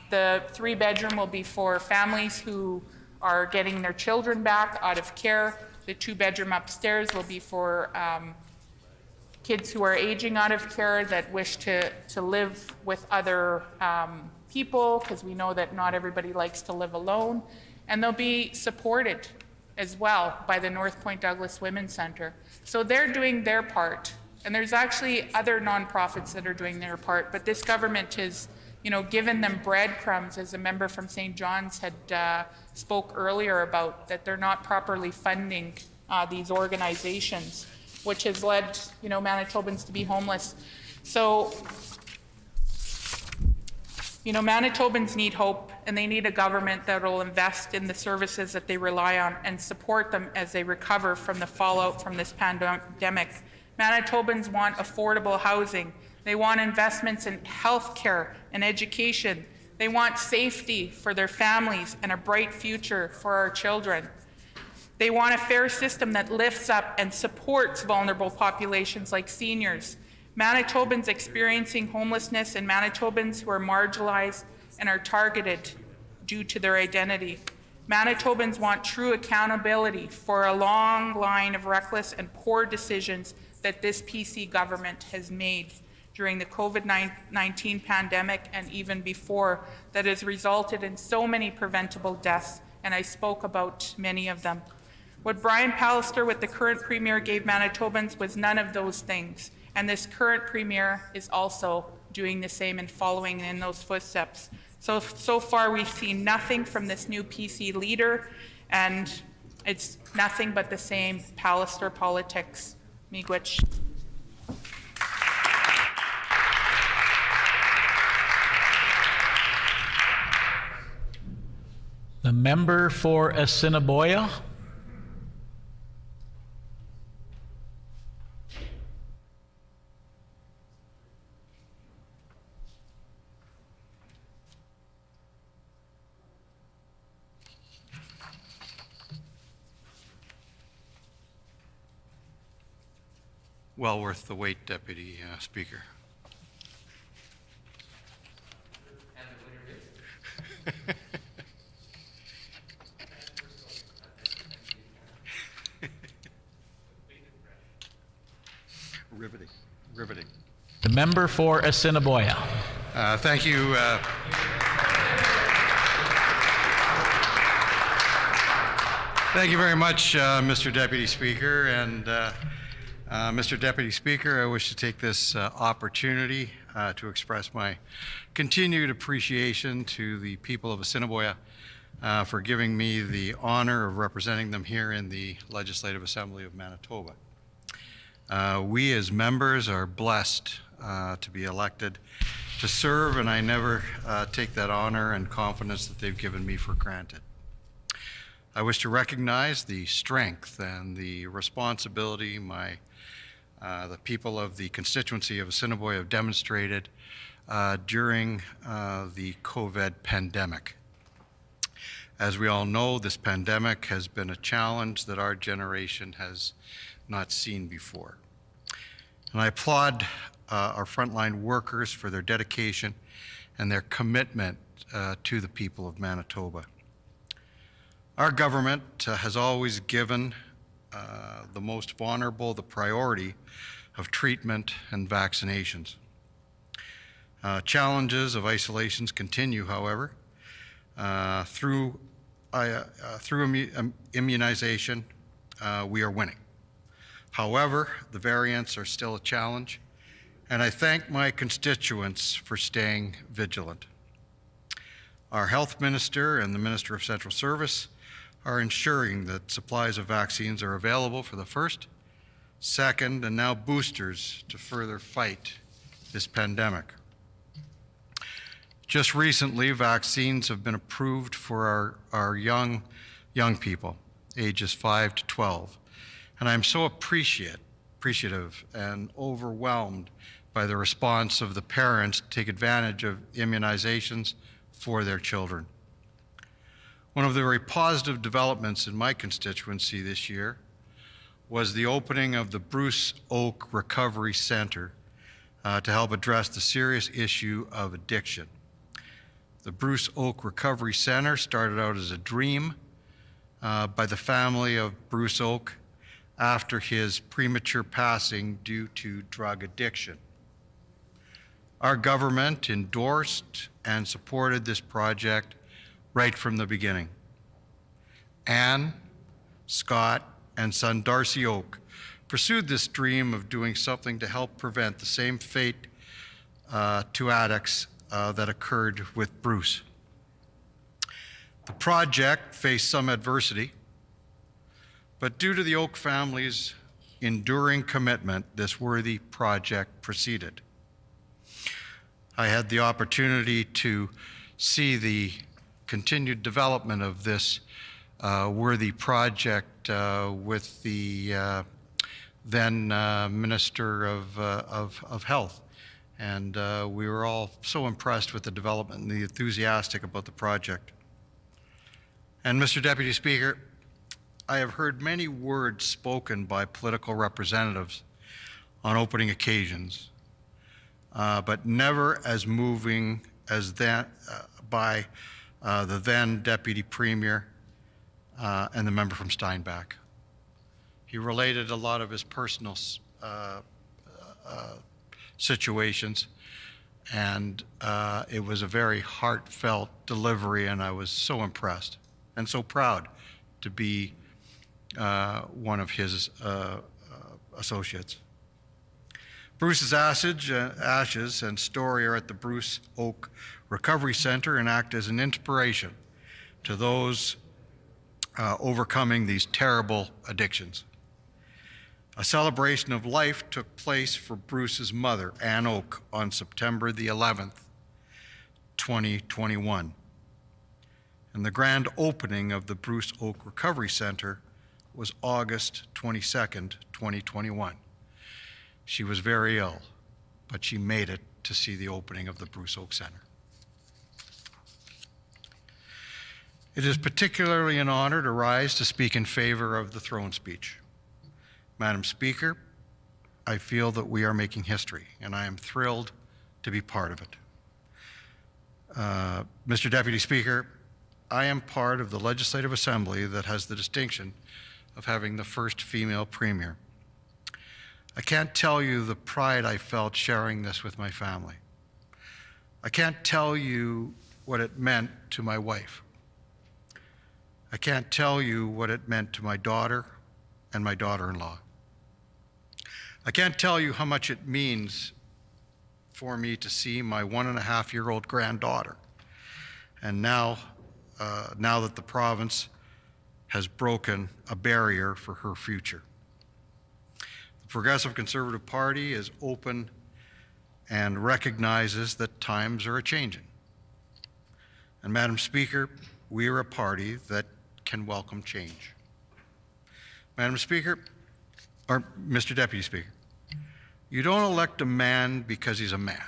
The 3-bedroom will be for families who are getting their children back out of care. The 2-bedroom upstairs will be for kids who are aging out of care that wish to live with other people, because we know that not everybody likes to live alone. And they'll be supported as well by the North Point Douglas Women's Centre. So they're doing their part. And there's actually other nonprofits that are doing their part, but this government has, you know, given them breadcrumbs, as a member from St. John's had spoke earlier about, that they're not properly funding these organizations, which has led, you know, Manitobans to be homeless. So, you know, Manitobans need hope, and they need a government that will invest in the services that they rely on and support them as they recover from the fallout from this pandemic. Manitobans want affordable housing. They want investments in healthcare and education. They want safety for their families and a bright future for our children. They want a fair system that lifts up and supports vulnerable populations like seniors, Manitobans experiencing homelessness, and Manitobans who are marginalized and are targeted due to their identity. Manitobans want true accountability for a long line of reckless and poor decisions that this PC government has made during the COVID-19 pandemic and even before, that has resulted in so many preventable deaths, and I spoke about many of them. What Brian Pallister with the current Premier gave Manitobans was none of those things, and this current Premier is also doing the same and following in those footsteps. So far we've seen nothing from this new PC leader, and it's nothing but the same Pallister politics. Miigwech. The member for Assiniboia. Well worth the wait, Deputy Speaker. Riveting, riveting. The member for Assiniboia. Thank you. Thank you very much, Mr. Deputy Speaker. And Mr. Deputy Speaker, I wish to take this opportunity to express my continued appreciation to the people of Assiniboia for giving me the honor of representing them here in the Legislative Assembly of Manitoba. We as members are blessed to be elected to serve, and I never take that honor and confidence that they've given me for granted. I wish to recognize the strength and the responsibility the people of the constituency of Assiniboia have demonstrated during the COVID pandemic. As we all know, this pandemic has been a challenge that our generation has not seen before. And I applaud our frontline workers for their dedication and their commitment to the people of Manitoba. Our government has always given the most vulnerable the priority of treatment and vaccinations. Challenges of isolations continue, however. Through immunization, we are winning. However, the variants are still a challenge, and I thank my constituents for staying vigilant. Our health minister and the Minister of Central Service are ensuring that supplies of vaccines are available for the first, second, and now boosters to further fight this pandemic. Just recently, vaccines have been approved for our young people, ages 5 to 12. And I'm so appreciative and overwhelmed by the response of the parents to take advantage of immunizations for their children. One of the very positive developments in my constituency this year was the opening of the Bruce Oak Recovery Center to help address the serious issue of addiction. The Bruce Oak Recovery Center started out as a dream by the family of Bruce Oak after his premature passing due to drug addiction. Our government endorsed and supported this project right from the beginning. Anne, Scott, and son Darcy Oak pursued this dream of doing something to help prevent the same fate to addicts that occurred with Bruce. The project faced some adversity, but due to the Oak family's enduring commitment, this worthy project proceeded. I had the opportunity to see the continued development of this worthy project with the then Minister of Health. And we were all so impressed with the development and enthusiastic about the project. And Mr. Deputy Speaker, I have heard many words spoken by political representatives on opening occasions, but never as moving as that by the then Deputy Premier and the member from Steinbach. He related a lot of his personal situations, and it was a very heartfelt delivery, and I was so impressed and so proud to be one of his associates. Bruce's ashes and story are at the Bruce Oak Recovery Center and act as an inspiration to those overcoming these terrible addictions. A celebration of life took place for Bruce's mother, Ann Oak, on September the 11th, 2021. And the grand opening of the Bruce Oak Recovery Center was August 22nd, 2021. She was very ill, but she made it to see the opening of the Bruce Oak Center. It is particularly an honor to rise to speak in favor of the throne speech. Madam Speaker, I feel that we are making history, and I am thrilled to be part of it. Mr. Deputy Speaker, I am part of the Legislative Assembly that has the distinction of having the first female premier. I can't tell you the pride I felt sharing this with my family. I can't tell you what it meant to my wife. I can't tell you what it meant to my daughter and my daughter-in-law. I can't tell you how much it means for me to see my 1.5-year-old granddaughter. And now that the province has broken a barrier for her future. The Progressive Conservative Party is open and recognizes that times are a-changing. And Madam Speaker, we are a party that can welcome change. Madam Speaker, or Mr. Deputy Speaker, you don't elect a man because he's a man.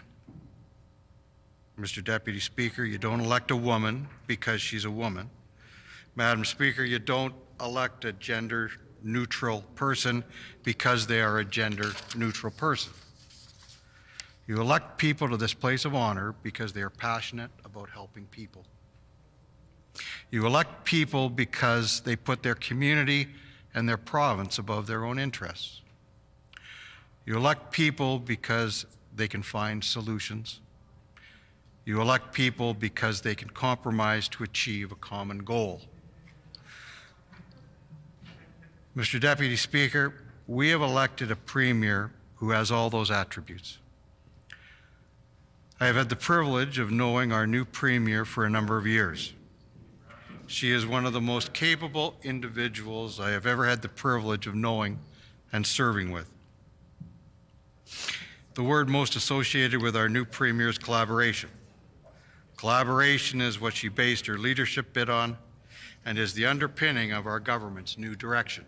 Mr. Deputy Speaker, you don't elect a woman because she's a woman. Madam Speaker, you don't elect a gender-neutral person because they are a gender-neutral person. You elect people to this place of honor because they are passionate about helping people. You elect people because they put their community and their province above their own interests. You elect people because they can find solutions. You elect people because they can compromise to achieve a common goal. Mr. Deputy Speaker, we have elected a premier who has all those attributes. I have had the privilege of knowing our new premier for a number of years. She is one of the most capable individuals I have ever had the privilege of knowing and serving with. The word most associated with our new premier is collaboration. Collaboration is what she based her leadership bid on and is the underpinning of our government's new direction.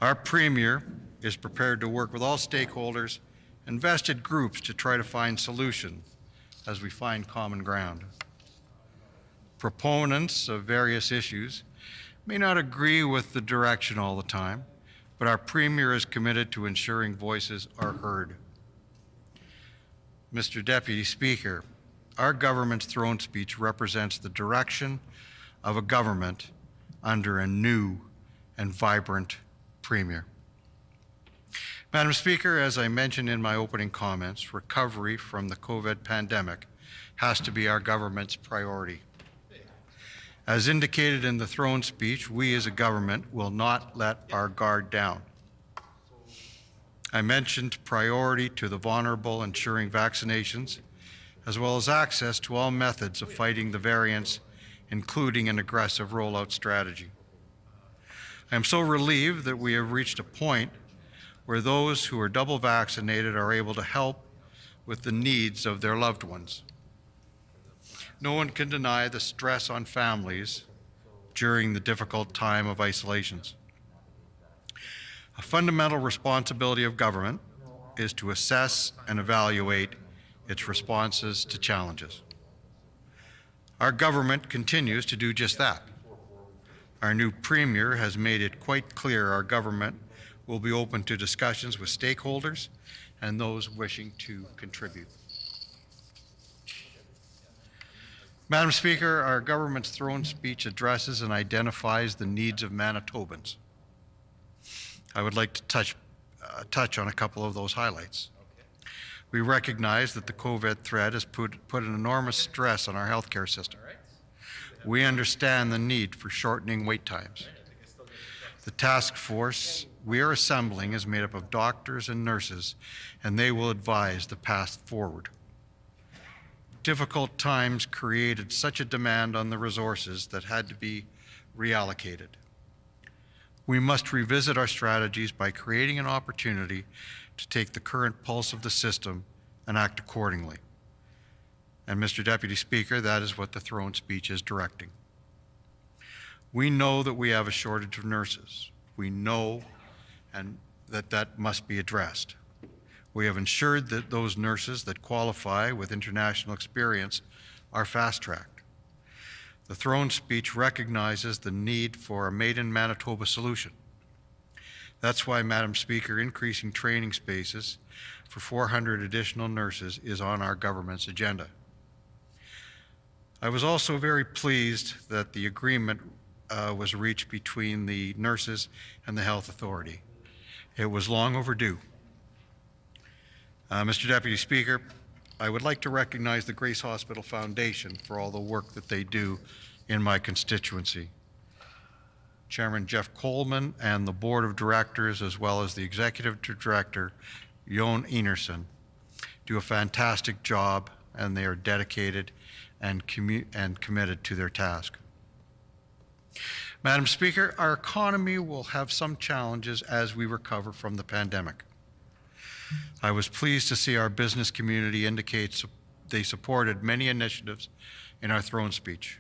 Our premier is prepared to work with all stakeholders and vested groups to try to find solutions as we find common ground. Proponents of various issues may not agree with the direction all the time, but our premier is committed to ensuring voices are heard. Mr. Deputy Speaker, our government's throne speech represents the direction of a government under a new and vibrant premier. Madam Speaker, as I mentioned in my opening comments, recovery from the COVID pandemic has to be our government's priority. As indicated in the throne speech, we as a government will not let our guard down. I mentioned priority to the vulnerable, ensuring vaccinations, as well as access to all methods of fighting the variants, including an aggressive rollout strategy. I am so relieved that we have reached a point where those who are double vaccinated are able to help with the needs of their loved ones. No one can deny the stress on families during the difficult time of isolations. A fundamental responsibility of government is to assess and evaluate its responses to challenges. Our government continues to do just that. Our new premier has made it quite clear our government will be open to discussions with stakeholders and those wishing to contribute. Madam Speaker, our government's throne speech addresses and identifies the needs of Manitobans. I would like to touch on a couple of those highlights. We recognize that the COVID threat has put an enormous stress on our healthcare system. We understand the need for shortening wait times. The task force we are assembling is made up of doctors and nurses, and they will advise the path forward. Difficult times created such a demand on the resources that had to be reallocated. We must revisit our strategies by creating an opportunity to take the current pulse of the system and act accordingly. And Mr. Deputy Speaker, that is what the throne speech is directing. We know that we have a shortage of nurses. We know and that must be addressed. We have ensured that those nurses that qualify with international experience are fast-tracked. The throne speech recognizes the need for a made-in-Manitoba solution. That's why, Madam Speaker, increasing training spaces for 400 additional nurses is on our government's agenda. I was also very pleased that the agreement was reached between the nurses and the health authority. It was long overdue. Mr. Deputy Speaker, I would like to recognize the Grace Hospital Foundation for all the work that they do in my constituency. Chairman Jeff Coleman and the Board of Directors, as well as the Executive Director, Jon Enerson, do a fantastic job, and they are dedicated and committed to their task. Madam Speaker, our economy will have some challenges as we recover from the pandemic. I was pleased to see our business community indicate they supported many initiatives in our throne speech.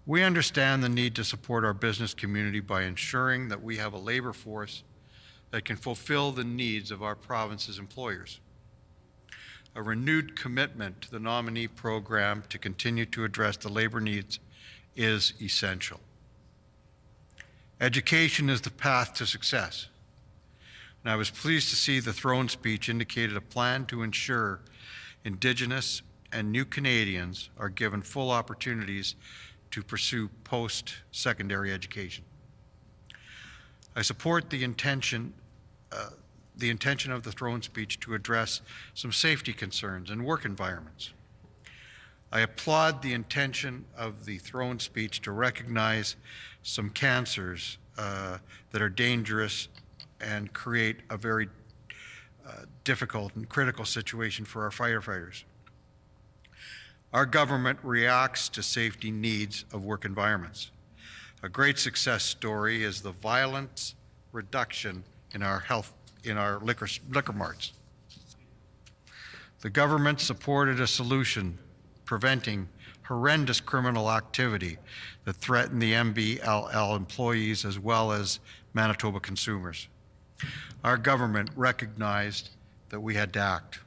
We understand the need to support our business community by ensuring that we have a labor force that can fulfill the needs of our province's employers. A renewed commitment to the nominee program to continue to address the labor needs is essential. Education is the path to success. And I was pleased to see the throne speech indicated a plan to ensure Indigenous and new Canadians are given full opportunities to pursue post-secondary education. I support the intention of the throne speech to address some safety concerns and work environments. I applaud the intention of the throne speech to recognize some cancers that are dangerous and create a very difficult and critical situation for our firefighters. Our government reacts to safety needs of work environments. A great success story is the violence reduction in our liquor marts. The government supported a solution preventing horrendous criminal activity that threatened the MBLL employees as well as Manitoba consumers. Our government recognized that we had to act,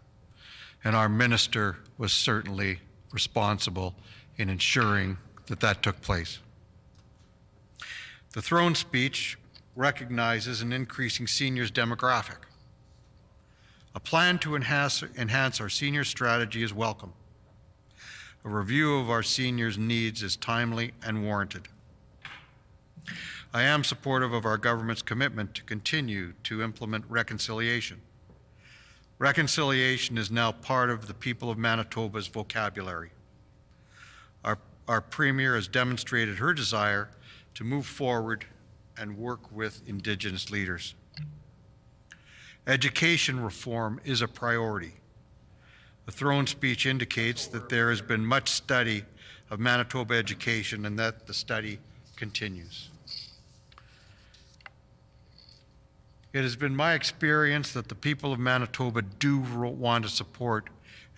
and our minister was certainly responsible in ensuring that that took place. The throne speech recognizes an increasing seniors demographic. A plan to enhance our senior strategy is welcome. A review of our seniors' needs is timely and warranted. I am supportive of our government's commitment to continue to implement reconciliation. Reconciliation is now part of the people of Manitoba's vocabulary. Our Premier has demonstrated her desire to move forward and work with Indigenous leaders. Education reform is a priority. The throne speech indicates that there has been much study of Manitoba education and that the study continues. It has been my experience that the people of Manitoba do want to support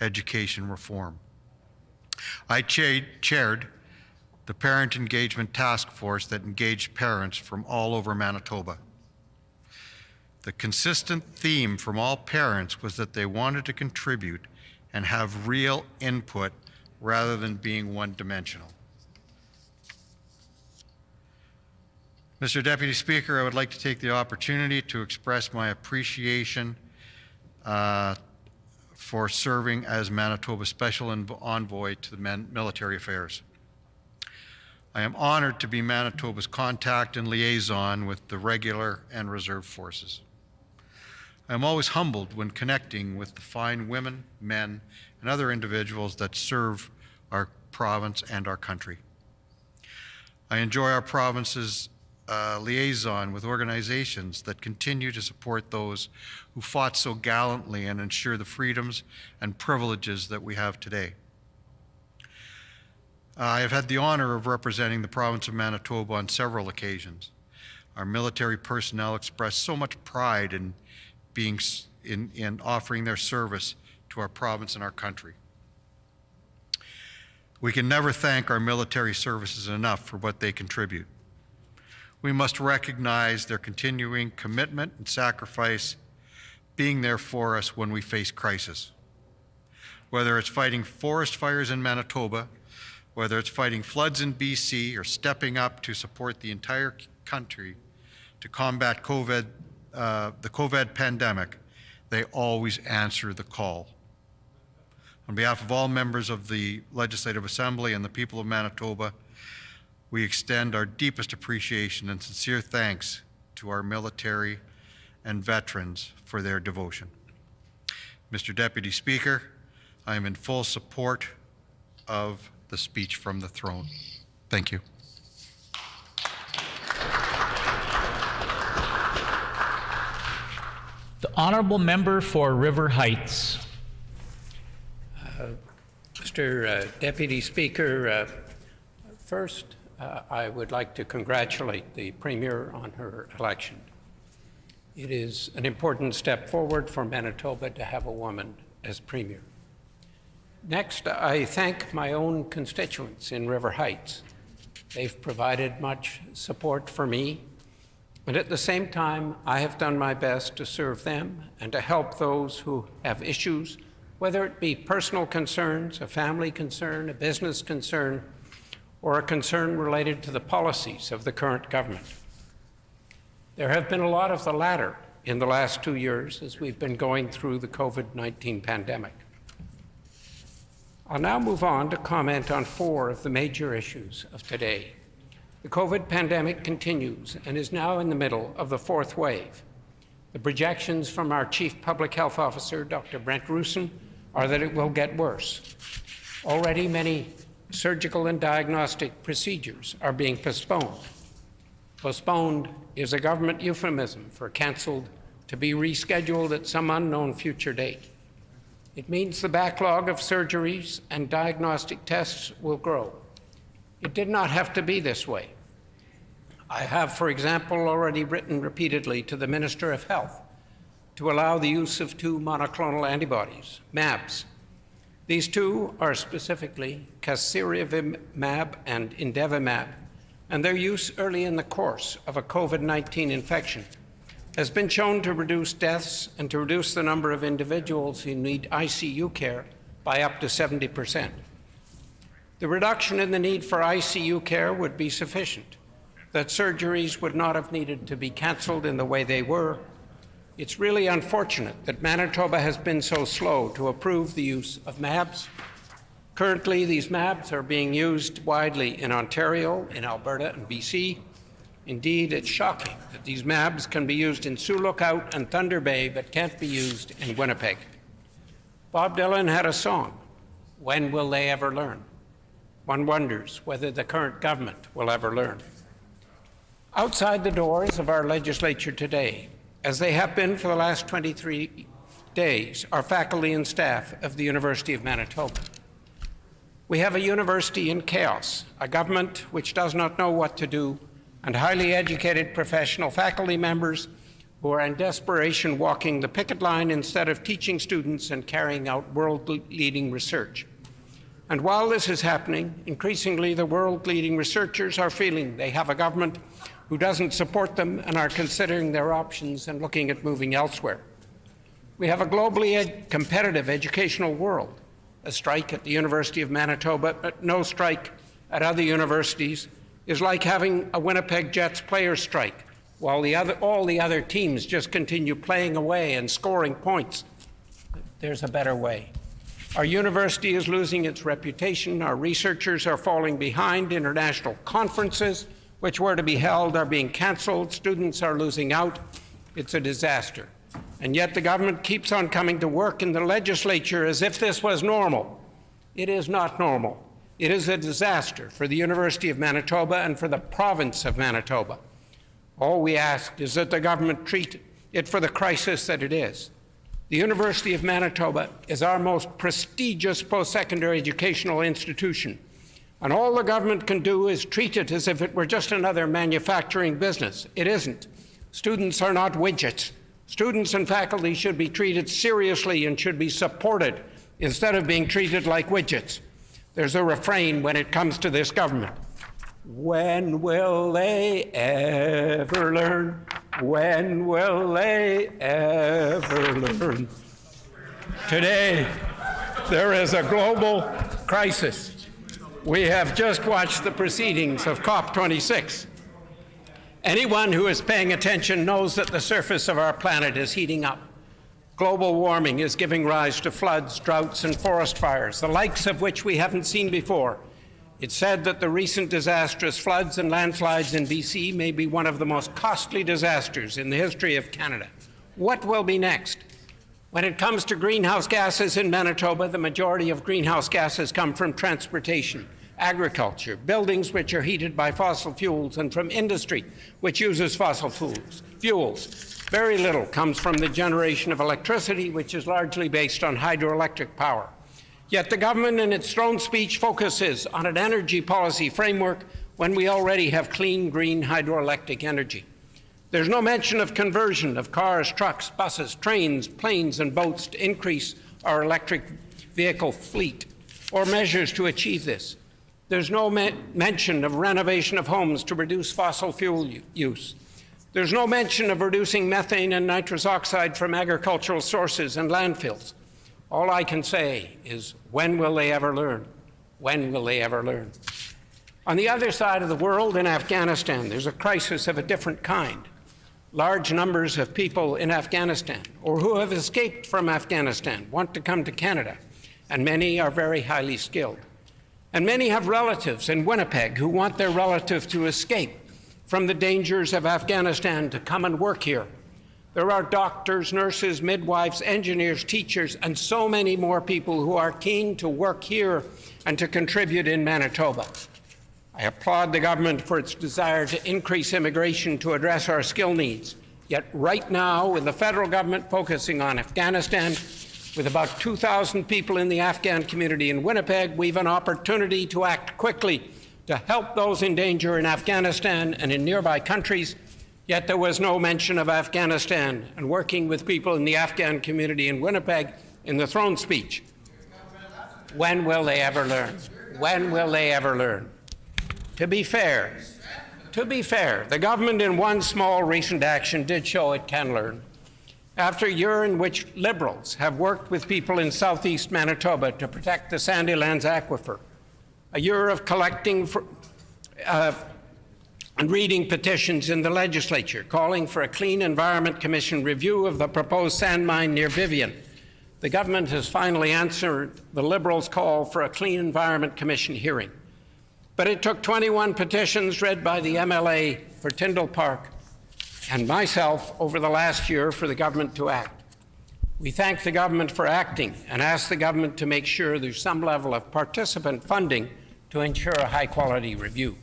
education reform. I chaired the Parent Engagement Task Force that engaged parents from all over Manitoba. The consistent theme from all parents was that they wanted to contribute and have real input rather than being one-dimensional. Mr. Deputy Speaker, I would like to take the opportunity to express my appreciation for serving as Manitoba's Special Envoy to the Military Affairs. I am honored to be Manitoba's contact and liaison with the regular and reserve forces. I am always humbled when connecting with the fine women, men, and other individuals that serve our province and our country. I enjoy our province's liaison with organizations that continue to support those who fought so gallantly and ensure the freedoms and privileges that we have today. I have had the honor of representing the province of Manitoba on several occasions. Our military personnel express so much pride in offering their service to our province and our country. We can never thank our military services enough for what they contribute. We must recognize their continuing commitment and sacrifice being there for us when we face crisis. Whether it's fighting forest fires in Manitoba, whether it's fighting floods in BC, or stepping up to support the entire country to combat the COVID pandemic, they always answer the call. On behalf of all members of the Legislative Assembly and the people of Manitoba, we extend our deepest appreciation and sincere thanks to our military and veterans for their devotion. Mr. Deputy Speaker, I am in full support of the speech from the throne. Thank you. The Honourable Member for River Heights. Mr. Deputy Speaker, first, I would like to congratulate the Premier on her election. It is an important step forward for Manitoba to have a woman as Premier. Next, I thank my own constituents in River Heights. They've provided much support for me, and at the same time, I have done my best to serve them and to help those who have issues, whether it be personal concerns, a family concern, a business concern, or a concern related to the policies of the current government. There have been a lot of the latter in the last 2 years as we've been going through the COVID-19 pandemic. I'll now move on to comment on 4 of the major issues of today. The COVID pandemic continues and is now in the middle of the fourth wave. The projections from our Chief Public Health Officer, Dr. Brent Rusin, are that it will get worse. Already many surgical and diagnostic procedures are being postponed. Postponed is a government euphemism for cancelled, to be rescheduled at some unknown future date. It means the backlog of surgeries and diagnostic tests will grow. It did not have to be this way. I have, for example, already written repeatedly to the Minister of Health to allow the use of 2 monoclonal antibodies, MABs. These two are specifically casirivimab and indevimab, and their use early in the course of a COVID-19 infection has been shown to reduce deaths and to reduce the number of individuals who need ICU care by up to 70%. The reduction in the need for ICU care would be sufficient, that surgeries would not have needed to be cancelled in the way they were. It's really unfortunate that Manitoba has been so slow to approve the use of MABs. Currently, these MABs are being used widely in Ontario, in Alberta, and BC. Indeed, it's shocking that these MABs can be used in Sioux Lookout and Thunder Bay, but can't be used in Winnipeg. Bob Dylan had a song, "When Will They Ever Learn?" One wonders whether the current government will ever learn. Outside the doors of our legislature today, as they have been for the last 23 days, are faculty and staff of the University of Manitoba. We have a university in chaos, a government which does not know what to do, and highly educated professional faculty members who are in desperation walking the picket line instead of teaching students and carrying out world-leading research. And while this is happening, increasingly the world-leading researchers are feeling they have a government who doesn't support them and are considering their options and looking at moving elsewhere. We have a globally competitive educational world. A strike at the University of Manitoba, but no strike at other universities, is like having a Winnipeg Jets players strike, while all the other teams just continue playing away and scoring points. There's a better way. Our university is losing its reputation. Our researchers are falling behind. International conferences, which were to be held, are being cancelled. Students are losing out. It's a disaster. And yet the government keeps on coming to work in the legislature as if this was normal. It is not normal. It is a disaster for the University of Manitoba and for the province of Manitoba. All we ask is that the government treat it for the crisis that it is. The University of Manitoba is our most prestigious post-secondary educational institution, and all the government can do is treat it as if it were just another manufacturing business. It isn't. Students are not widgets. Students and faculty should be treated seriously and should be supported instead of being treated like widgets. There's a refrain when it comes to this government. When will they ever learn? When will they ever learn? Today, there is a global crisis. We have just watched the proceedings of COP26. Anyone who is paying attention knows that the surface of our planet is heating up. Global warming is giving rise to floods, droughts, and forest fires, the likes of which we haven't seen before. It's said that the recent disastrous floods and landslides in BC may be one of the most costly disasters in the history of Canada. What will be next? When it comes to greenhouse gases in Manitoba, the majority of greenhouse gases come from transportation, agriculture, buildings which are heated by fossil fuels, and from industry which uses fossil fuels. Very little comes from the generation of electricity, which is largely based on hydroelectric power. Yet the government in its throne speech focuses on an energy policy framework when we already have clean, green hydroelectric energy. There's no mention of conversion of cars, trucks, buses, trains, planes, and boats to increase our electric vehicle fleet, or measures to achieve this. There's no mention of renovation of homes to reduce fossil fuel use. There's no mention of reducing methane and nitrous oxide from agricultural sources and landfills. All I can say is, when will they ever learn? When will they ever learn? On the other side of the world, in Afghanistan, there's a crisis of a different kind. Large numbers of people in Afghanistan, or who have escaped from Afghanistan, want to come to Canada, and many are very highly skilled. And many have relatives in Winnipeg who want their relative to escape from the dangers of Afghanistan to come and work here. There are doctors, nurses, midwives, engineers, teachers, and so many more people who are keen to work here and to contribute in Manitoba. I applaud the government for its desire to increase immigration to address our skill needs. Yet right now, with the federal government focusing on Afghanistan, with about 2,000 people in the Afghan community in Winnipeg, we have an opportunity to act quickly to help those in danger in Afghanistan and in nearby countries. Yet there was no mention of Afghanistan and working with people in the Afghan community in Winnipeg in the throne speech. When will they ever learn? When will they ever learn? To be fair, the government in one small recent action did show it can learn. After a year in which Liberals have worked with people in southeast Manitoba to protect the Sandilands aquifer, a year of collecting and reading petitions in the Legislature calling for a Clean Environment Commission review of the proposed sand mine near Vivian, the government has finally answered the Liberals' call for a Clean Environment Commission hearing. But it took 21 petitions read by the MLA for Tyndall Park and myself over the last year for the government to act. We thank the government for acting and ask the government to make sure there's some level of participant funding to ensure a high-quality review.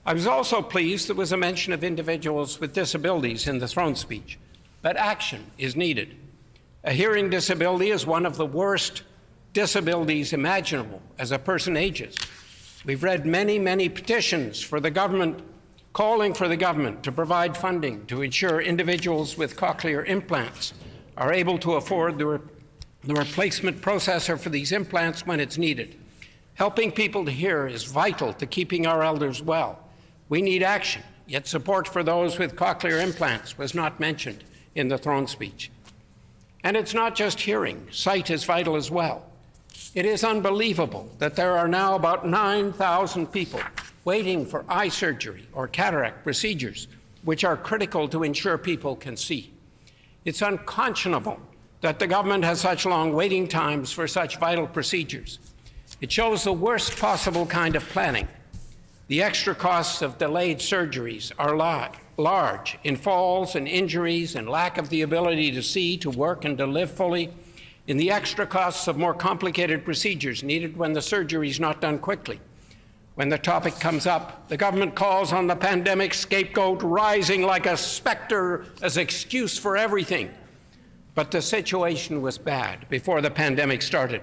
I was also pleased there was a mention of individuals with disabilities in the throne speech, but action is needed. A hearing disability is one of the worst disabilities imaginable as a person ages. We've read many, many petitions for the government, calling for the government to provide funding to ensure individuals with cochlear implants are able to afford the replacement processor for these implants when it's needed. Helping people to hear is vital to keeping our elders well. We need action, yet support for those with cochlear implants was not mentioned in the throne speech. And it's not just hearing. Sight is vital as well. It is unbelievable that there are now about 9,000 people waiting for eye surgery or cataract procedures, which are critical to ensure people can see. It's unconscionable that the government has such long waiting times for such vital procedures. It shows the worst possible kind of planning. The extra costs of delayed surgeries are large in falls and injuries and lack of the ability to see, to work, and to live fully, in the extra costs of more complicated procedures needed when the surgery is not done quickly. When the topic comes up, the government calls on the pandemic scapegoat rising like a specter as excuse for everything. But the situation was bad before the pandemic started,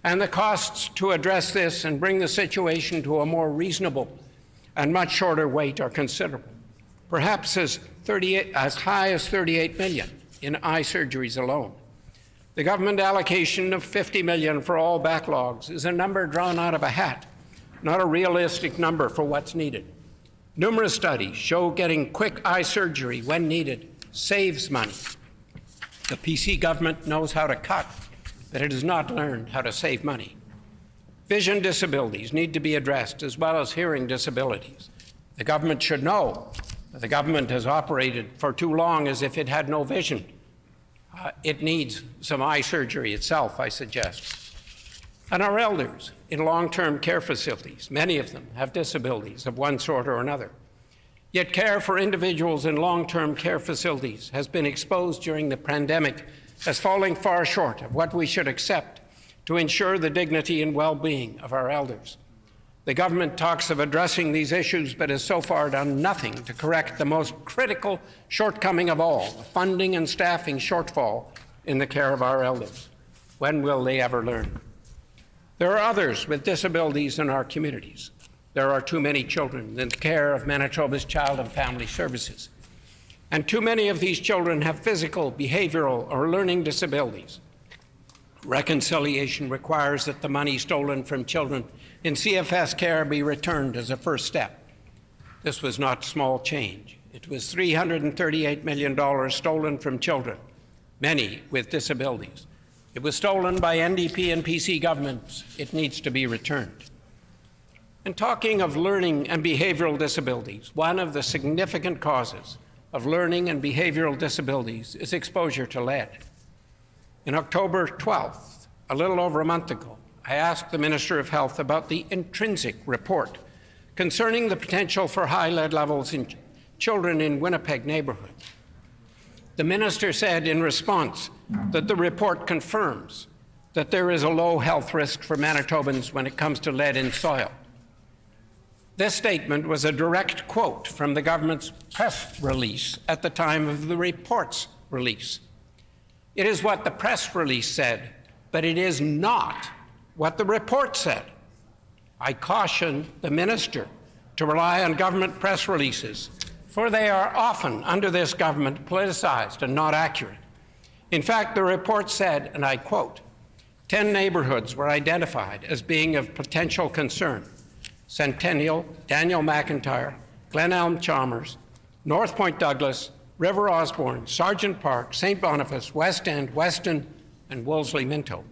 and the costs to address this and bring the situation to a more reasonable and much shorter wait are considerable, perhaps as high as $38 million in eye surgeries alone. The government allocation of $50 million for all backlogs is a number drawn out of a hat, not a realistic number for what's needed. Numerous studies show getting quick eye surgery when needed saves money. The PC government knows how to cut, but it has not learned how to save money. Vision disabilities need to be addressed, as well as hearing disabilities. The government should know that the government has operated for too long as if it had no vision. It needs some eye surgery itself, I suggest. And our elders in long-term care facilities, many of them have disabilities of one sort or another. Yet care for individuals in long-term care facilities has been exposed during the pandemic as falling far short of what we should accept to ensure the dignity and well-being of our elders. The government talks of addressing these issues, but has so far done nothing to correct the most critical shortcoming of all, the funding and staffing shortfall in the care of our elders. When will they ever learn? There are others with disabilities in our communities. There are too many children in the care of Manitoba's Child and Family Services. And too many of these children have physical, behavioral, or learning disabilities. Reconciliation requires that the money stolen from children in CFS care be returned as a first step. This was not small change. It was $338 million stolen from children, many with disabilities. It was stolen by NDP and PC governments. It needs to be returned. And talking of learning and behavioral disabilities, one of the significant causes of learning and behavioral disabilities is exposure to lead. In October 12th, a little over a month ago, I asked the Minister of Health about the intrinsic report concerning the potential for high lead levels in children in Winnipeg neighborhood. The Minister said in response that the report confirms that there is a low health risk for Manitobans when it comes to lead in soil. This statement was a direct quote from the government's press release at the time of the report's release. It is what the press release said, but it is not what the report said. I caution the Minister to rely on government press releases, for they are often, under this government, politicized and not accurate. In fact, the report said, and I quote, 10 neighborhoods were identified as being of potential concern: Centennial, Daniel McIntyre, Glen Elm Chalmers, North Point Douglas, River Osborne, Sargent Park, St. Boniface, West End, Weston, and Wolseley Minto.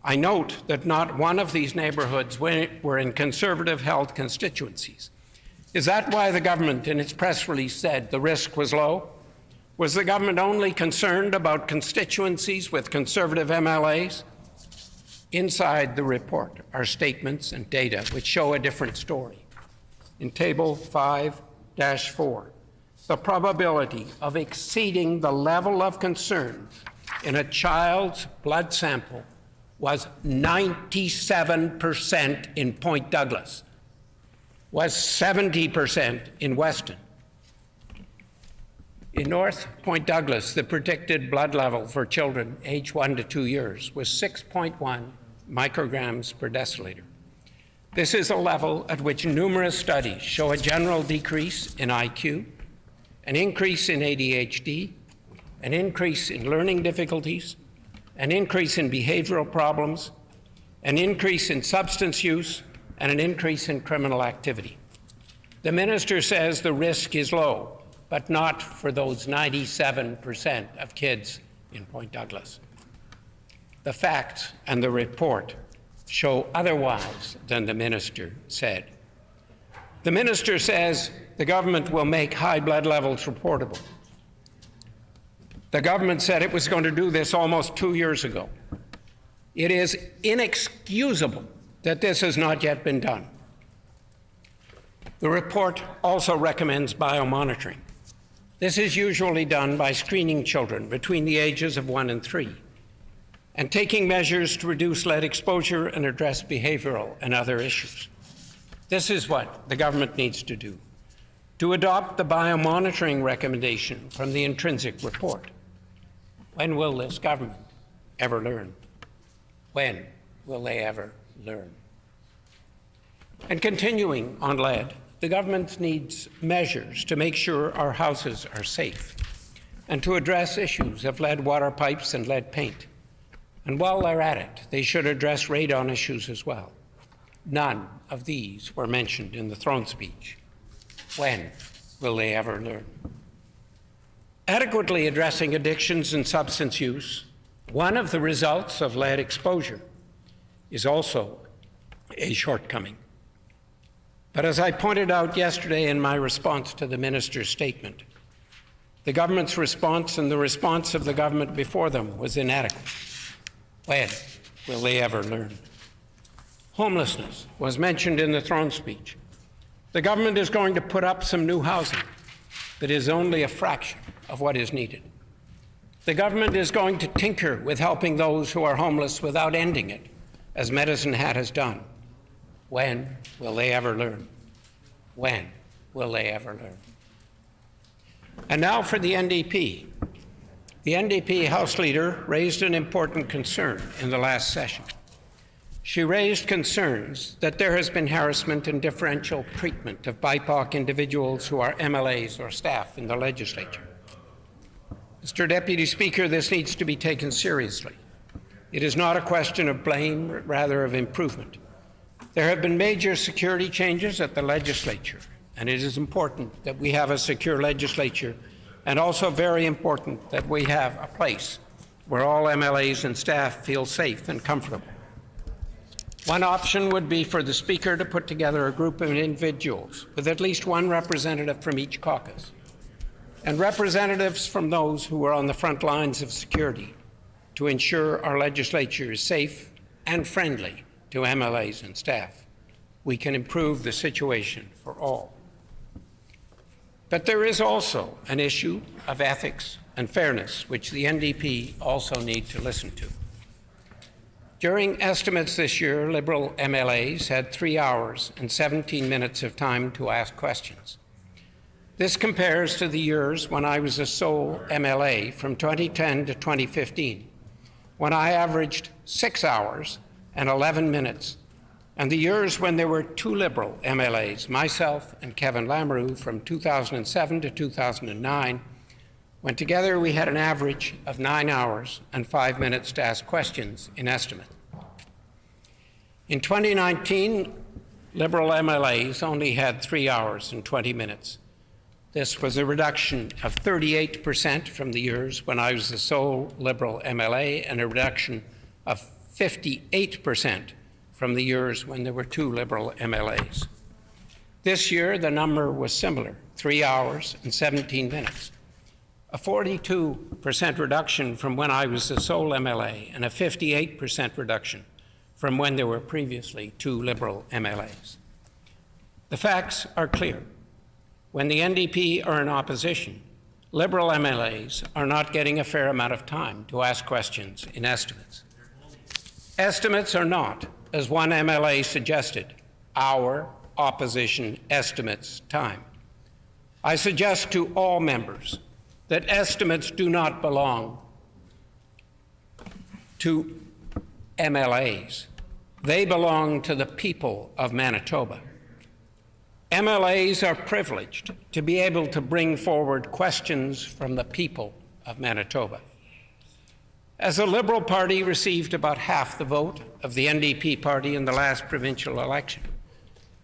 I note that not one of these neighborhoods were in conservative-held constituencies. Is that why the government in its press release said the risk was low? Was the government only concerned about constituencies with conservative MLAs? Inside the report are statements and data which show a different story. In Table 5-4, the probability of exceeding the level of concern in a child's blood sample was 97% in Point Douglas, was 70% in Weston. In North Point Douglas, the predicted blood level for children aged 1 to 2 years was 6.1 micrograms per deciliter. This is a level at which numerous studies show a general decrease in IQ, an increase in ADHD, an increase in learning difficulties, an increase in behavioral problems, an increase in substance use, and an increase in criminal activity. The Minister says the risk is low, but not for those 97% of kids in Point Douglas. The facts and the report show otherwise than the Minister said. The Minister says the government will make high blood levels reportable. The government said it was going to do this almost 2 years ago. It is inexcusable that this has not yet been done. The report also recommends biomonitoring. This is usually done by screening children between the ages of 1 and 3 and taking measures to reduce lead exposure and address behavioral and other issues. This is what the government needs to do, to adopt the biomonitoring recommendation from the intrinsic report. When will this government ever learn? When will they ever learn? And continuing on lead, the government needs measures to make sure our houses are safe and to address issues of lead water pipes and lead paint. And while they're at it, they should address radon issues as well. None of these were mentioned in the throne speech. When will they ever learn? Adequately addressing addictions and substance use, one of the results of lead exposure, is also a shortcoming. But as I pointed out yesterday in my response to the Minister's statement, the government's response and the response of the government before them was inadequate. When will they ever learn? Homelessness was mentioned in the throne speech. The government is going to put up some new housing, but is only a fraction of what is needed. The government is going to tinker with helping those who are homeless without ending it, as Medicine Hat has done. When will they ever learn? When will they ever learn? And now for the NDP. The NDP House Leader raised an important concern in the last session. She raised concerns that there has been harassment and differential treatment of BIPOC individuals who are MLAs or staff in the legislature. Mr. Deputy Speaker, this needs to be taken seriously. It is not a question of blame, but rather of improvement. There have been major security changes at the legislature, and it is important that we have a secure legislature, and also very important that we have a place where all MLAs and staff feel safe and comfortable. One option would be for the Speaker to put together a group of individuals with at least one representative from each caucus, and representatives from those who are on the front lines of security to ensure our legislature is safe and friendly to MLAs and staff, we can improve the situation for all. But there is also an issue of ethics and fairness, which the NDP also need to listen to. During estimates this year, Liberal MLAs had 3 hours and 17 minutes of time to ask questions. This compares to the years when I was a sole MLA from 2010 to 2015, when I averaged 6 hours and 11 minutes, and the years when there were 2 Liberal MLAs, myself and Kevin Lamoureux, from 2007 to 2009, when together we had an average of 9 hours and 5 minutes to ask questions in estimate. In 2019, Liberal MLAs only had 3 hours and 20 minutes. This was a reduction of 38% from the years when I was the sole Liberal MLA, and a reduction of 58% from the years when there were 2 Liberal MLAs. This year, the number was similar, 3 hours and 17 minutes. A 42% reduction from when I was the sole MLA, and a 58% reduction from when there were previously 2 Liberal MLAs. The facts are clear. When the NDP are in opposition, Liberal MLAs are not getting a fair amount of time to ask questions in estimates. Estimates are not, as one MLA suggested, our opposition estimates time. I suggest to all members that estimates do not belong to MLAs. They belong to the people of Manitoba. MLAs are privileged to be able to bring forward questions from the people of Manitoba. As the Liberal Party received about half the vote of the NDP party in the last provincial election,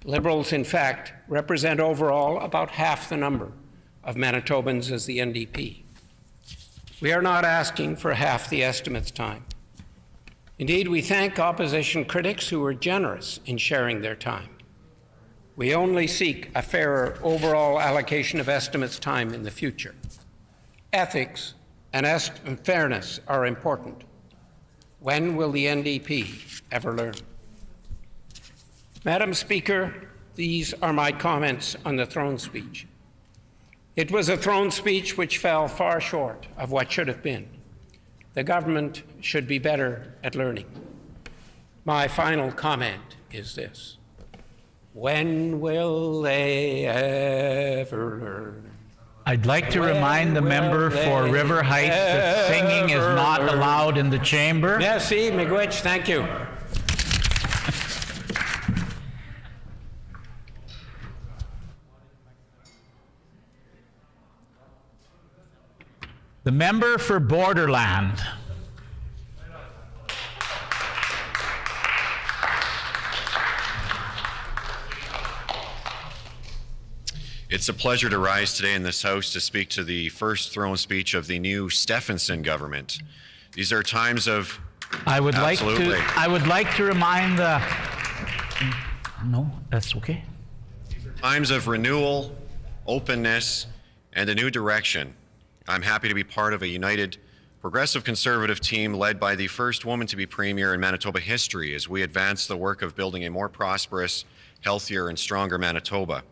Liberals, in fact, represent overall about half the number of Manitobans as the NDP. We are not asking for half the estimates time. Indeed, we thank opposition critics who were generous in sharing their time. We only seek a fairer overall allocation of estimates time in the future. Ethics and fairness are important. When will the NDP ever learn? Madam Speaker, these are my comments on the throne speech. It was a throne speech which fell far short of what should have been. The government should be better at learning. My final comment is this: when will they ever learn? I'd like to remind the member for River Heights that singing is not allowed in the chamber. Merci, Miigwech, thank you. The member for Borderland. It's a pleasure to rise today in this House to speak to the first throne speech of the new Stephenson government. These are times of I would like to remind the no, that's okay. Times of renewal, openness, and a new direction. I'm happy to be part of a united progressive conservative team led by the first woman to be premier in Manitoba history as we advance the work of building a more prosperous, healthier, and stronger Manitoba.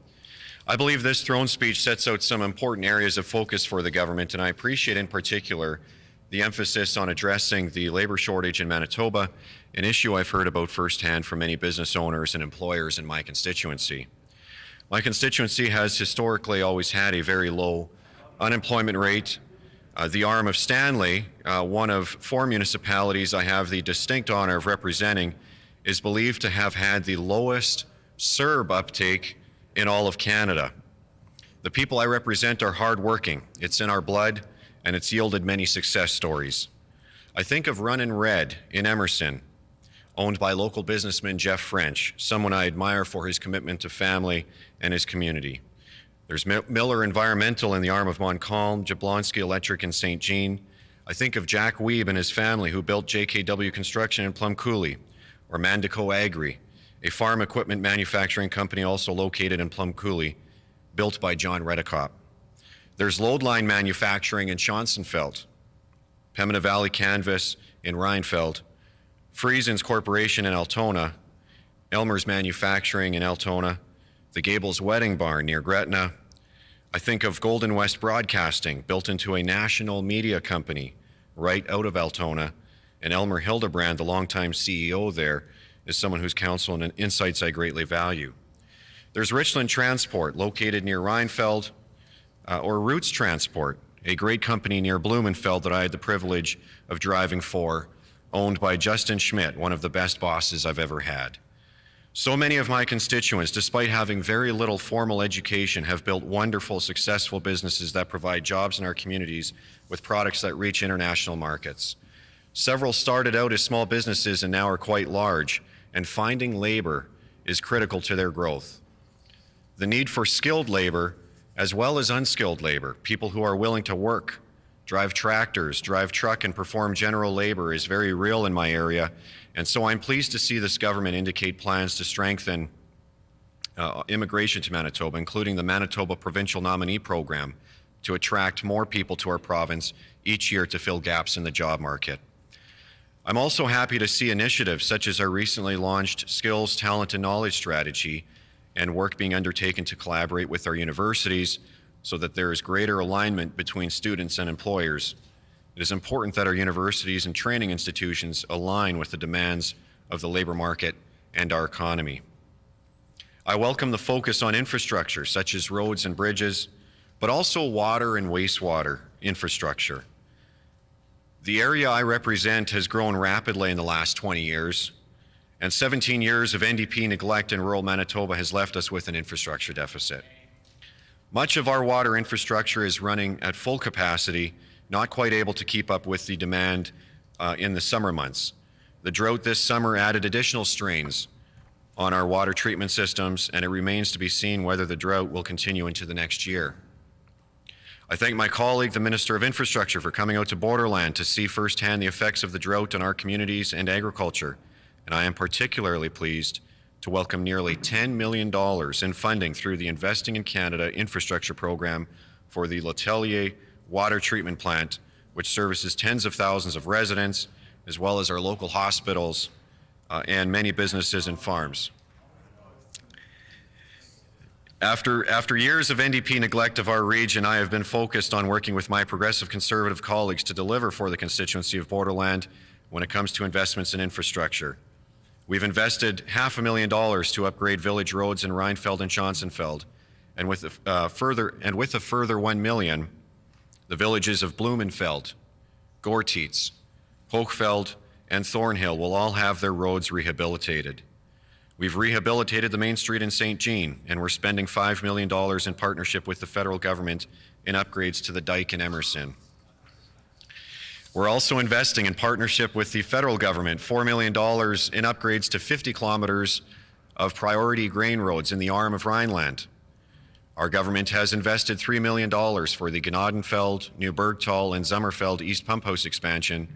I believe this throne speech sets out some important areas of focus for the government, and I appreciate in particular the emphasis on addressing the labor shortage in Manitoba, an issue I've heard about firsthand from many business owners and employers in my constituency. My constituency has historically always had a very low unemployment rate. The arm of Stanley, one of 4 municipalities I have the distinct honor of representing, is believed to have had the lowest CERB uptake in all of Canada. The people I represent are hardworking. It's in our blood, and it's yielded many success stories. I think of Run and Red in Emerson, owned by local businessman Jeff French, someone I admire for his commitment to family and his community. There's Miller Environmental in the arm of Montcalm, Jablonski Electric in St. Jean. I think of Jack Weeb and his family who built JKW Construction in Plum Coulee, or Mandico Agri, a farm equipment manufacturing company also located in Plum Coulee, built by John Redicop. There's Loadline Manufacturing in Schonsenfeld, Pembina Valley Canvas in Rheinfeld, Friesens Corporation in Altona, Elmer's Manufacturing in Altona, the Gables Wedding Barn near Gretna. I think of Golden West Broadcasting, built into a national media company right out of Altona, and Elmer Hildebrand, the longtime CEO there, is someone whose counsel and insights I greatly value. There's Richland Transport, located near Rheinfeld, or Roots Transport, a great company near Blumenfeld that I had the privilege of driving for, owned by Justin Schmidt, one of the best bosses I've ever had. So many of my constituents, despite having very little formal education, have built wonderful, successful businesses that provide jobs in our communities with products that reach international markets. Several started out as small businesses and now are quite large, and finding labor is critical to their growth. The need for skilled labor as well as unskilled labor, people who are willing to work, drive tractors, drive truck, and perform general labor is very real in my area. And so I'm pleased to see this government indicate plans to strengthen immigration to Manitoba, including the Manitoba Provincial Nominee Program, to attract more people to our province each year to fill gaps in the job market. I'm also happy to see initiatives such as our recently launched Skills, Talent, and Knowledge Strategy and work being undertaken to collaborate with our universities so that there is greater alignment between students and employers. It is important that our universities and training institutions align with the demands of the labor market and our economy. I welcome the focus on infrastructure such as roads and bridges, but also water and wastewater infrastructure. The area I represent has grown rapidly in the last 20 years, and 17 years of NDP neglect in rural Manitoba has left us with an infrastructure deficit. Much of our water infrastructure is running at full capacity, not quite able to keep up with the demand in the summer months. The drought this summer added additional strains on our water treatment systems, and it remains to be seen whether the drought will continue into the next year. I thank my colleague, the Minister of Infrastructure, for coming out to Borderland to see firsthand the effects of the drought on our communities and agriculture, and I am particularly pleased to welcome nearly $10 million in funding through the Investing in Canada infrastructure program for the Letellier water treatment plant, which services tens of thousands of residents, as well as our local hospitals and many businesses and farms. After years of NDP neglect of our region, I have been focused on working with my progressive conservative colleagues to deliver for the constituency of Borderland when it comes to investments in infrastructure. We've invested $500,000 to upgrade village roads in Rheinfeld and Johnsonfeld, and with a further $1 million, the villages of Blumenfeld, Gortitz, Hochfeld, and Thornhill will all have their roads rehabilitated. We've rehabilitated the main street in St. Jean, and we're spending $5 million in partnership with the federal government in upgrades to the dike in Emerson. We're also investing in partnership with the federal government, $4 million in upgrades to 50 kilometers of priority grain roads in the arm of Rhineland. Our government has invested $3 million for the Gnadenfeld, New Bergtal, and Sommerfeld East Pump House expansion,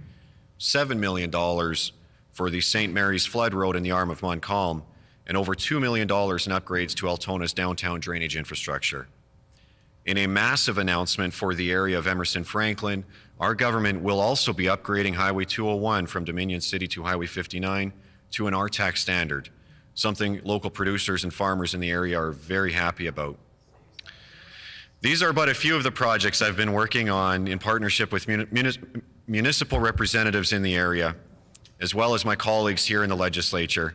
$7 million for the St. Mary's Flood Road in the arm of Montcalm, and over $2 million in upgrades to Altona's downtown drainage infrastructure. In a massive announcement for the area of Emerson Franklin, our government will also be upgrading Highway 201 from Dominion City to Highway 59 to an RTAC standard, something local producers and farmers in the area are very happy about. These are but a few of the projects I've been working on in partnership with municipal representatives in the area, as well as my colleagues here in the legislature,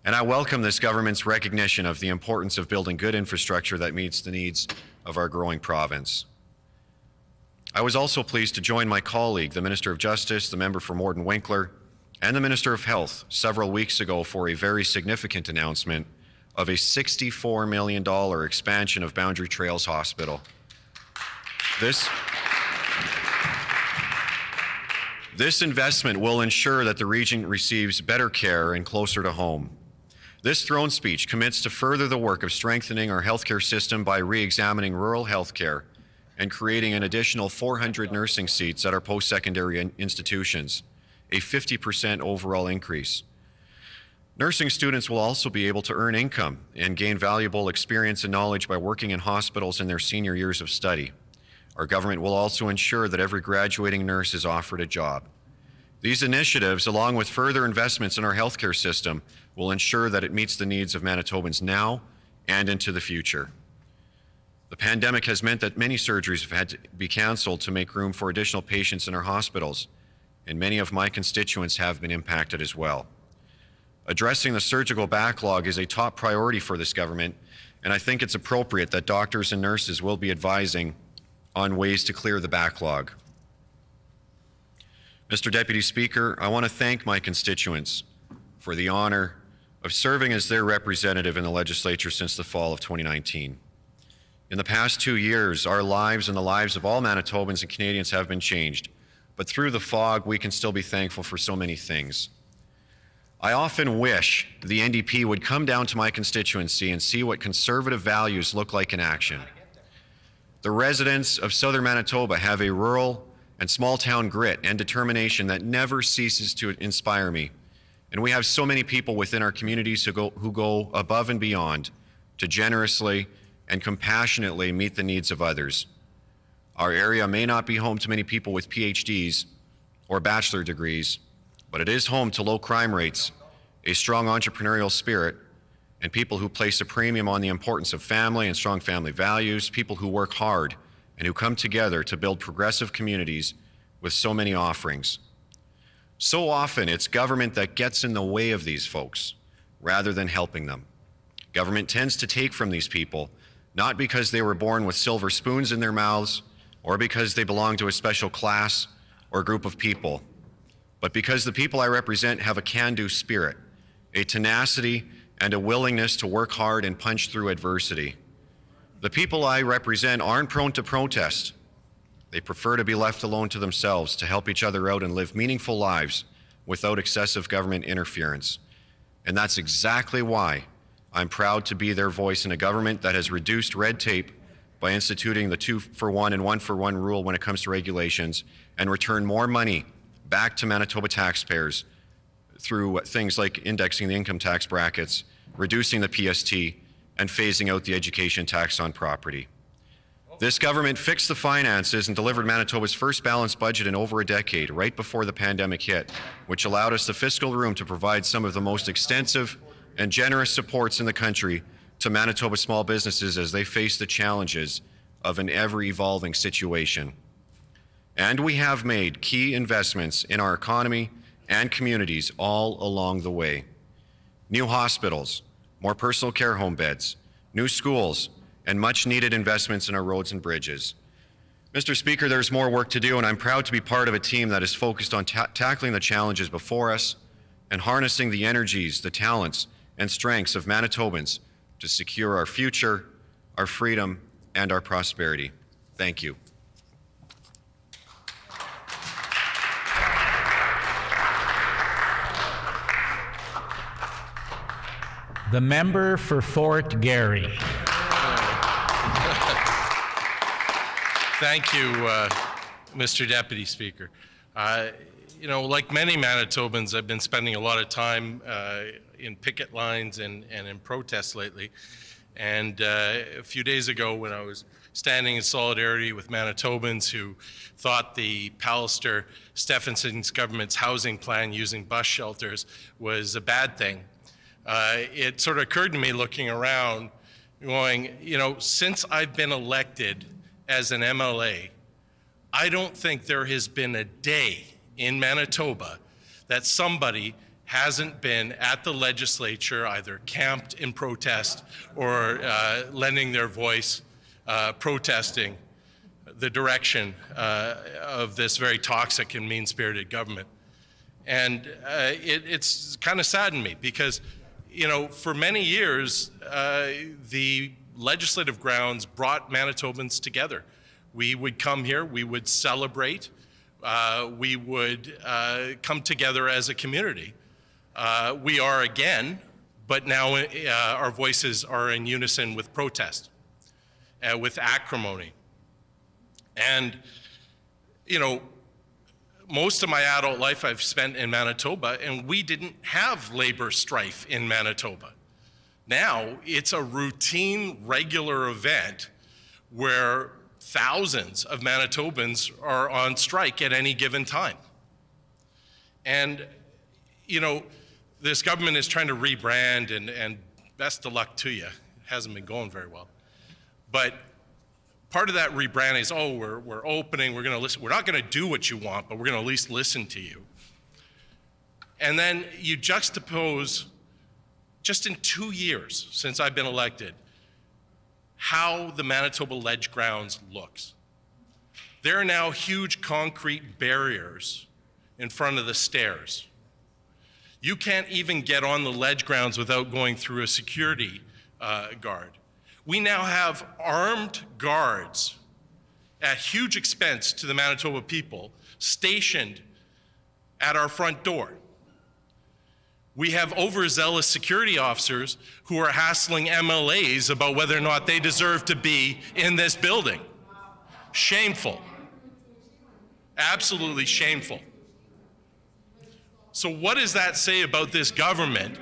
and I welcome this government's recognition of the importance of building good infrastructure that meets the needs of our growing province. I was also pleased to join my colleague, the Minister of Justice, the member for Morden Winkler, and the Minister of Health several weeks ago for a very significant announcement of a $64 million expansion of Boundary Trails Hospital. This investment will ensure that the region receives better care and closer to home. This throne speech commits to further the work of strengthening our healthcare system by re-examining rural healthcare and creating an additional 400 nursing seats at our post-secondary institutions, a 50% overall increase. Nursing students will also be able to earn income and gain valuable experience and knowledge by working in hospitals in their senior years of study. Our government will also ensure that every graduating nurse is offered a job. These initiatives, along with further investments in our healthcare system, will ensure that it meets the needs of Manitobans now and into the future. The pandemic has meant that many surgeries have had to be canceled to make room for additional patients in our hospitals, and many of my constituents have been impacted as well. Addressing the surgical backlog is a top priority for this government, and I think it's appropriate that doctors and nurses will be advising on ways to clear the backlog. Mr. Deputy Speaker, I want to thank my constituents for the honor of serving as their representative in the legislature since the fall of 2019. In the past 2 years, our lives and the lives of all Manitobans and Canadians have been changed, but through the fog, we can still be thankful for so many things. I often wish the NDP would come down to my constituency and see what conservative values look like in action. The residents of southern Manitoba have a rural and small town grit and determination that never ceases to inspire me. And we have so many people within our communities who go above and beyond to generously and compassionately meet the needs of others. Our area may not be home to many people with PhDs or bachelor degrees, but it is home to low crime rates, a strong entrepreneurial spirit, and people who place a premium on the importance of family and strong family values, people who work hard and who come together to build progressive communities with so many offerings. So often, it's government that gets in the way of these folks rather than helping them. Government tends to take from these people, not because they were born with silver spoons in their mouths or because they belong to a special class or group of people, but because the people I represent have a can-do spirit, a tenacity and a willingness to work hard and punch through adversity. The people I represent aren't prone to protest. They prefer to be left alone to themselves, to help each other out and live meaningful lives without excessive government interference. And that's exactly why I'm proud to be their voice in a government that has reduced red tape by instituting the 2-for-1 and 1-for-1 rule when it comes to regulations and return more money back to Manitoba taxpayers through things like indexing the income tax brackets, reducing the PST, and phasing out the education tax on property. This government fixed the finances and delivered Manitoba's first balanced budget in over a decade, right before the pandemic hit, which allowed us the fiscal room to provide some of the most extensive and generous supports in the country to Manitoba small businesses as they face the challenges of an ever-evolving situation. And we have made key investments in our economy and communities all along the way. New hospitals, more personal care home beds, new schools, and much-needed investments in our roads and bridges. Mr. Speaker, there's more work to do, and I'm proud to be part of a team that is focused on tackling the challenges before us and harnessing the energies, the talents, and strengths of Manitobans to secure our future, our freedom, and our prosperity. Thank you. The member for Fort Garry. Thank you, Mr. Deputy Speaker. You know, like many Manitobans, I've been spending a lot of time in picket lines and in protests lately. And a few days ago, when I was standing in solidarity with Manitobans who thought the Pallister-Stephenson's government's housing plan using bus shelters was a bad thing, it sort of occurred to me looking around, going, you know, since I've been elected as an MLA, I don't think there has been a day in Manitoba that somebody hasn't been at the legislature, either camped in protest or lending their voice protesting the direction of this very toxic and mean-spirited government. And it's kind of saddened me because, you know, for many years, the legislative grounds brought Manitobans together. We would come here, we would celebrate, we would come together as a community. We are again, but now our voices are in unison with protest, with acrimony. And, you know, most of my adult life I've spent in Manitoba, and we didn't have labor strife in Manitoba. Now it's a routine, regular event where thousands of Manitobans are on strike at any given time. And, you know, this government is trying to rebrand, and best of luck to you. It hasn't been going very well. But part of that rebranding is, oh, we're opening, we're gonna listen. We're not gonna do what you want, but we're gonna at least listen to you. And then you juxtapose, just in 2 years since I've been elected, how the Manitoba Ledge Grounds looks. There are now huge concrete barriers in front of the stairs. You can't even get on the ledge grounds without going through a security guard. We now have armed guards at huge expense to the Manitoba people stationed at our front door. We have overzealous security officers who are hassling MLAs about whether or not they deserve to be in this building. Shameful. Absolutely shameful. So what does that say about this government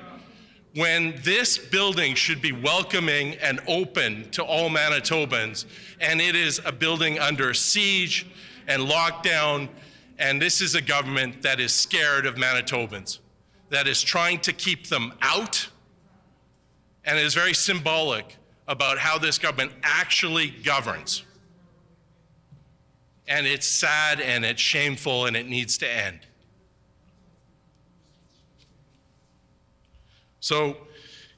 when this building should be welcoming and open to all Manitobans, and it is a building under siege and lockdown, and this is a government that is scared of Manitobans, that is trying to keep them out, and is very symbolic about how this government actually governs. And it's sad and it's shameful and it needs to end. So,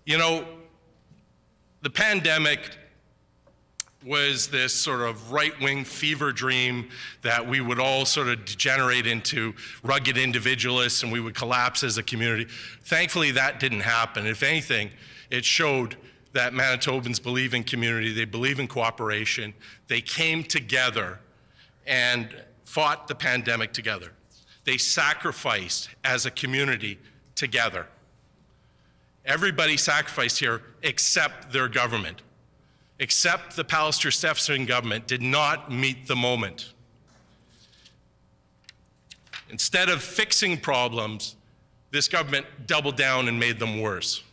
you know, the pandemic was this sort of right-wing fever dream that we would all sort of degenerate into rugged individualists and we would collapse as a community. Thankfully, that didn't happen. If anything, it showed that Manitobans believe in community, they believe in cooperation, they came together and fought the pandemic together. They sacrificed as a community together. Everybody sacrificed here except their government, except the Pallister-Stephenson government did not meet the moment. Instead of fixing problems, this government doubled down and made them worse.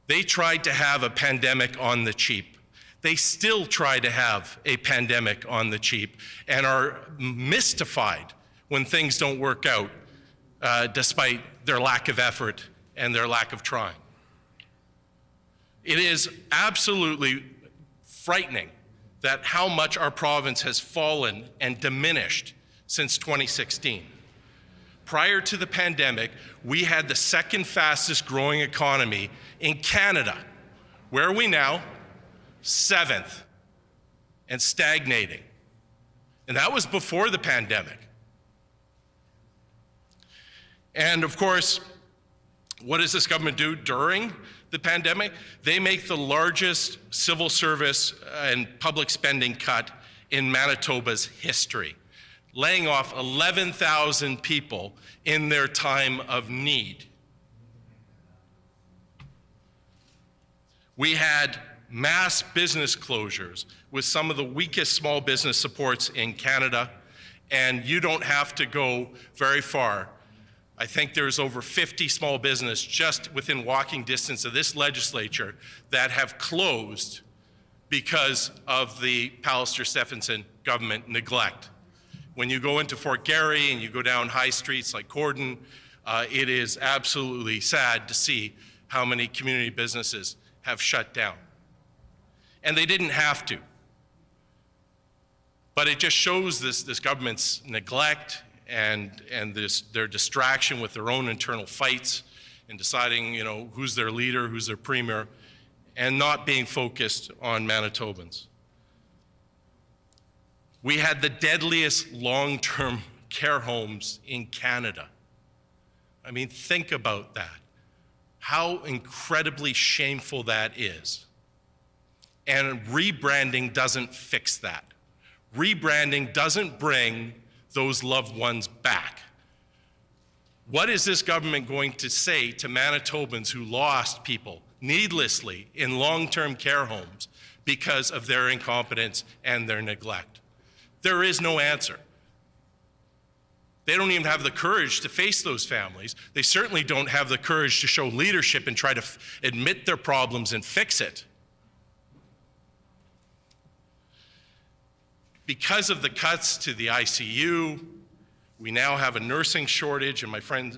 They tried to have a pandemic on the cheap. They still try to have a pandemic on the cheap and are mystified when things don't work out, despite their lack of effort and their lack of trying. It is absolutely frightening that how much our province has fallen and diminished since 2016. Prior to the pandemic, we had the second fastest growing economy in Canada. Where are we now? 7th, and stagnating. And that was before the pandemic. And of course, what does this government do during the pandemic? They make the largest civil service and public spending cut in Manitoba's history, laying off 11,000 people in their time of need. We had mass business closures with some of the weakest small business supports in Canada, and you don't have to go very far. I think there's over 50 small business just within walking distance of this legislature that have closed because of the Pallister-Stephenson government neglect. When you go into Fort Garry and you go down high streets like Corden, it is absolutely sad to see how many community businesses have shut down. And they didn't have to. But it just shows this government's neglect and their distraction with their own internal fights and deciding, you know, who's their leader, who's their premier, and not being focused on Manitobans. We had the deadliest long-term care homes in Canada. I mean, think about that. How incredibly shameful that is. And rebranding doesn't fix that. Rebranding doesn't bring those loved ones back. What is this government going to say to Manitobans who lost people needlessly in long-term care homes because of their incompetence and their neglect? There is no answer. They don't even have the courage to face those families. They certainly don't have the courage to show leadership and try to admit their problems and fix it. Because of the cuts to the ICU, We now have a nursing shortage, and my friends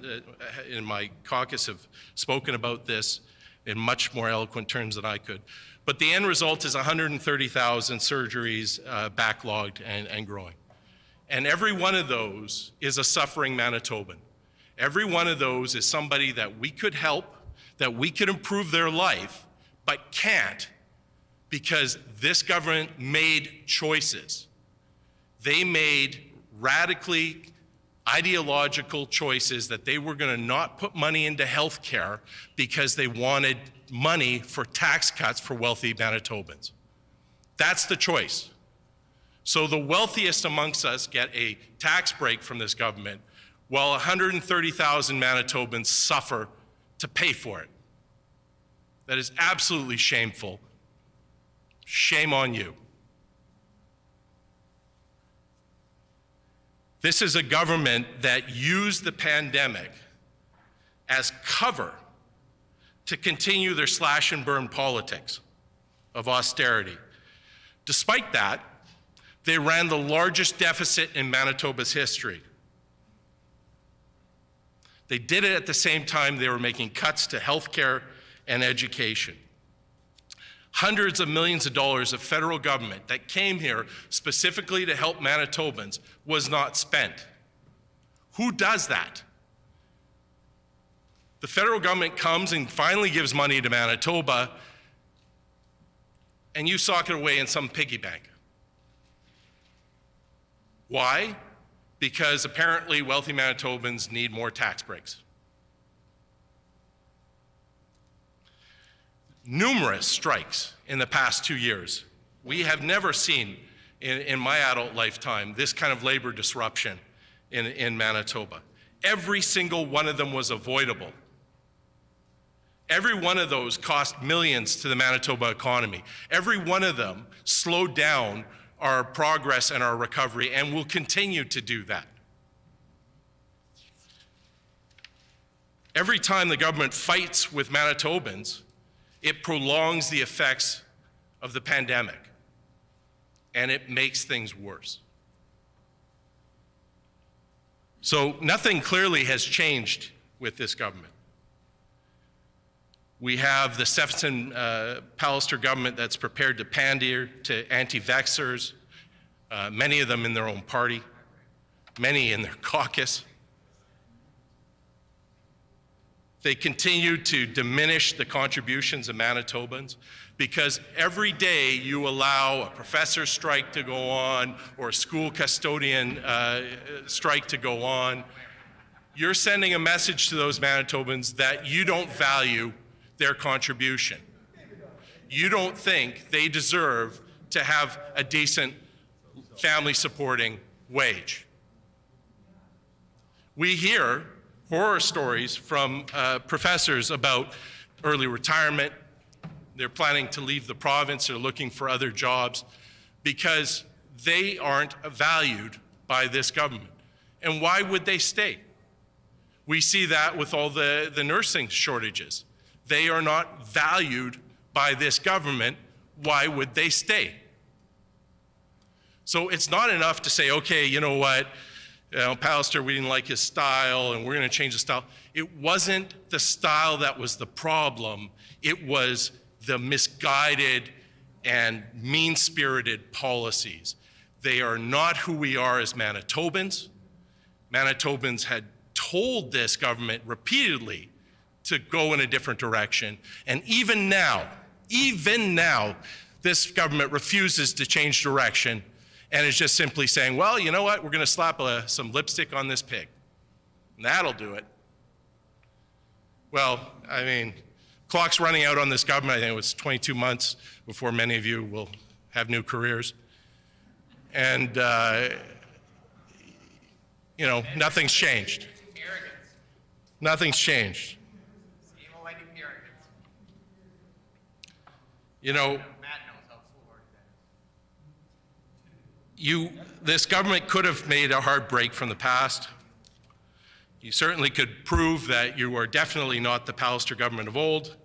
in my caucus have spoken about this in much more eloquent terms than I could. But the end result is 130,000 surgeries backlogged and growing. And every one of those is a suffering Manitoban. Every one of those is somebody that we could help, that we could improve their life, but can't because this government made choices. They made radically ideological choices that they were going to not put money into health care because they wanted money for tax cuts for wealthy Manitobans. That's the choice. So the wealthiest amongst us get a tax break from this government while 130,000 Manitobans suffer to pay for it. That is absolutely shameful. Shame on you. This is a government that used the pandemic as cover to continue their slash and burn politics of austerity. Despite that, they ran the largest deficit in Manitoba's history. They did it at the same time they were making cuts to healthcare and education. Hundreds of millions of dollars of federal government that came here specifically to help Manitobans was not spent. Who does that? The federal government comes and finally gives money to Manitoba, and you sock it away in some piggy bank. Why? Because apparently wealthy Manitobans need more tax breaks. Numerous strikes in the past 2 years. We have never seen in my adult lifetime this kind of labor disruption in Manitoba. Every single one of them was avoidable. Every one of those cost millions to the Manitoba economy. Every one of them slowed down our progress and our recovery and will continue to do that. Every time the government fights with Manitobans, it prolongs the effects of the pandemic, and it makes things worse. So nothing clearly has changed with this government. We have the Stephenson-Pallister government that's prepared to pander to anti-vaxxers, many of them in their own party, many in their caucus. They continue to diminish the contributions of Manitobans because every day you allow a professor's strike to go on or a school custodian strike to go on, you're sending a message to those Manitobans that you don't value their contribution. You don't think they deserve to have a decent family-supporting wage. We hear horror stories from professors about early retirement. They're planning to leave the province or looking for other jobs because they aren't valued by this government. And why would they stay? We see that with all the nursing shortages. They are not valued by this government. Why would they stay? So it's not enough to say, okay, you know what, Pallister, we didn't like his style and we're going to change the style. It wasn't the style that was the problem. It was the misguided and mean-spirited policies. They are not who we are as Manitobans. Manitobans had told this government repeatedly to go in a different direction. And even now, this government refuses to change direction and is just simply saying, well, you know what, we're going to slap some lipstick on this pig. And that'll do it. Well, I mean, clock's running out on this government. I think it was 22 months before many of you will have new careers. And, you know, nothing's changed. Nothing's changed. You know, this government could have made a hard break from the past. You certainly could prove that you are definitely not the Pallister government of old.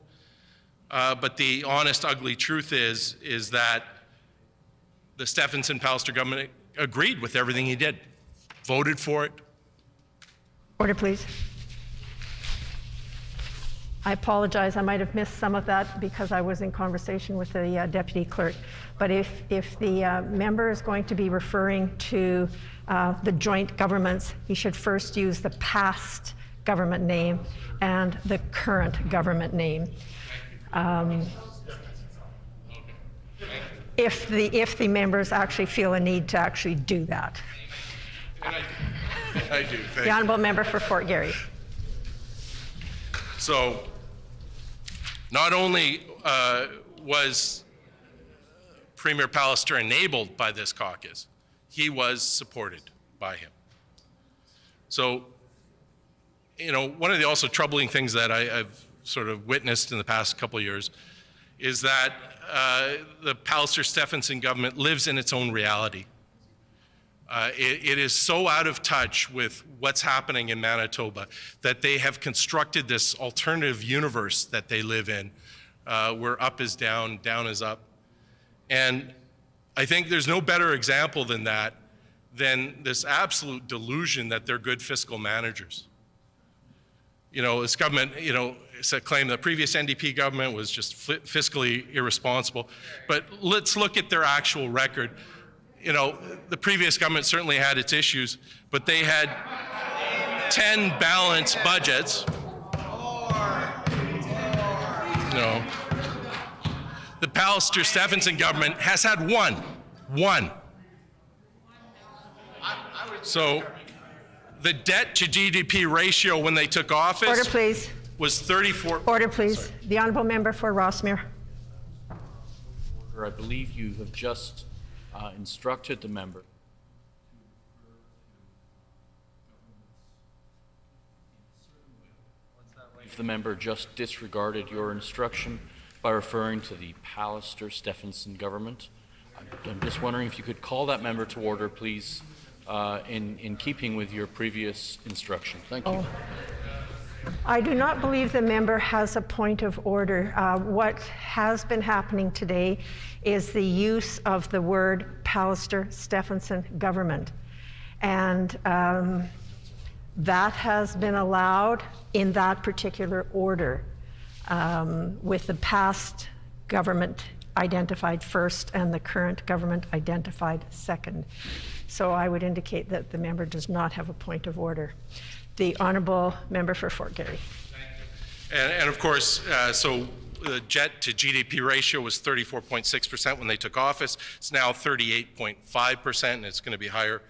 But the honest, ugly truth is that the Stephenson-Pallister government agreed with everything he did, voted for it, Order, please. I apologize. I might have missed some of that because I was in conversation with the deputy clerk. But if the member is going to be referring to the joint governments, he should first use the past government name and the current government name. If the members actually feel a need to actually do that. I do. Thank The honourable member for Fort Garry. So, not only was Premier Pallister enabled by this caucus, he was supported by him. So, you know, one of the also troubling things that I've sort of witnessed in the past couple of years is that the Pallister-Stephenson government lives in its own reality. It is so out of touch with what's happening in Manitoba that they have constructed this alternative universe that they live in, where up is down, down is up. And I think there's no better example than that, than this absolute delusion that they're good fiscal managers. You know, this government, you know, it's a claim the previous NDP government was just fiscally irresponsible. But let's look at their actual record. You know, the previous government certainly had its issues, but they had 10 balanced budgets. No. The Pallister-Stephenson government has had one. So the debt to GDP ratio when they took office Order, please. Was 34. Order, please. Sorry. The honourable member for Rossmere. I believe you have just instructed the member. If the member just disregarded your instruction by referring to the Pallister-Stephenson government, I'm just wondering if you could call that member to order, please, in keeping with your previous instruction. Thank you. I do not believe the member has a point of order. What has been happening today is the use of the word Pallister-Stephenson government. And that has been allowed in that particular order, with the past government identified first and the current government identified second. So I would indicate that the member does not have a point of order. The honourable member for Fort Garry. And of course, so the debt to GDP ratio was 34.6% when they took office. It's now 38.5%, and it's going to be higher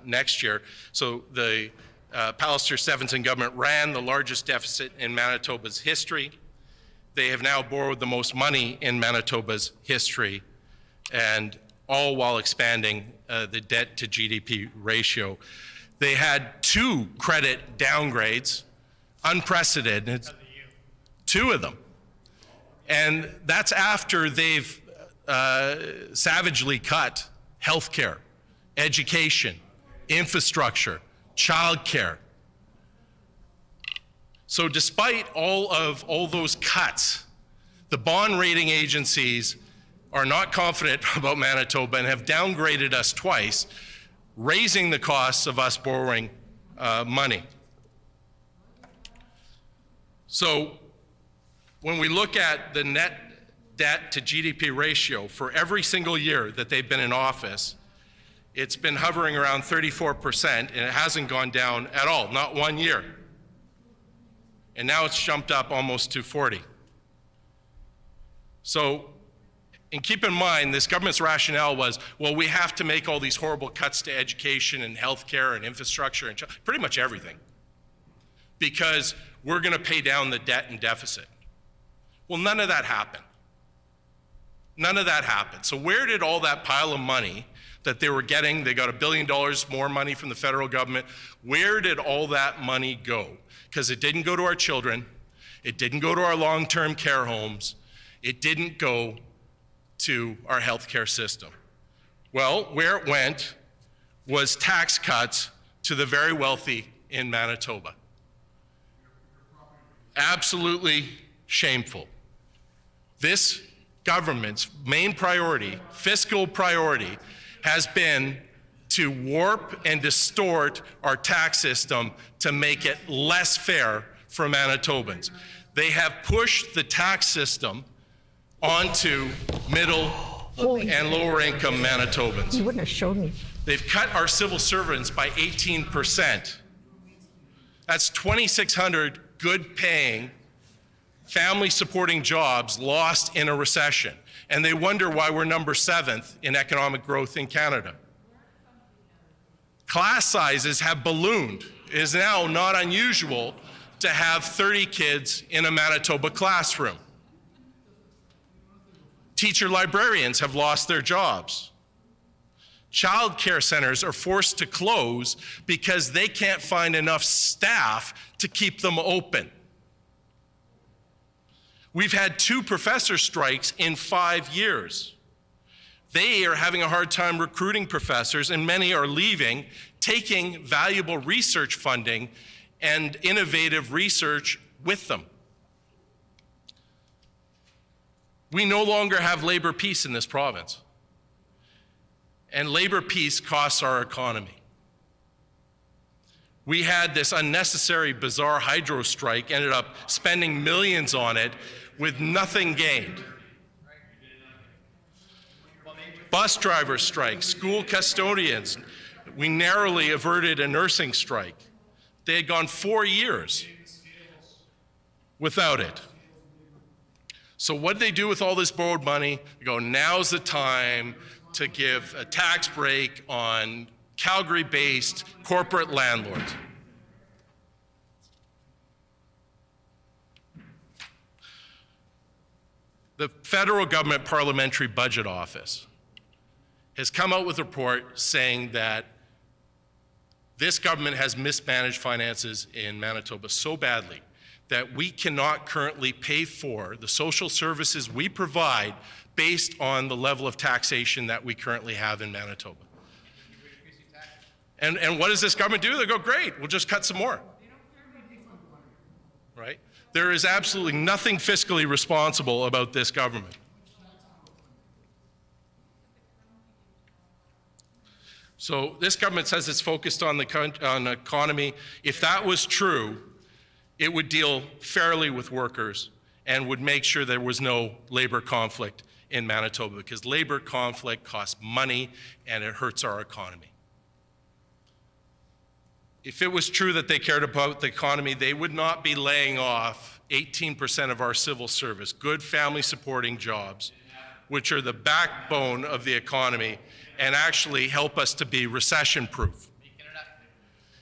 next year. So the Pallister-Stephenson government ran the largest deficit in Manitoba's history. They have now borrowed the most money in Manitoba's history, and all while expanding the debt to GDP ratio. They had 2 credit downgrades, unprecedented, 2 of them. And that's after they've savagely cut healthcare, education, infrastructure, childcare. So despite all those cuts, the bond rating agencies are not confident about Manitoba and have downgraded us twice, raising the costs of us borrowing money. So when we look at the net debt to GDP ratio for every single year that they've been in office, it's been hovering around 34%, and it hasn't gone down at all, not one year. And now it's jumped up almost to 40. So, and keep in mind, this government's rationale was, well, we have to make all these horrible cuts to education and healthcare and infrastructure and pretty much everything, because we're going to pay down the debt and deficit. Well, none of that happened. None of that happened. So where did all that pile of money that they were getting, they got $1 billion more money from the federal government, where did all that money go? Because it didn't go to our children, it didn't go to our long-term care homes, it didn't go to our healthcare system. Well, where it went was tax cuts to the very wealthy in Manitoba. Absolutely shameful. This government's main priority, fiscal priority, has been to warp and distort our tax system to make it less fair for Manitobans. They have pushed the tax system onto middle and lower income Manitobans. You wouldn't have showed me. They've cut our civil servants by 18%. That's 2,600 good paying, family supporting jobs lost in a recession. And they wonder why we're number 7th in economic growth in Canada. Class sizes have ballooned. It is now not unusual to have 30 kids in a Manitoba classroom. Teacher librarians have lost their jobs. Child care centers are forced to close because they can't find enough staff to keep them open. We've had 2 professor strikes in 5 years. They are having a hard time recruiting professors, and many are leaving, taking valuable research funding and innovative research with them. We no longer have labor peace in this province. And labor peace costs our economy. We had this unnecessary, bizarre hydro strike, ended up spending millions on it with nothing gained. Bus driver strike, school custodians. We narrowly averted a nursing strike. They had gone 4 years without it. So what did they do with all this borrowed money? They go, now's the time to give a tax break on Calgary-based corporate landlords. The federal government Parliamentary Budget Office has come out with a report saying that this government has mismanaged finances in Manitoba so badly that we cannot currently pay for the social services we provide based on the level of taxation that we currently have in Manitoba. And what does this government do? They go, great, we'll just cut some more. Right? There is absolutely nothing fiscally responsible about this government. So this government says it's focused on the economy. If that was true, it would deal fairly with workers and would make sure there was no labor conflict in Manitoba, because labor conflict costs money and it hurts our economy. If it was true that they cared about the economy, they would not be laying off 18% of our civil service, good family supporting jobs, which are the backbone of the economy and actually help us to be recession-proof.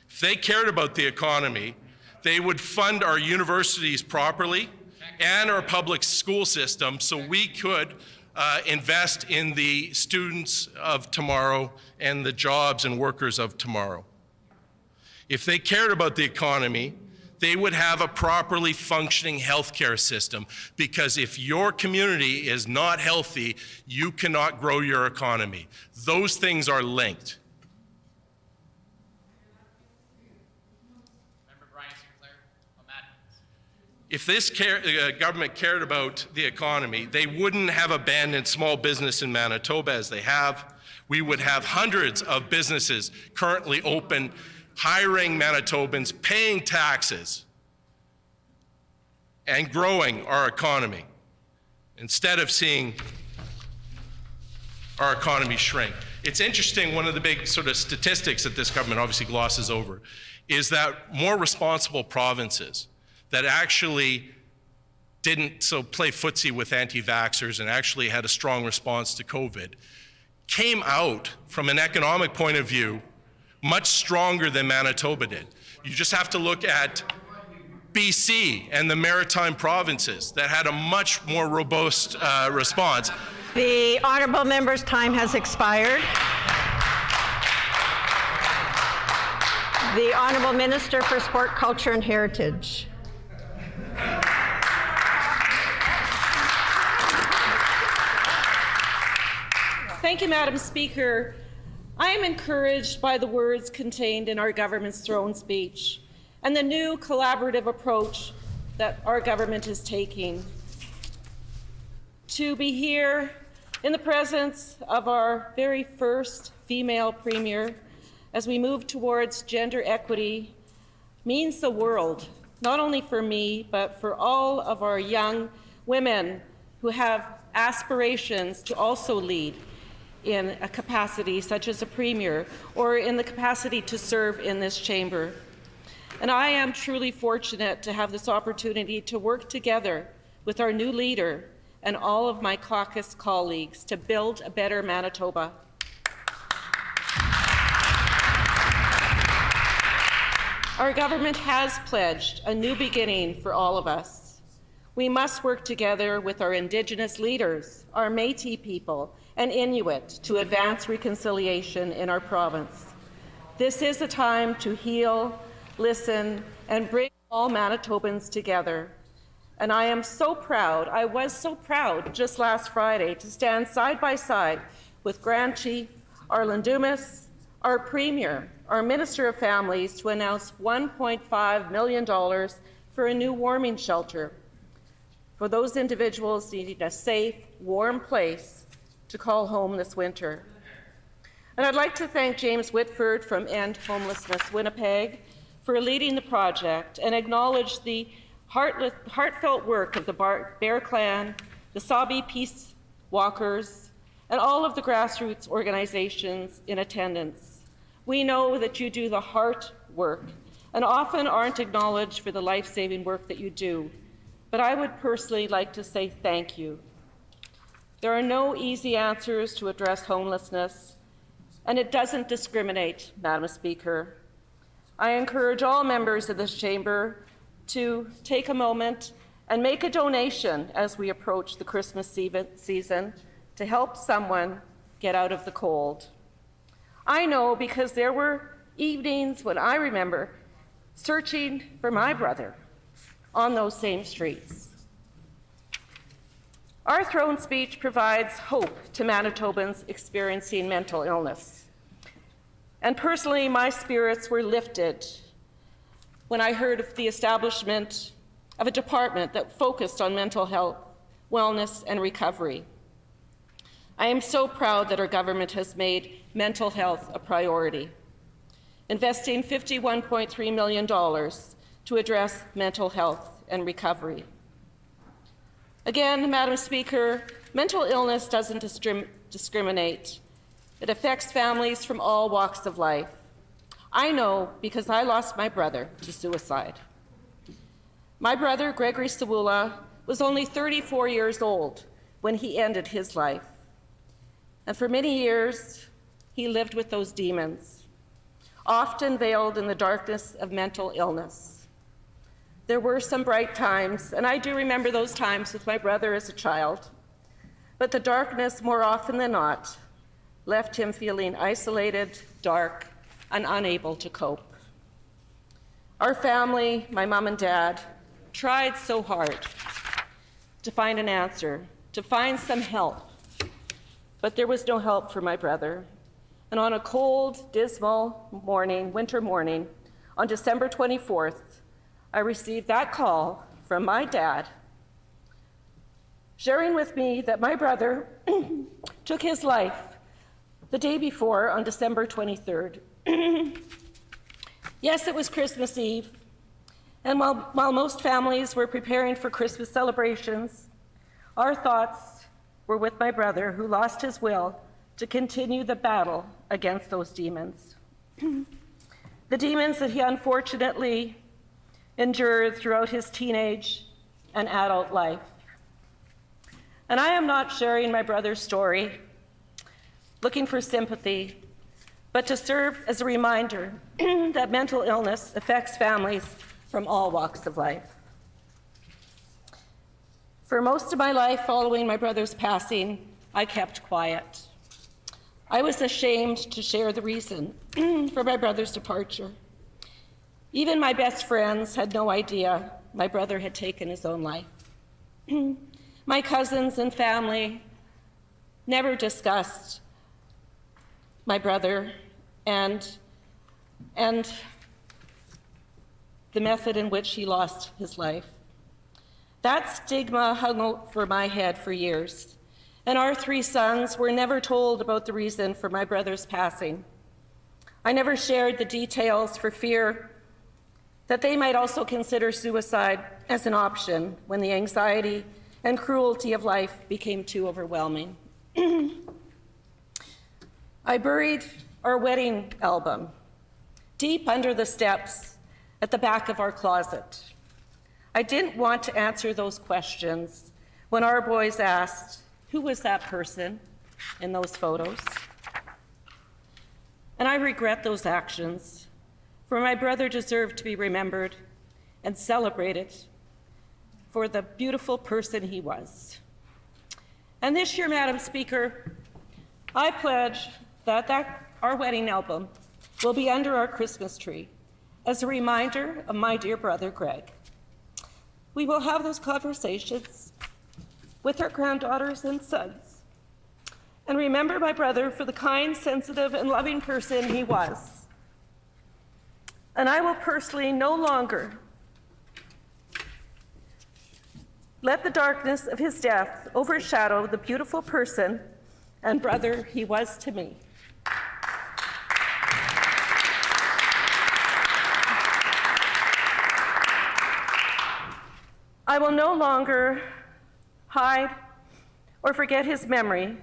If they cared about the economy, they would fund our universities properly and our public school system so we could invest in the students of tomorrow and the jobs and workers of tomorrow. If they cared about the economy, they would have a properly functioning healthcare system, because if your community is not healthy, you cannot grow your economy. Those things are linked. If this government cared about the economy, they wouldn't have abandoned small business in Manitoba as they have. We would have hundreds of businesses currently open, hiring Manitobans, paying taxes, and growing our economy, instead of seeing our economy shrink. It's interesting, one of the big sort of statistics that this government obviously glosses over is that more responsible provinces that actually didn't play footsie with anti-vaxxers and actually had a strong response to COVID came out from an economic point of view much stronger than Manitoba did. You just have to look at BC and the maritime provinces that had a much more robust response. The honourable member's time has expired. The Honourable Minister for Sport, Culture and Heritage. Thank you, Madam Speaker. I am encouraged by the words contained in our government's throne speech and the new collaborative approach that our government is taking. To be here in the presence of our very first female premier as we move towards gender equity means the world, not only for me, but for all of our young women who have aspirations to also lead in a capacity such as a premier or in the capacity to serve in this chamber. And I am truly fortunate to have this opportunity to work together with our new leader and all of my caucus colleagues to build a better Manitoba. Our government has pledged a new beginning for all of us. We must work together with our Indigenous leaders, our Métis people, and Inuit to advance reconciliation in our province. This is a time to heal, listen, and bring all Manitobans together. And I am so proud, I was so proud just last Friday to stand side by side with Grand Chief Arlen Dumas, our Premier, our Minister of Families, to announce $1.5 million for a new warming shelter for those individuals needing a safe, warm place to call home this winter. And I'd like to thank James Whitford from End Homelessness Winnipeg for leading the project and acknowledge the heartfelt work of the Bear Clan, the Sabi Peace Walkers, and all of the grassroots organizations in attendance. We know that you do the heart work and often aren't acknowledged for the life-saving work that you do, but I would personally like to say thank you. There are no easy answers to address homelessness, and it doesn't discriminate, Madam Speaker. I encourage all members of this chamber to take a moment and make a donation as we approach the Christmas season to help someone get out of the cold. I know because there were evenings when I remember searching for my brother on those same streets. Our throne speech provides hope to Manitobans experiencing mental illness. And personally, my spirits were lifted when I heard of the establishment of a department that focused on mental health, wellness, and recovery. I am so proud that our government has made mental health a priority, investing $51.3 million to address mental health and recovery. Again, Madam Speaker, mental illness doesn't discriminate. It affects families from all walks of life. I know because I lost my brother to suicide. My brother, Gregory Sawula, was only 34 years old when he ended his life. And for many years, he lived with those demons, often veiled in the darkness of mental illness. There were some bright times, and I do remember those times with my brother as a child, but the darkness, more often than not, left him feeling isolated, dark, and unable to cope. Our family, my mom and dad, tried so hard to find an answer, to find some help, but there was no help for my brother. And on a cold, dismal morning, winter morning, on December 24th, I received that call from my dad, sharing with me that my brother took his life the day before on December 23rd. Yes, it was Christmas Eve, and while most families were preparing for Christmas celebrations, our thoughts were with my brother who lost his will to continue the battle against those demons. The demons that he unfortunately endured throughout his teenage and adult life. And I am not sharing my brother's story, looking for sympathy, but to serve as a reminder that mental illness affects families from all walks of life. For most of my life following my brother's passing, I kept quiet. I was ashamed to share the reason for my brother's departure. Even my best friends had no idea my brother had taken his own life. My cousins and family never discussed my brother and the method in which he lost his life. That stigma hung over my head for years, and our 3 sons were never told about the reason for my brother's passing. I never shared the details for fear that they might also consider suicide as an option when the anxiety and cruelty of life became too overwhelming. I buried our wedding album deep under the steps at the back of our closet. I didn't want to answer those questions when our boys asked, who was that person in those photos? And I regret those actions, for my brother deserved to be remembered and celebrated for the beautiful person he was. And this year, Madam Speaker, I pledge that our wedding album will be under our Christmas tree as a reminder of my dear brother, Greg. We will have those conversations with our granddaughters and sons and remember my brother for the kind, sensitive, and loving person he was. And I will personally no longer let the darkness of his death overshadow the beautiful person and brother he was to me. I will no longer hide or forget his memory,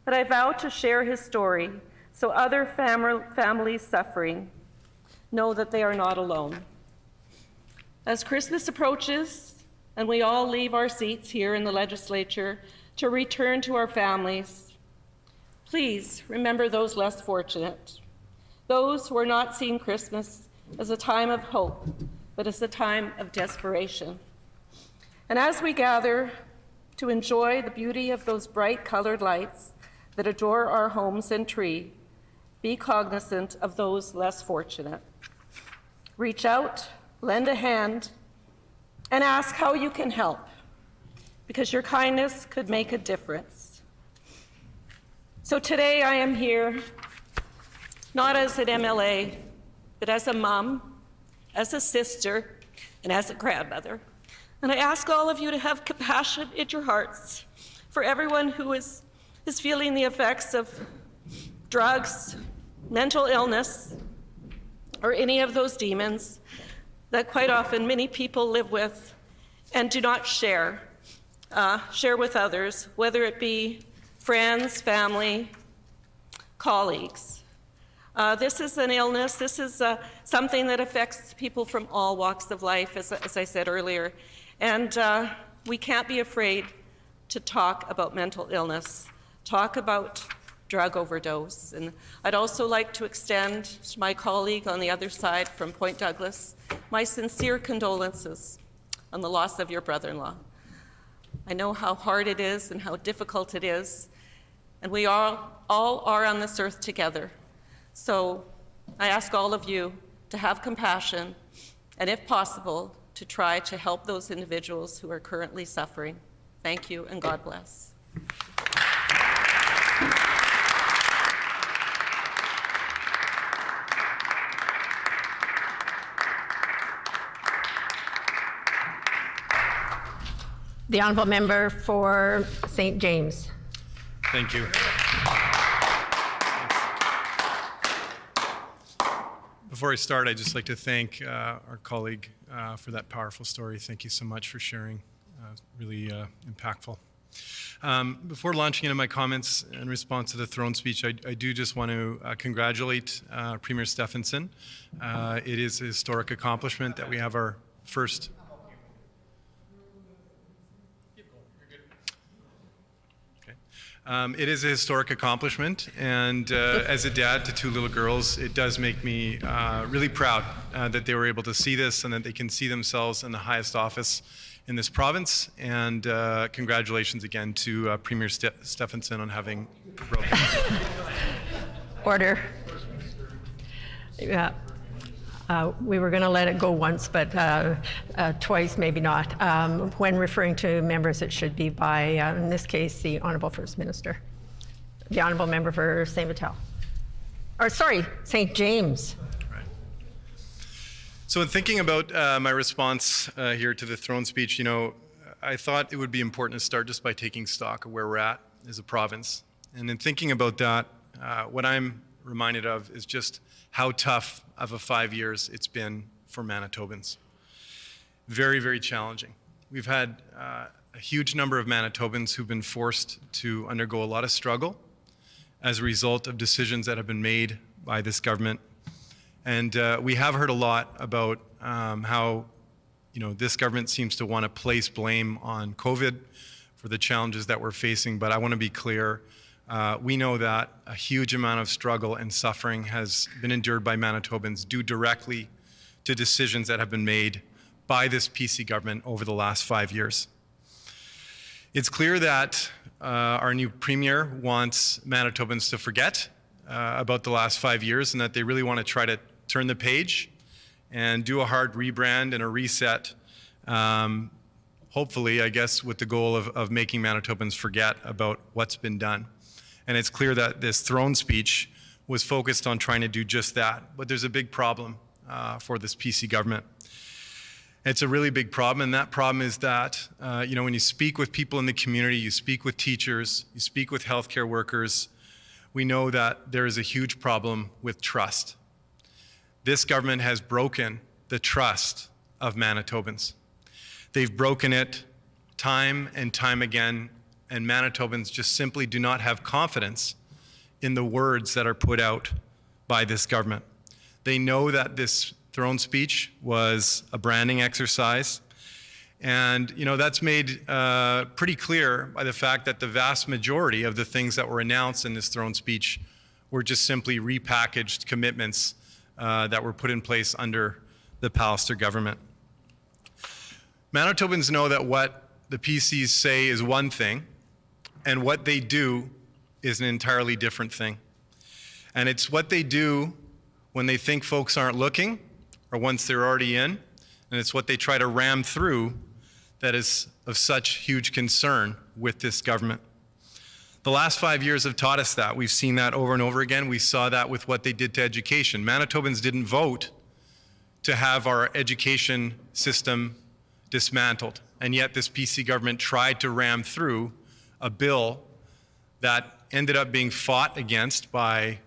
but I vow to share his story so other families suffering know that they are not alone. As Christmas approaches and we all leave our seats here in the Legislature to return to our families, please remember those less fortunate, those who are not seeing Christmas as a time of hope, but as a time of desperation. And as we gather to enjoy the beauty of those bright colored lights that adorn our homes and tree, be cognizant of those less fortunate. Reach out, lend a hand, and ask how you can help, because your kindness could make a difference. So today I am here, not as an MLA, but as a mom, as a sister, and as a grandmother. And I ask all of you to have compassion in your hearts for everyone who is feeling the effects of drugs, mental illness, or any of those demons that quite often many people live with and do not share with others, whether it be friends, family, colleagues. This is an illness. This is something that affects people from all walks of life, as I said earlier. And we can't be afraid to talk about mental illness, talk about drug overdose. And I'd also like to extend to my colleague on the other side from Point Douglas my sincere condolences on the loss of your brother-in-law. I know how hard it is and how difficult it is, and we all are on this earth together. So I ask all of you to have compassion, and if possible, to try to help those individuals who are currently suffering. Thank you, and God bless. The honourable member for St. James. Thank you. Before I start, I'd just like to thank our colleague for that powerful story. Thank you so much for sharing. Really impactful. Before launching into my comments in response to the throne speech, I do just want to congratulate Premier Stephenson. It is a historic accomplishment that we have our first. It is a historic accomplishment, and as a dad to 2 little girls, it does make me really proud that they were able to see this and that they can see themselves in the highest office in this province. And congratulations again to Premier Stephenson on having broken. Order. Yeah. We were going to let it go once, but twice, maybe not. When referring to members, it should be by, in this case, the Honourable First Minister. The Honourable Member for St. Vital. Or sorry, St. James. Right. So in thinking about my response here to the throne speech, you know, I thought it would be important to start just by taking stock of where we're at as a province. And in thinking about that, what I'm reminded of is just how tough of a 5 years it's been for Manitobans. Very, very challenging. We've had a huge number of Manitobans who've been forced to undergo a lot of struggle as a result of decisions that have been made by this government. And we have heard a lot about how this government seems to want to place blame on COVID for the challenges that we're facing, but I want to be clear. We know that a huge amount of struggle and suffering has been endured by Manitobans due directly to decisions that have been made by this PC government over the last 5 years. It's clear that our new Premier wants Manitobans to forget about the last 5 years and that they really want to try to turn the page and do a hard rebrand and a reset, hopefully, I guess, with the goal of making Manitobans forget about what's been done. And it's clear that this throne speech was focused on trying to do just that. But there's a big problem for this PC government. It's a really big problem, and that problem is that, when you speak with people in the community, you speak with teachers, you speak with healthcare workers, we know that there is a huge problem with trust. This government has broken the trust of Manitobans. They've broken it time and time again, and Manitobans just simply do not have confidence in the words that are put out by this government. They know that this throne speech was a branding exercise, and that's made pretty clear by the fact that the vast majority of the things that were announced in this throne speech were just simply repackaged commitments that were put in place under the Pallister government. Manitobans know that what the PCs say is one thing, and what they do is an entirely different thing. And it's what they do when they think folks aren't looking, or once they're already in, and it's what they try to ram through that is of such huge concern with this government. The last 5 years have taught us that. We've seen that over and over again. We saw that with what they did to education. Manitobans didn't vote to have our education system dismantled, and yet this PC government tried to ram through a bill that ended up being fought against by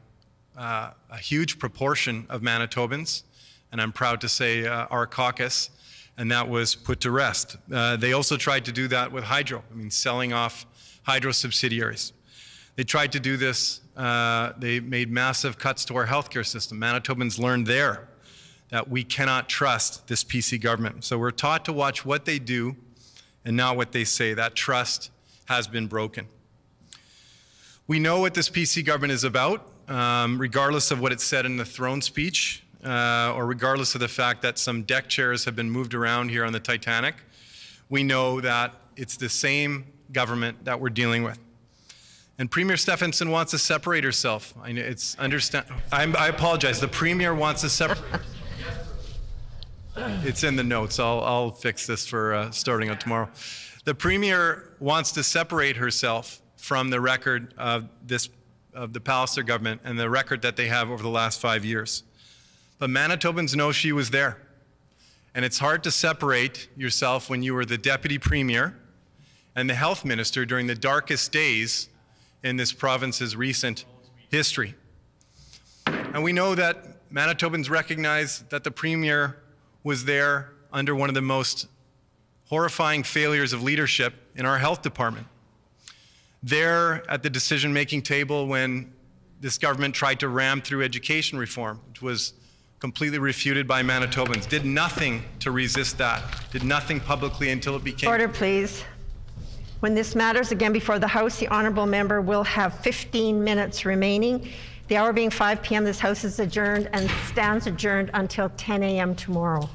a huge proportion of Manitobans, and I'm proud to say our caucus, and that was put to rest. They also tried to do that with hydro, selling off hydro subsidiaries. They tried to do this, they made massive cuts to our healthcare system. Manitobans learned there that we cannot trust this PC government. So we're taught to watch what they do and not what they say. That trust has been broken. We know what this PC government is about, regardless of what it said in the throne speech, or regardless of the fact that some deck chairs have been moved around here on the Titanic. We know that it's the same government that we're dealing with. And Premier Stephenson wants to separate herself. I apologize. The Premier wants to separate. It's in the notes. I'll fix this for starting on tomorrow. The Premier wants to separate herself from the record of the Pallister government and the record that they have over the last 5 years. But Manitobans know she was there. And it's hard to separate yourself when you were the Deputy Premier and the Health Minister during the darkest days in this province's recent history. And we know that Manitobans recognize that the Premier was there under one of the most horrifying failures of leadership in our health department. There at the decision-making table when this government tried to ram through education reform, which was completely refuted by Manitobans, did nothing to resist that, did nothing publicly until it became... Order, please. When this matters again before the House, the honourable member will have 15 minutes remaining. The hour being 5 p.m., this House is adjourned and stands adjourned until 10 a.m. tomorrow.